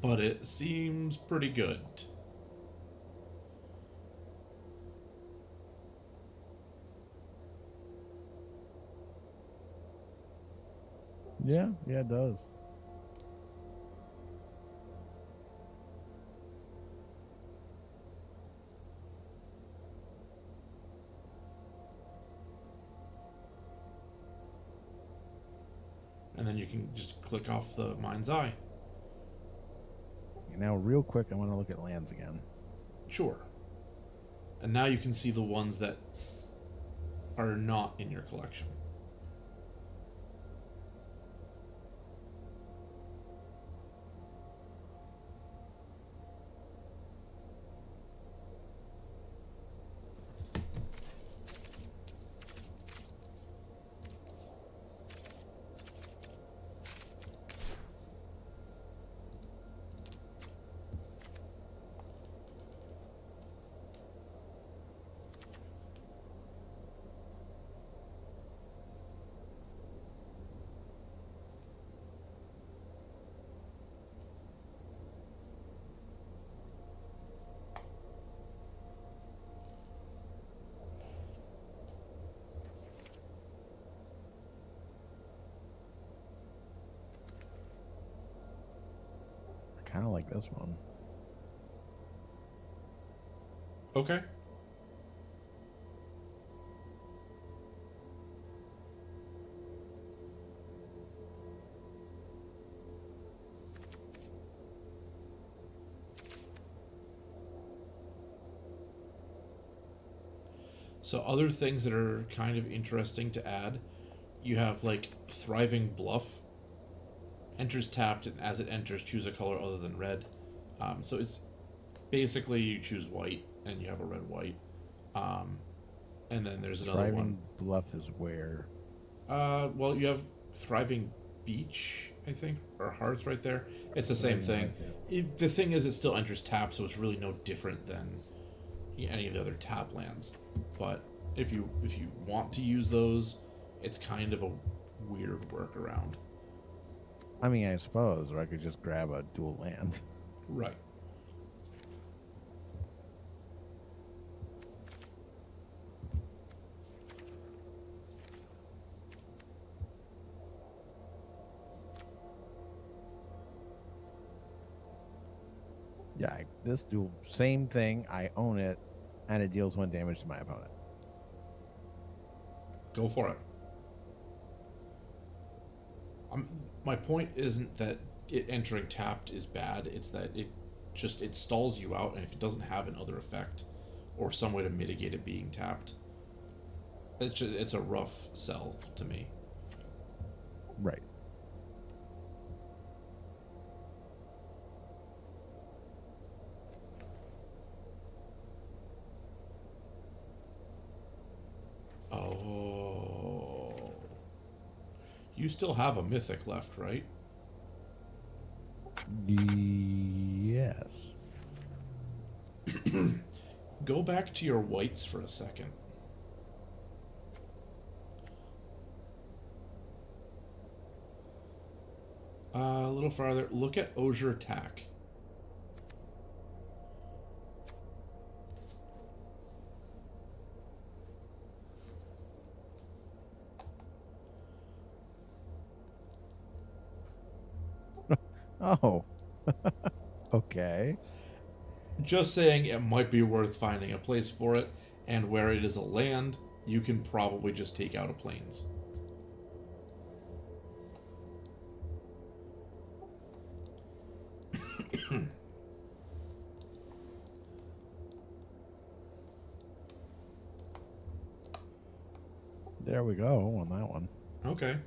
but it seems pretty good. Yeah, it does. And then you can just click off the Mind's Eye. Now, real quick, I want to look at lands again. Sure. And now you can see the ones that are not in your collection. I kind of like this one. Okay. So other things that are kind of interesting to add, you have like Thriving Bluff. Enters tapped, and as it enters, choose a color other than red. So it's basically you choose white, and you have a red-white. And then there's another Thriving one. Bluff is where? Well, you have Thriving Beach, I think, or Hearth right there. It's the same thing. The thing is, it still enters tap, so it's really no different than any of the other tap lands. But if you want to use those, it's kind of a weird workaround. I mean, I suppose, or I could just grab a dual land. Right. Yeah, this dual, same thing. I own it, and it deals 1 damage to my opponent. Go for it. My point isn't that it entering tapped is bad. It's that it stalls you out, and if it doesn't have another effect or some way to mitigate it being tapped, it's a rough sell to me. Right. You still have a mythic left, right? Yes. Go back to your whites for a second. A little farther. Look at Osier Attack. Oh. Okay. Just saying, it might be worth finding a place for it, and where it is a land, you can probably just take out a plains. There we go on that one. Okay.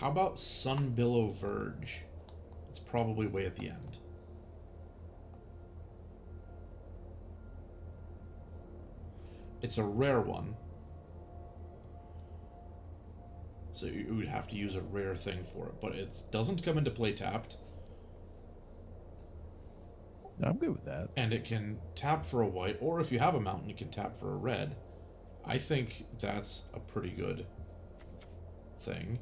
How about Sunbillow Verge? It's probably way at the end. It's a rare one. So you would have to use a rare thing for it, but it doesn't come into play tapped. I'm good with that. And it can tap for a white, or if you have a mountain, it can tap for a red. I think that's a pretty good thing.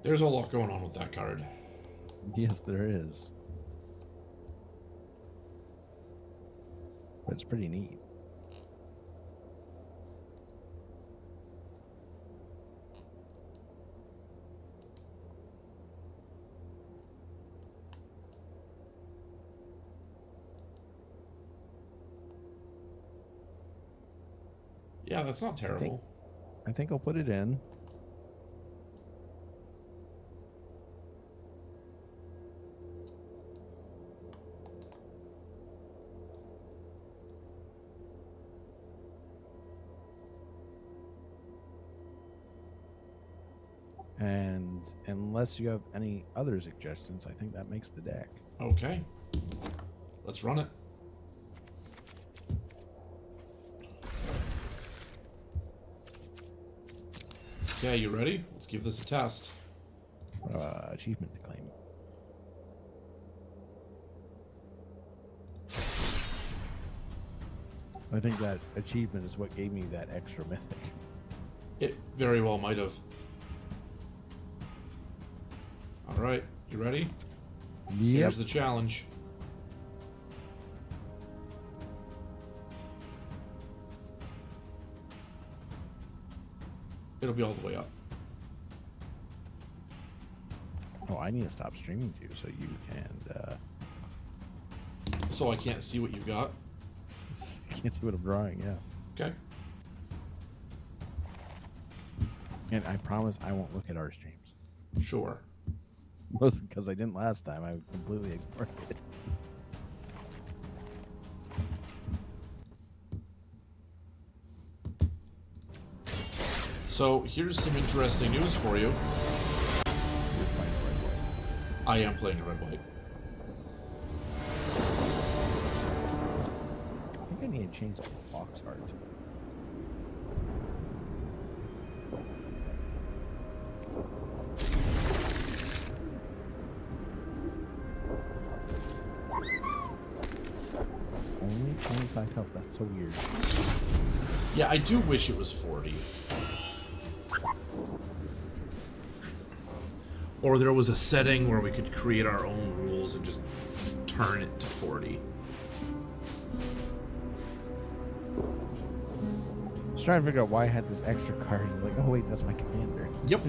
There's a lot going on with that card. Yes, there is. But it's pretty neat. Yeah, that's not terrible. I think I'll put it in. And unless you have any other suggestions, I think that makes the deck. Okay. Let's run it. Okay, you ready? Let's give this a test. Achievement to claim. I think that achievement is what gave me that extra mythic. It very well might have. Alright, you ready? Yep. Here's the challenge. It'll be all the way up. Oh, I need to stop streaming too, so you can. So I can't see what you've got. Can't see what I'm drawing. Yeah. Okay. And I promise I won't look at our streams. Sure. Mostly because I didn't last time. I completely ignored it. So here's some interesting news for you. You're playing red-white. I am playing red-white. I think I need to change the box art. It's only 25 health. That's so weird. Yeah, I do wish it was 40. Or there was a setting where we could create our own rules and just turn it to 40. I was trying to figure out why I had this extra card. I was like, oh wait, that's my commander. Yep.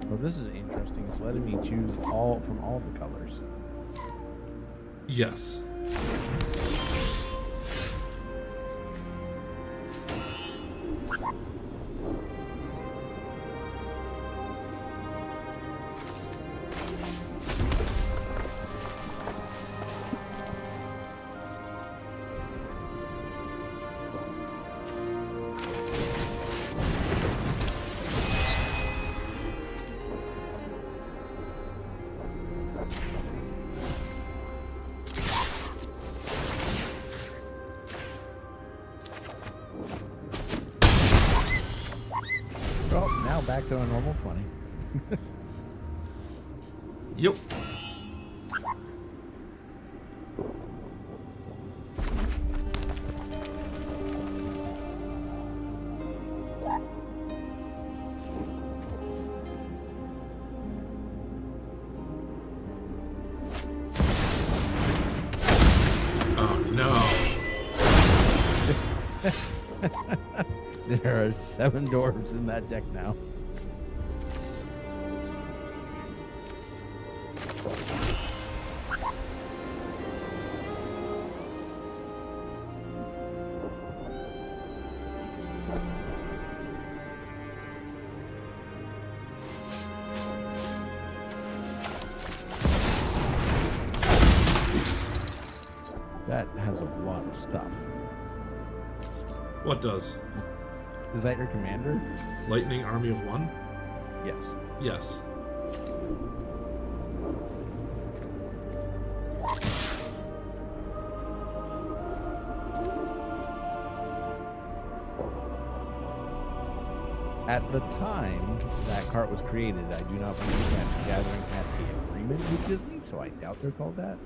Well, this is interesting. It's letting me choose all from all the colors. Yes. Well, now back to a normal 20. Yep. Oh no. There are 7 dwarves in that deck now. That has a lot of stuff. What does? Is that your commander? Lightning Army of One? Yes. Yes. At the time that cart was created, I do not believe Magic Gathering had the agreement with Disney, so I doubt they're called that.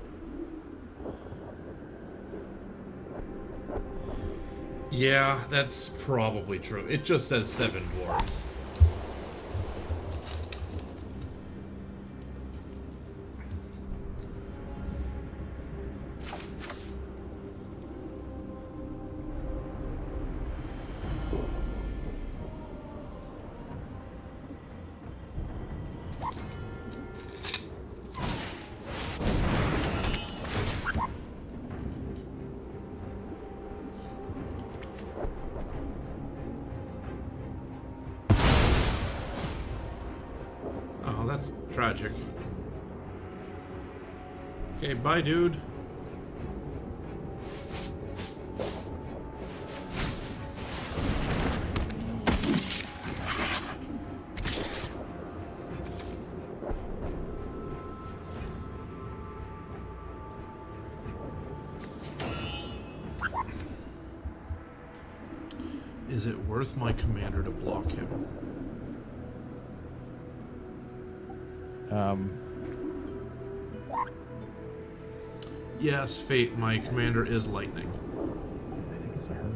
Yeah, that's probably true. It just says 7 dwarves. Oh, that's tragic. Okay, bye, dude. Is it worth my commander to block him? Yes, Fate, my commander is lightning. to her.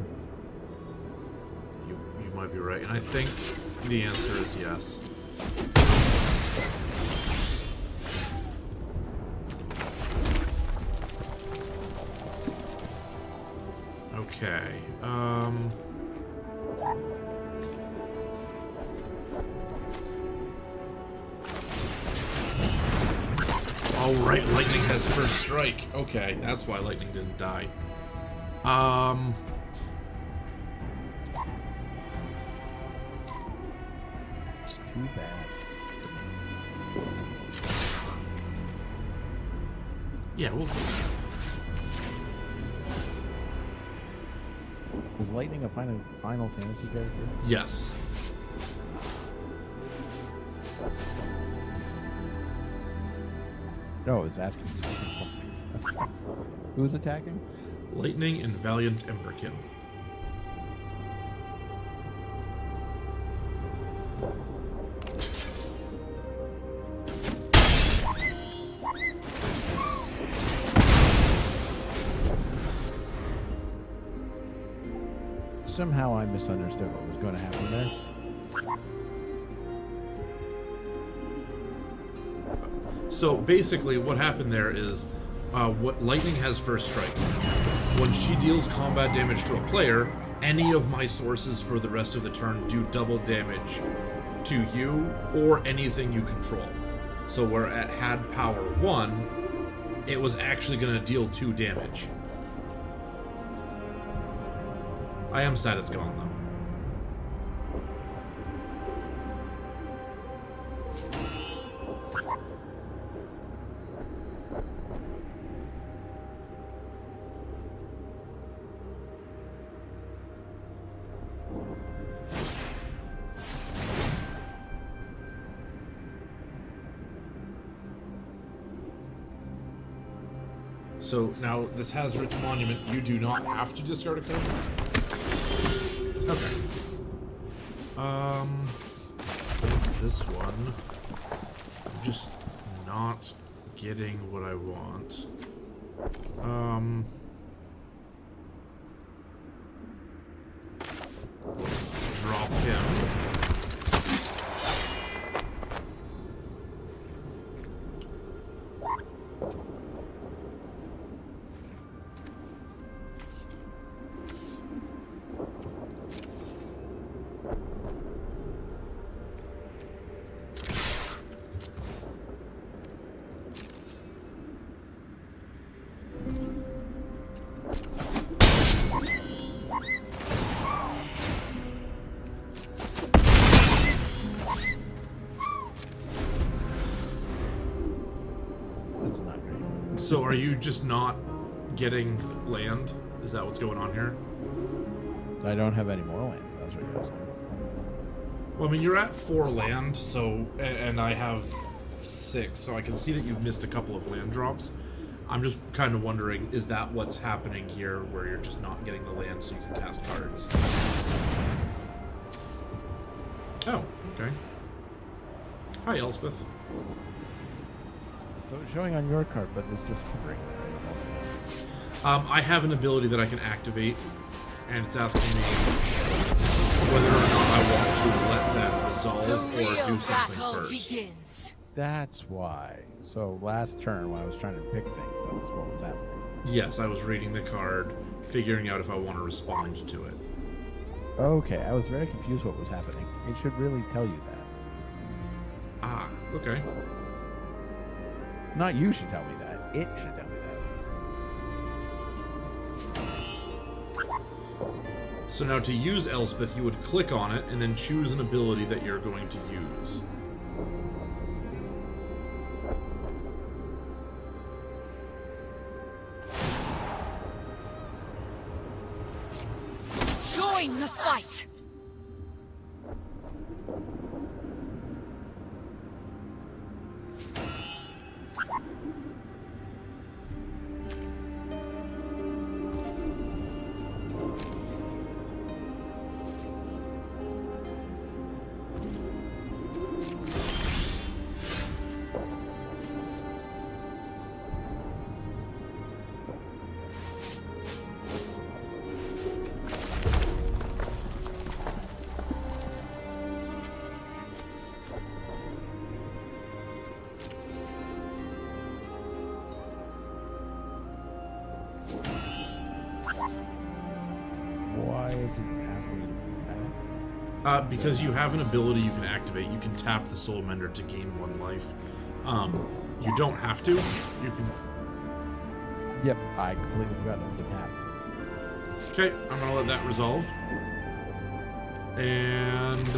You might be right, and I think the answer is yes. Okay. Oh, right, lightning has first strike. Okay, that's why lightning didn't die. Too bad. Yeah, we'll do that. Is Lightning a Final Fantasy character? Yes. No, it's asking. Who's attacking? Lightning and Valiant Emberkin. Somehow I misunderstood what was going to happen there. So basically, what happened there is, what Lightning has first strike. When she deals combat damage to a player, any of my sources for the rest of the turn do double damage to you or anything you control. So where it had power 1, it was actually going to deal 2 damage. I am sad it's gone, though. So now this Hazard's Monument, you do not have to discard a card. Okay. What's this one? I'm just not getting what I want. Drop him. So are you just not getting land? Is that what's going on here? I don't have any more land. That's what you're saying. Well, I mean, you're at 4 land, so, and I have 6, so I can see that you've missed a couple of land drops. I'm just kind of wondering, is that what's happening here, where you're just not getting the land so you can cast cards? Oh, okay. Hi, Elspeth. So it's showing on your card, but it's just hovering there. I have an ability that I can activate, and it's asking me whether or not I want to let that resolve or do something first. Begins. That's why. So last turn, when I was trying to pick things, that's what was happening. Yes, I was reading the card, figuring out if I want to respond to it. Okay, I was very confused what was happening. It should really tell you that. Ah, okay. Not you should tell me that. It should tell me that. So now to use Elspeth, you would click on it and then choose an ability that you're going to use. Join the fight. Why is it asking me to pass? Because you have an ability you can activate. You can tap the Soul Mender to gain 1 life. You don't have to. You can. Yep, I completely forgot that was a tap. Okay, I'm gonna let that resolve. And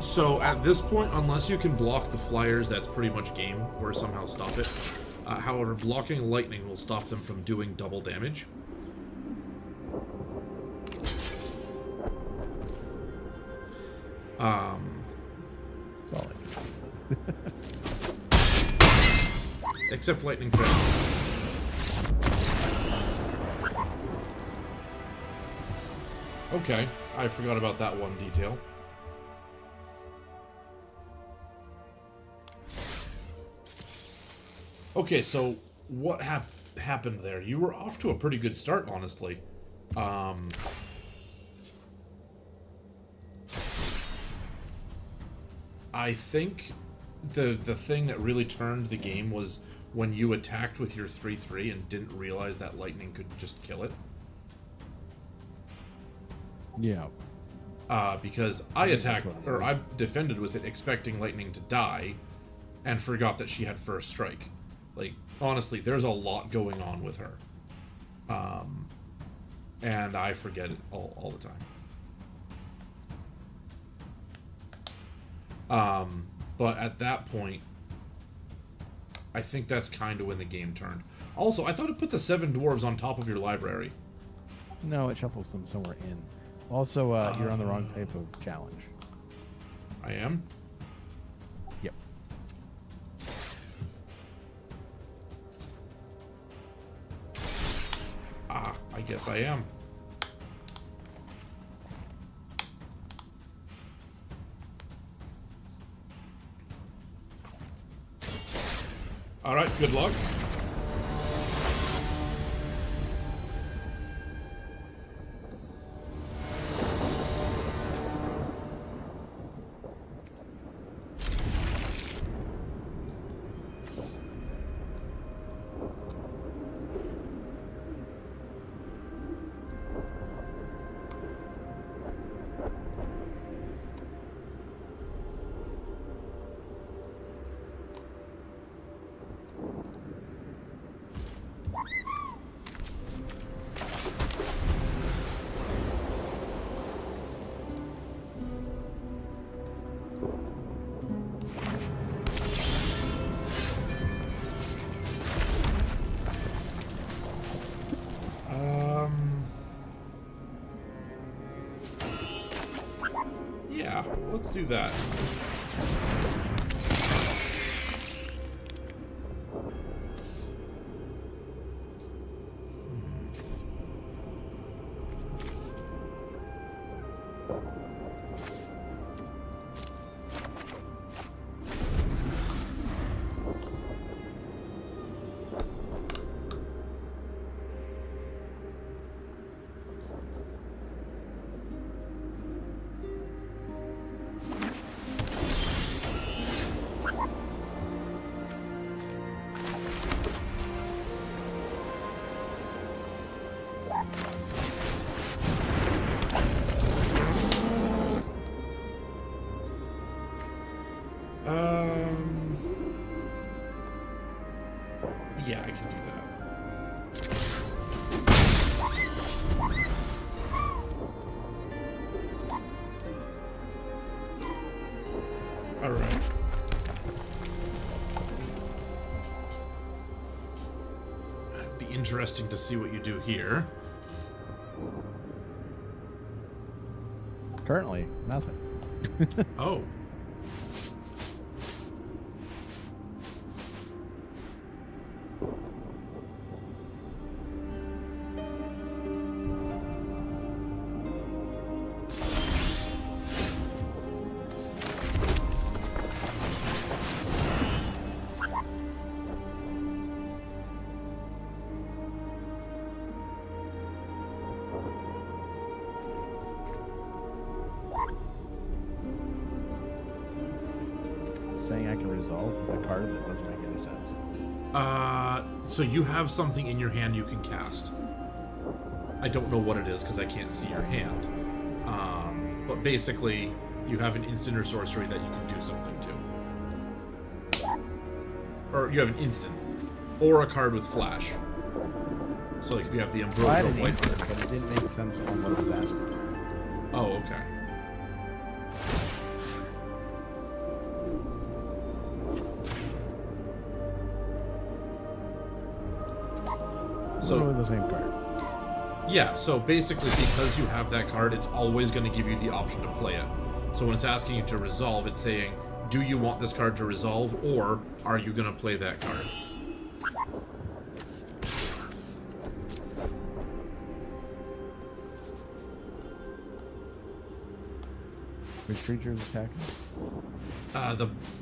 so at this point, unless you can block the flyers, that's pretty much game, or somehow stop it. However, blocking lightning will stop them from doing double damage. Solid. Except lightning crits. Okay, I forgot about that one detail. Okay, so what happened there? You were off to a pretty good start, honestly. I think the thing that really turned the game was when you attacked with your 3/3 and didn't realize that lightning could just kill it. Yeah. Because I attacked, or I defended with it expecting lightning to die, and forgot that she had first strike. Like, honestly, there's a lot going on with her. And I forget it all the time. But at that point, I think that's kind of when the game turned. Also, I thought it put the 7 dwarves on top of your library. No, it shuffles them somewhere in. Also, you're on the wrong type of challenge. I am? Yep. I guess I am. Alright, good luck. Yeah, let's do that. Yeah, I can do that. All right. It'd be interesting to see what you do here. Currently, nothing. Oh. saying I can resolve with a card that doesn't make any sense? So you have something in your hand you can cast. I don't know what it is because I can't see your hand. But basically, you have an instant or sorcery that you can do something to. Or you have an instant. Or a card with flash. So like if you have the Well, I had Ambrosia an White instant, card. but it didn't make sense on what I was asking. Oh, okay. So the same card. Yeah, so basically because you have that card, it's always going to give you the option to play it. So when it's asking you to resolve, it's saying, do you want this card to resolve, or are you going to play that card? Which creature is attacking?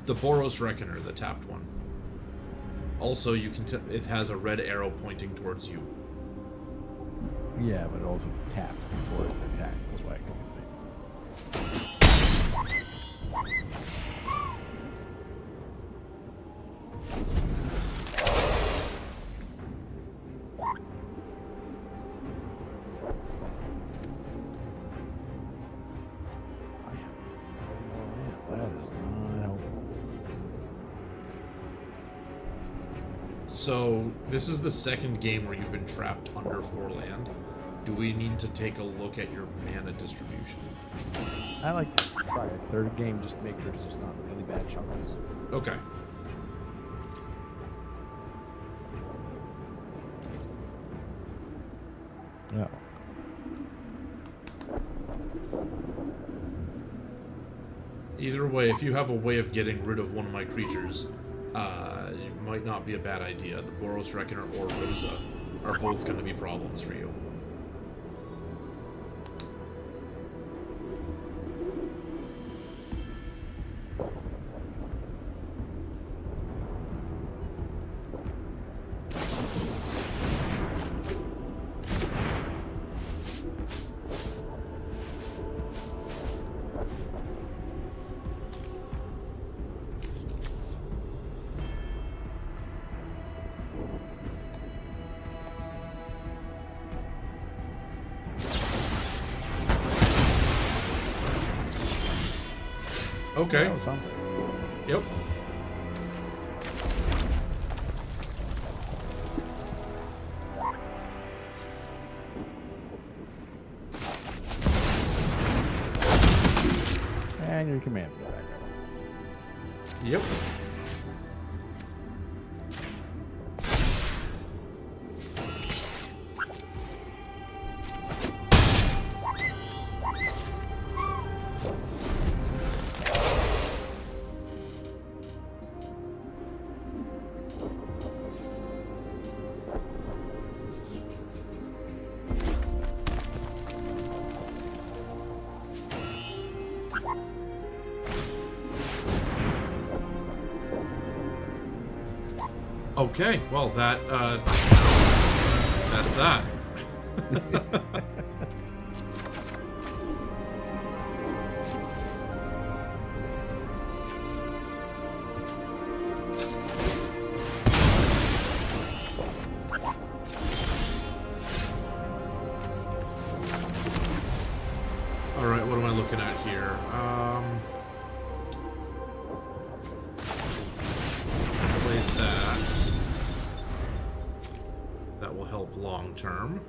The Boros Reckoner, the tapped one. Also, you can it has a red arrow pointing towards you. Yeah, but it also tapped before it attacked. That's why I couldn't think. That is not helpful. So, this is the second game where you've been trapped under 4 land. Do we need to take a look at your mana distribution? I like to try a third game just to make sure it's just not really bad chunks. Okay. No. Either way, if you have a way of getting rid of one of my creatures, it might not be a bad idea. The Boros Reckoner or Rosa are both going to be problems for you. Okay. That was something. Yep. And your command go back up. Yep. Okay, well that's that. All right, what am I looking at here? Play that. That will help long term.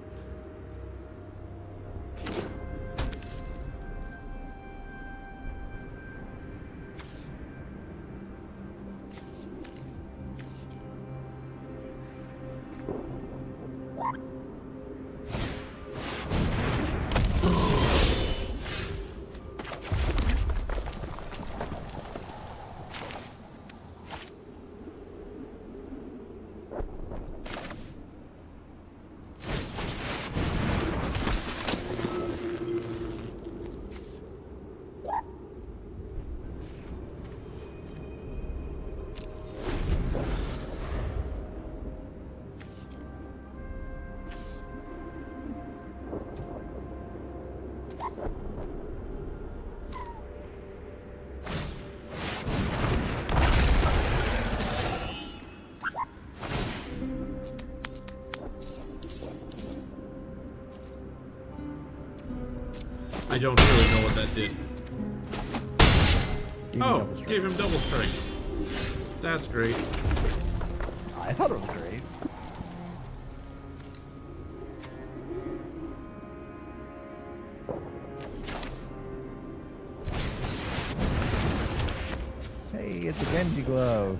I don't really know what that did. Oh, double strike. gave him double strike. That's great. I thought it was great. Hey, it's a Genji glove.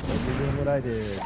You're doing what I did.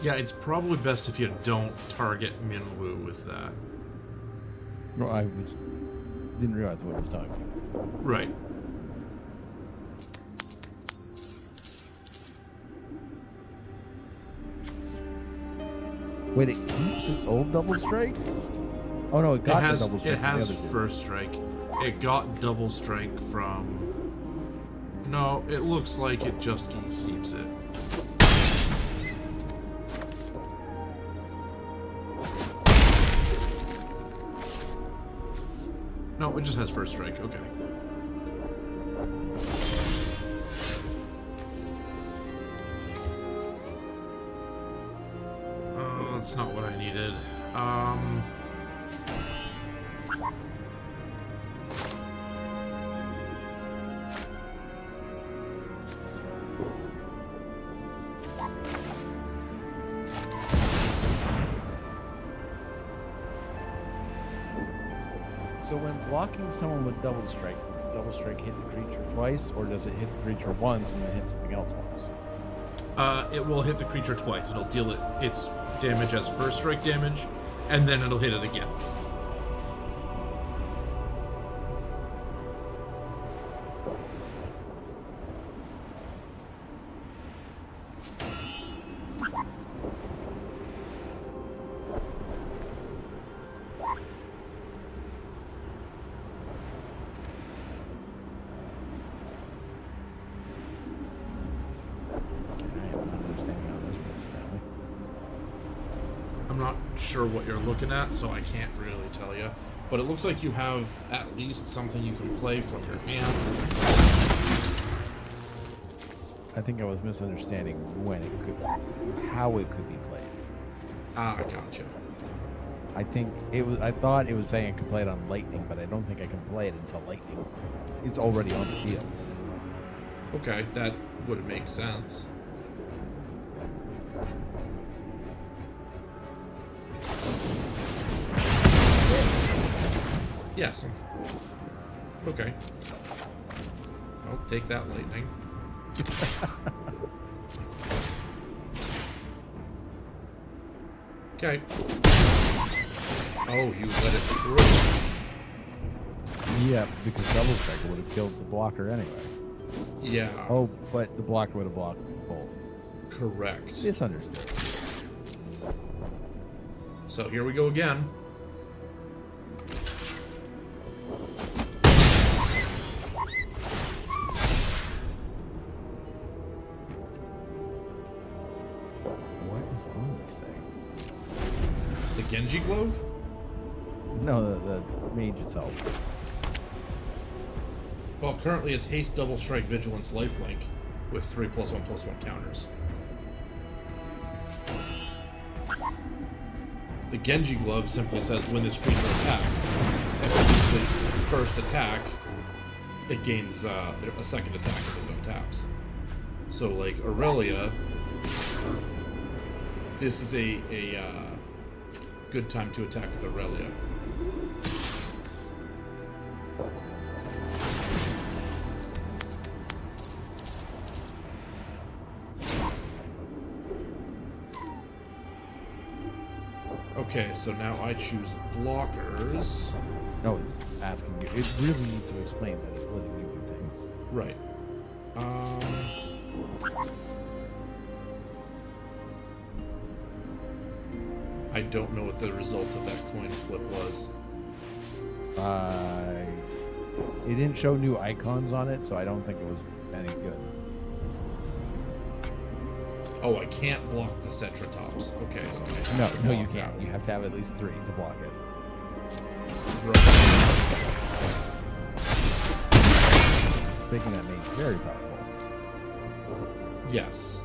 Yeah, it's probably best if you don't target Minwoo with that. No, didn't realize what I was talking about. Right. Wait, it keeps its old double strike? Oh no, it got the double strike. It has from the other dude. first strike. It got double strike from... No, it looks like it just keeps it. No, it just has first strike. Okay. Oh, that's not what I needed. So when blocking someone with double strike, does the double strike hit the creature twice, or does it hit the creature once and then hit something else once? It will hit the creature twice. It'll deal its damage as first strike damage, and then it'll hit it again. I'm not sure what you're looking at, so I can't really tell you. But it looks like you have at least something you can play from your hand. I think I was misunderstanding how it could be played. Ah, gotcha. I thought it was saying I could play it on lightning, but I don't think I can play it until lightning is already on the field. Okay, that would make sense. Yes. Okay. I'll take that lightning. Okay. Oh, you let it through. Yeah, because double strike would have killed the blocker anyway. Yeah. Oh, but the blocker would have blocked both. Correct. Misunderstood. So here we go again. What is on this thing? The Genji Glove? No, the mage itself. Well, currently it's haste, double strike, vigilance, lifelink with 3+1/+1 counters. The Genji Glove simply says when this creature attacks, if it completes the first attack, it gains a second attack if it taps. So, like Aurelia, this is a good time to attack with Aurelia. Okay, so now I choose blockers. No, it's asking you. It really needs to explain that it's letting you do things. Right. I don't know what the results of that coin flip was. It didn't show new icons on it, so I don't think it was any good. Oh, I can't block the Cetratops. Okay, so I have No, to no, you block can't. that You have to have at least 3 to block it. one. Right. It's making that mage very powerful. Yes.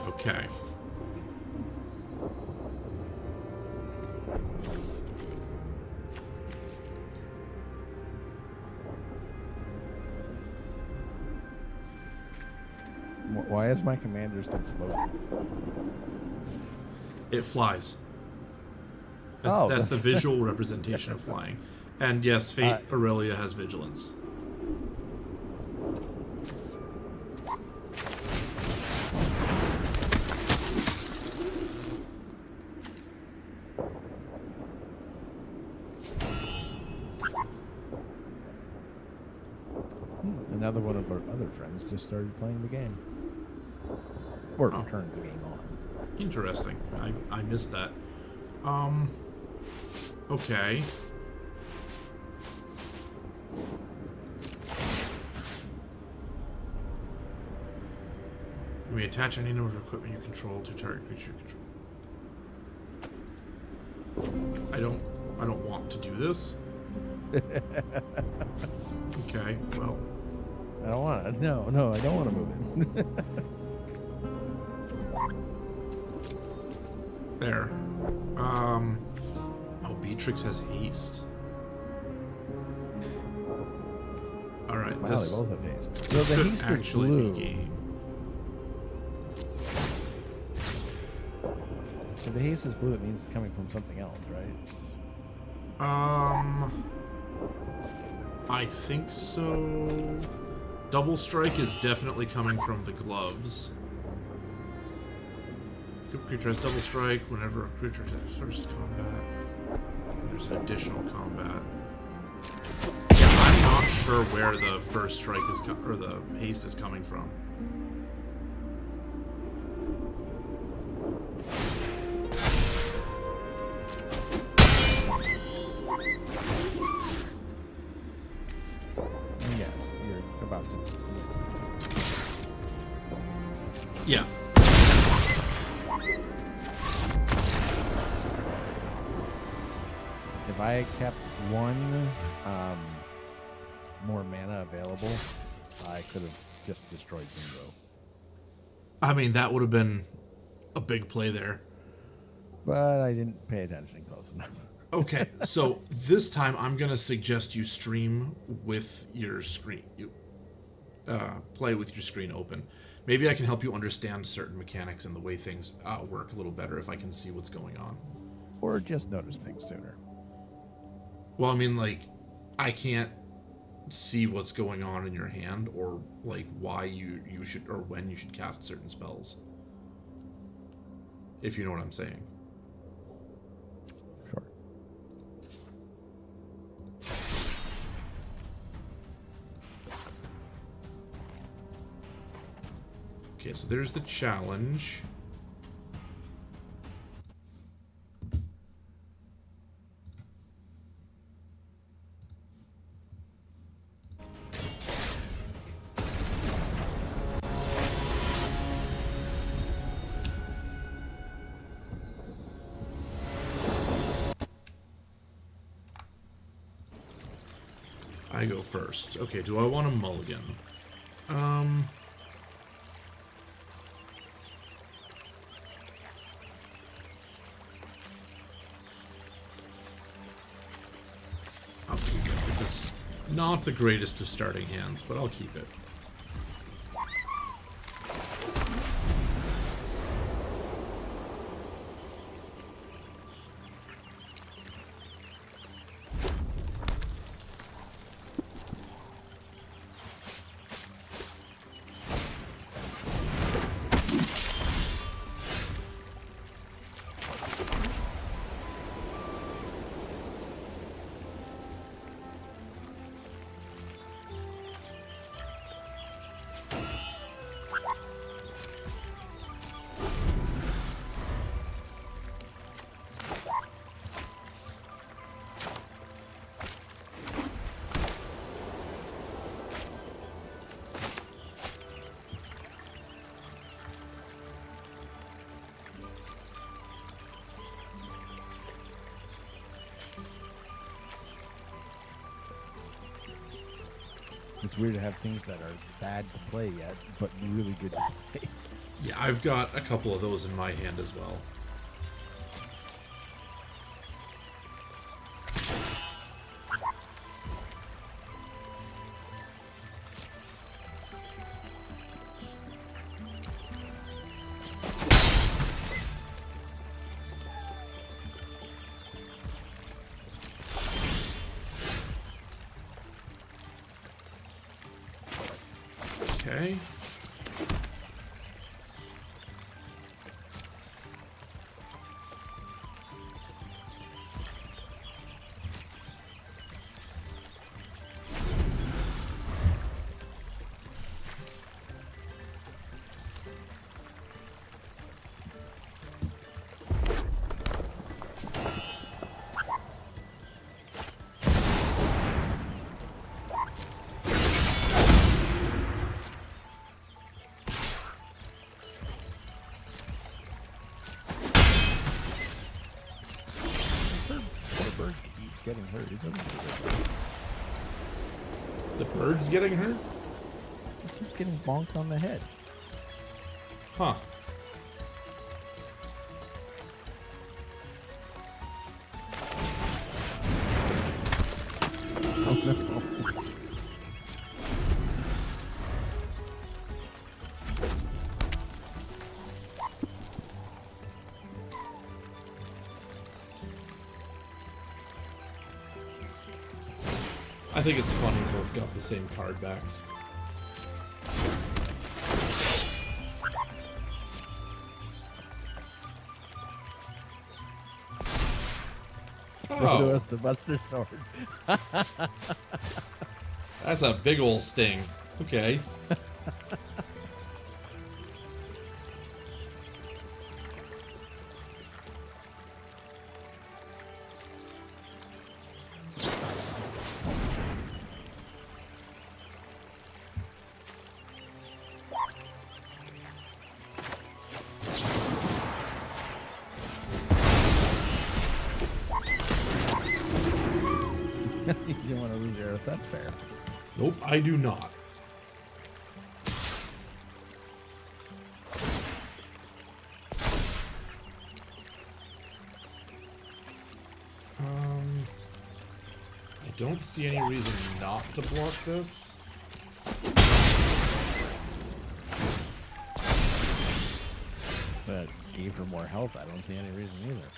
Okay. Why is my commander still floating? It flies. Oh, That's the that's- visual representation of flying. And yes, Fate Aurelia has vigilance. Another one of our other friends just started playing the game. Or Oh. turned the game on. Interesting. I missed that. Okay. You may attach any number of equipment you control to target creature you control. I don't want to do this. Okay, well. I don't want to. No, I don't want to move it. There. Oh, Beatrix has haste. Alright, Wow, this they both have haste. So the could haste is actually blue. be game. If the haste is blue, it means it's coming from something else, right? I think so. Double strike is definitely coming from the gloves. Creature has double strike whenever a creature attacks first combat. And there's an additional combat. Yeah, I'm not sure where the first strike is or the haste is coming from. Yes, you're about to. Yeah. If I had kept one more mana available, I could have just destroyed Zingo. I mean, that would have been a big play there. But I didn't pay attention close enough. Okay, so this time I'm gonna suggest you stream with your screen. You play with your screen open. Maybe I can help you understand certain mechanics and the way things work a little better if I can see what's going on. Or just notice things sooner. Well, I mean, like, I can't see what's going on in your hand or like why you should or when you should cast certain spells. If you know what I'm saying. Sure. Okay, so there's the challenge. I go first. Okay, do I want a mulligan? I'll keep it. This is not the greatest of starting hands, but I'll keep it. It's weird to have things that are bad to play yet, but really good to play. Yeah, I've got a couple of those in my hand as well. Okay. The bird keeps getting hurt. He doesn't get hurt. The bird's getting hurt? He keeps getting bonked on the head. Huh. Oh, no. I think it's funny we both got the same card backs. It was the Buster Sword. That's a big ol' sting. Okay. You didn't want to lose your Earth. That's fair. Nope, I do not. I don't see any reason not to block this. But gave her more health. I don't see any reason either.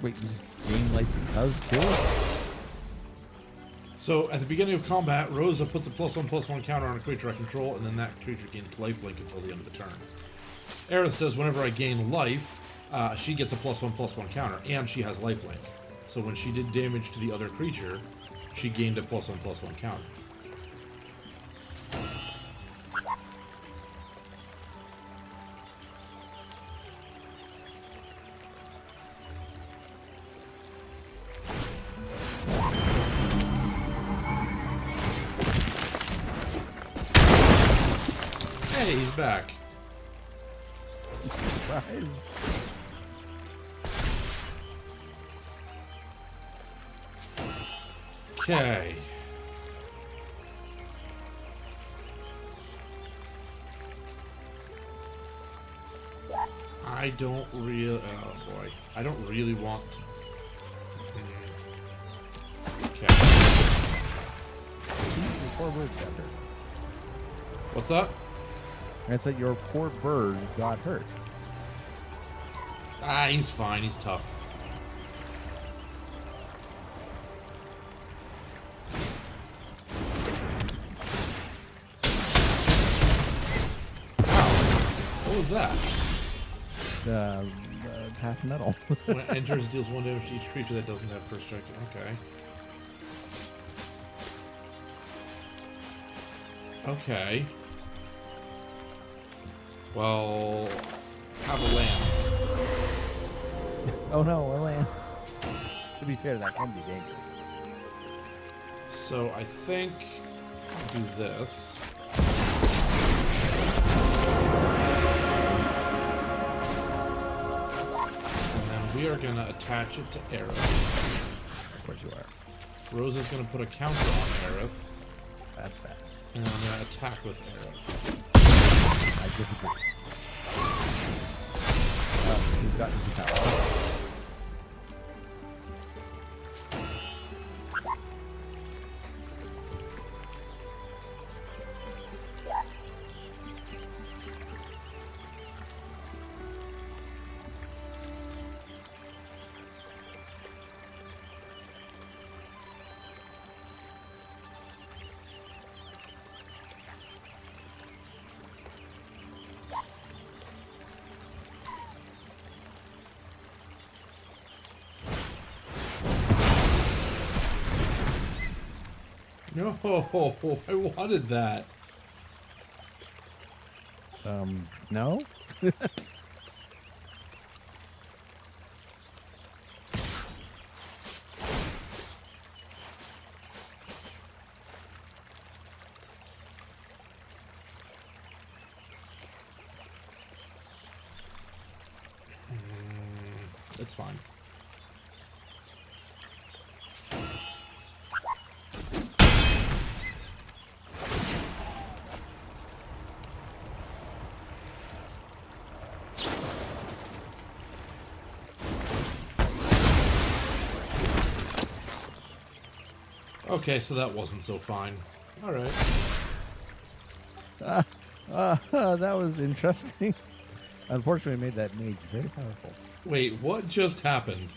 Wait, you just gain life because too? So, at the beginning of combat, Rosa puts a +1/+1 counter on a creature I control, and then that creature gains lifelink until the end of the turn. Aerith says whenever I gain life, she gets a +1/+1 counter, and she has lifelink. So when she did damage to the other creature, she gained a +1/+1 counter. Hey, he's back. Surprise. Okay. I don't really... Oh, boy. I don't really want to... Okay. Your poor bird got hurt. What's that? I said your poor bird got hurt. Ah, he's fine. He's tough. Wow. What was that? Half metal. When it enters, deals 1 damage to each creature that doesn't have first strike. Okay. Okay. Well, have a land. Oh no, a land. To be fair, that can be dangerous. So I think do this. And then we are going to attach it to Aerith. Of course you are. Rose is going to put a counter on Aerith. That's bad. And I'm going to attack with Aerith. I disagree. He's got easy power. No, I wanted that. No? It's fine. Okay, so that wasn't so fine. All right. That was interesting. Unfortunately, I made that mage very powerful. Wait, what just happened?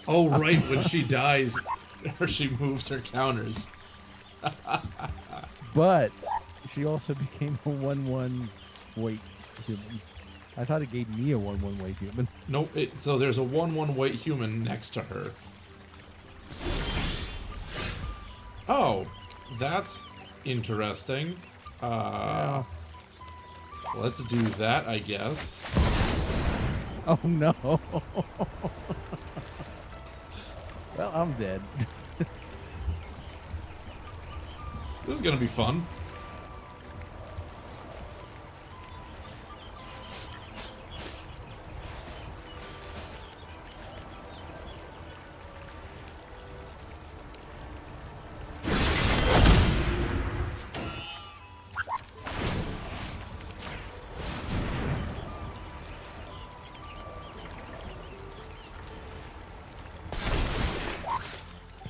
Oh, right, when she dies, or she moves her counters. But she also became a 1/1 weight human. I thought it gave me a 1/1 weight human. Nope, so there's a 1/1 white human next to her. Oh, that's interesting. Yeah. Let's do that, I guess. Oh no. Well, I'm dead. This is gonna be fun.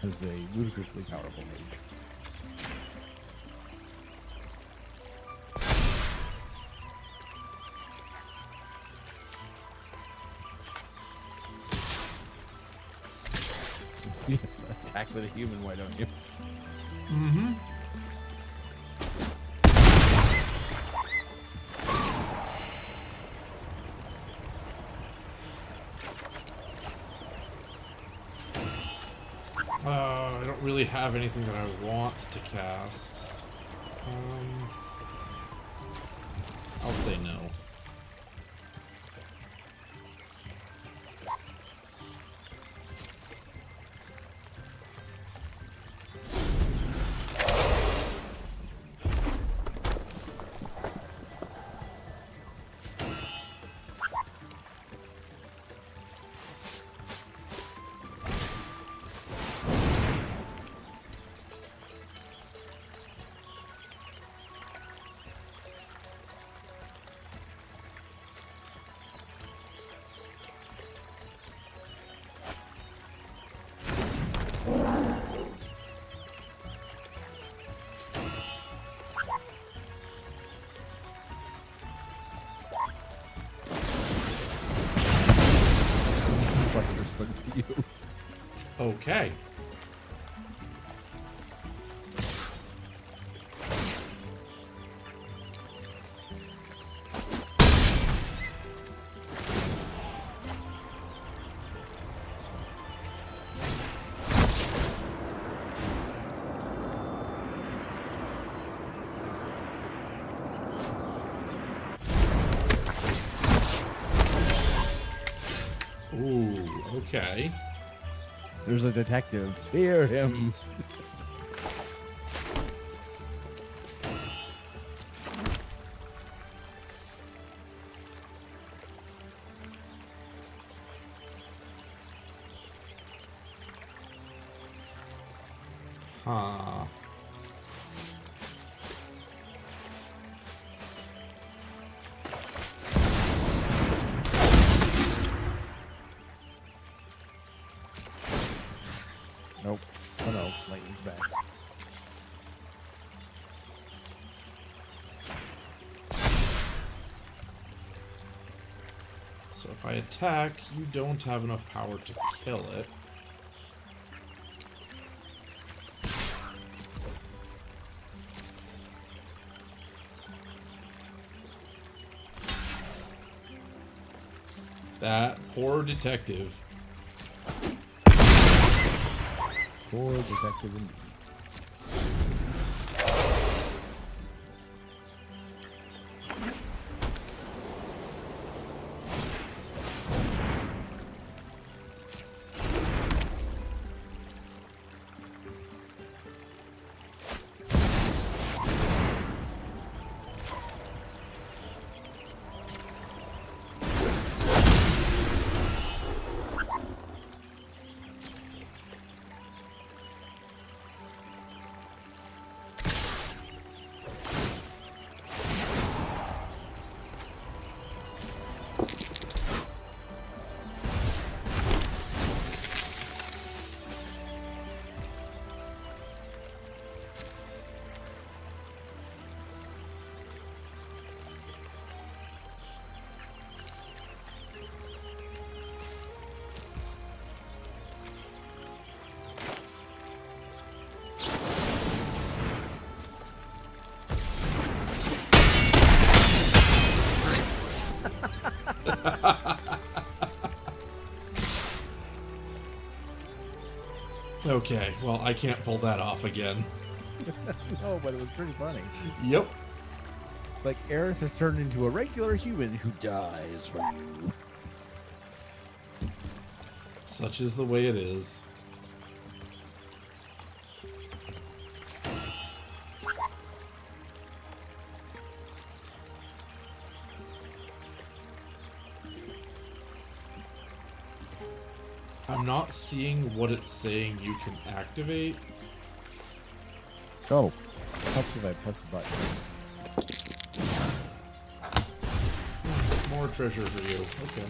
As a ludicrously powerful mage. Yes, attack with a human, why don't you? Mm-hmm. I don't really have anything that I want to cast. I'll say no. You. Okay. Ooh, okay. There's a detective. Fear him. So if I attack, you don't have enough power to kill it. That poor detective. Poor detective indeed. Okay, well, I can't pull that off again. No, but it was pretty funny. Yep. It's like Aerith has turned into a regular human who dies for you. Such is the way it is. I'm not seeing what it's saying you can activate. Oh, helps if I press the button. More treasure for you. Okay.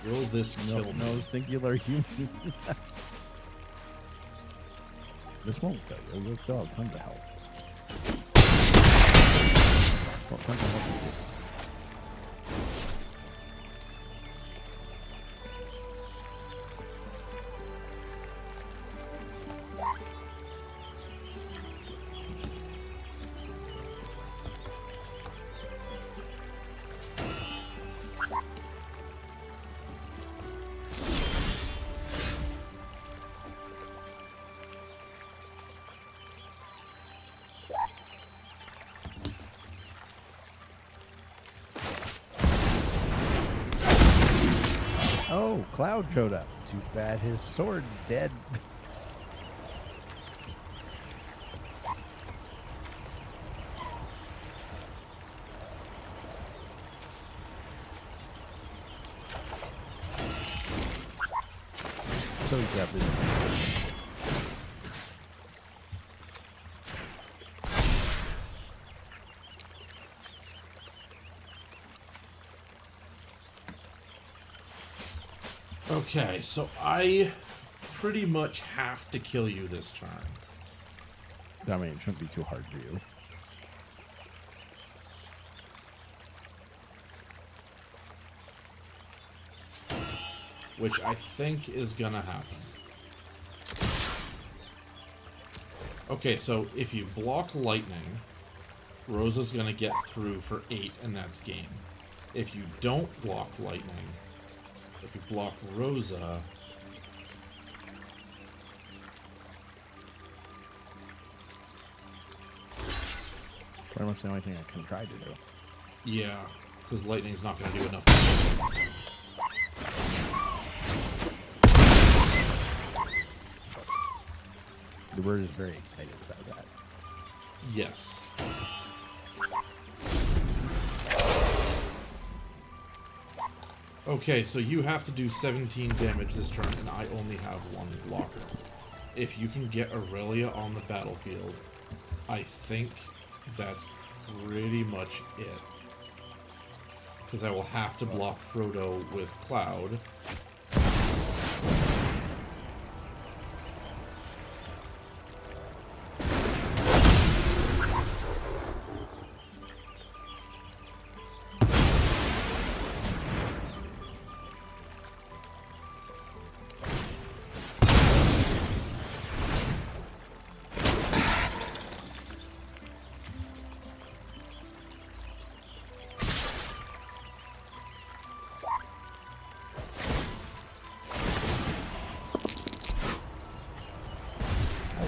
Will this kill me? No singular human. This won't kill you. You'll still have tons of health. Well, tons of health. Oh, Cloud showed up. Too bad his sword's dead. So he's got this. Okay, so I pretty much have to kill you this turn. I mean, it shouldn't be too hard for you. Which I think is gonna happen. Okay, so if you block lightning, Rosa's gonna get through for 8, and that's game. If you don't block lightning, if you block Rosa, Pretty much the only thing I can try to do. yeah, because lightning's not gonna do enough. The bird is very excited about that. Yes. Okay, so you have to do 17 damage this turn, and I only have 1 blocker. If you can get Aurelia on the battlefield, I think that's pretty much it. Because I will have to block Frodo with Cloud.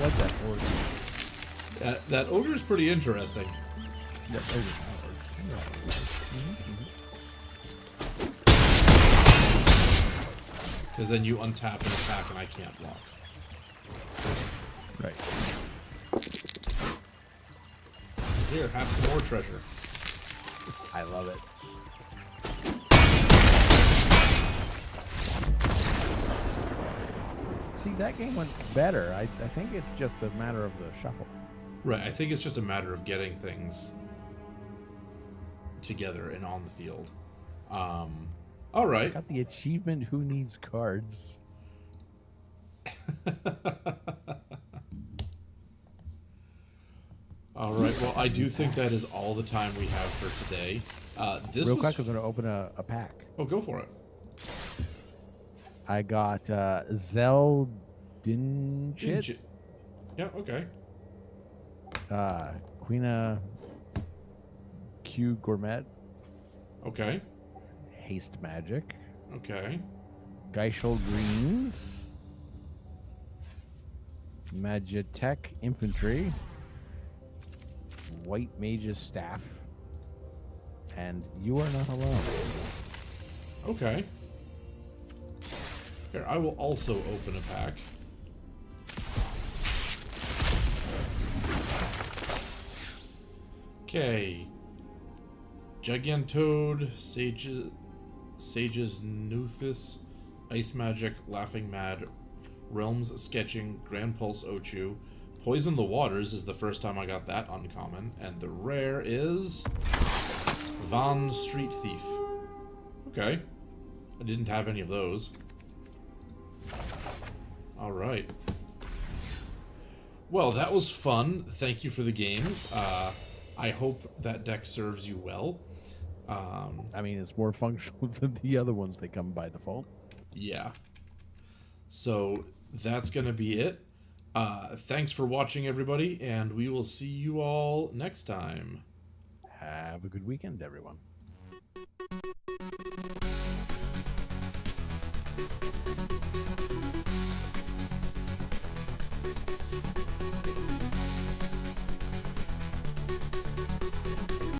don't like that order. That ogre is pretty interesting. That ogre. Because then you untap and attack, and I can't block. Right. Here, have some more treasure. I love it. See, that game went better. I think it's just a matter of the shuffle. Right, I think it's just a matter of getting things together and on the field. All right. Got the achievement, Who Needs Cards? All right. Well, I do think that is all the time we have for today. This Real was... quick, I'm going to open a pack. Oh, go for it. I got Zeldinchit, Yeah, okay. Queen Q Gourmet, Okay. Haste Magic, Okay. Geishel Greens, Magitech Infantry, White Mage's Staff, and You Are Not Alone. Okay. Here, I will also open a pack. Okay. Gigantoad, Sage's Nuthis, Ice Magic, Laughing Mad, Realms Sketching, Grand Pulse Ochu. Poison the Waters is the first time I got that uncommon, and the rare is Von Street Thief. Okay. I didn't have any of those. Alright. Well, that was fun. Thank you for the games. I hope that deck serves you well. I mean, it's more functional than the other ones that come by default. Yeah. So, that's going to be it. Thanks for watching, everybody, and we will see you all next time. Have a good weekend, everyone.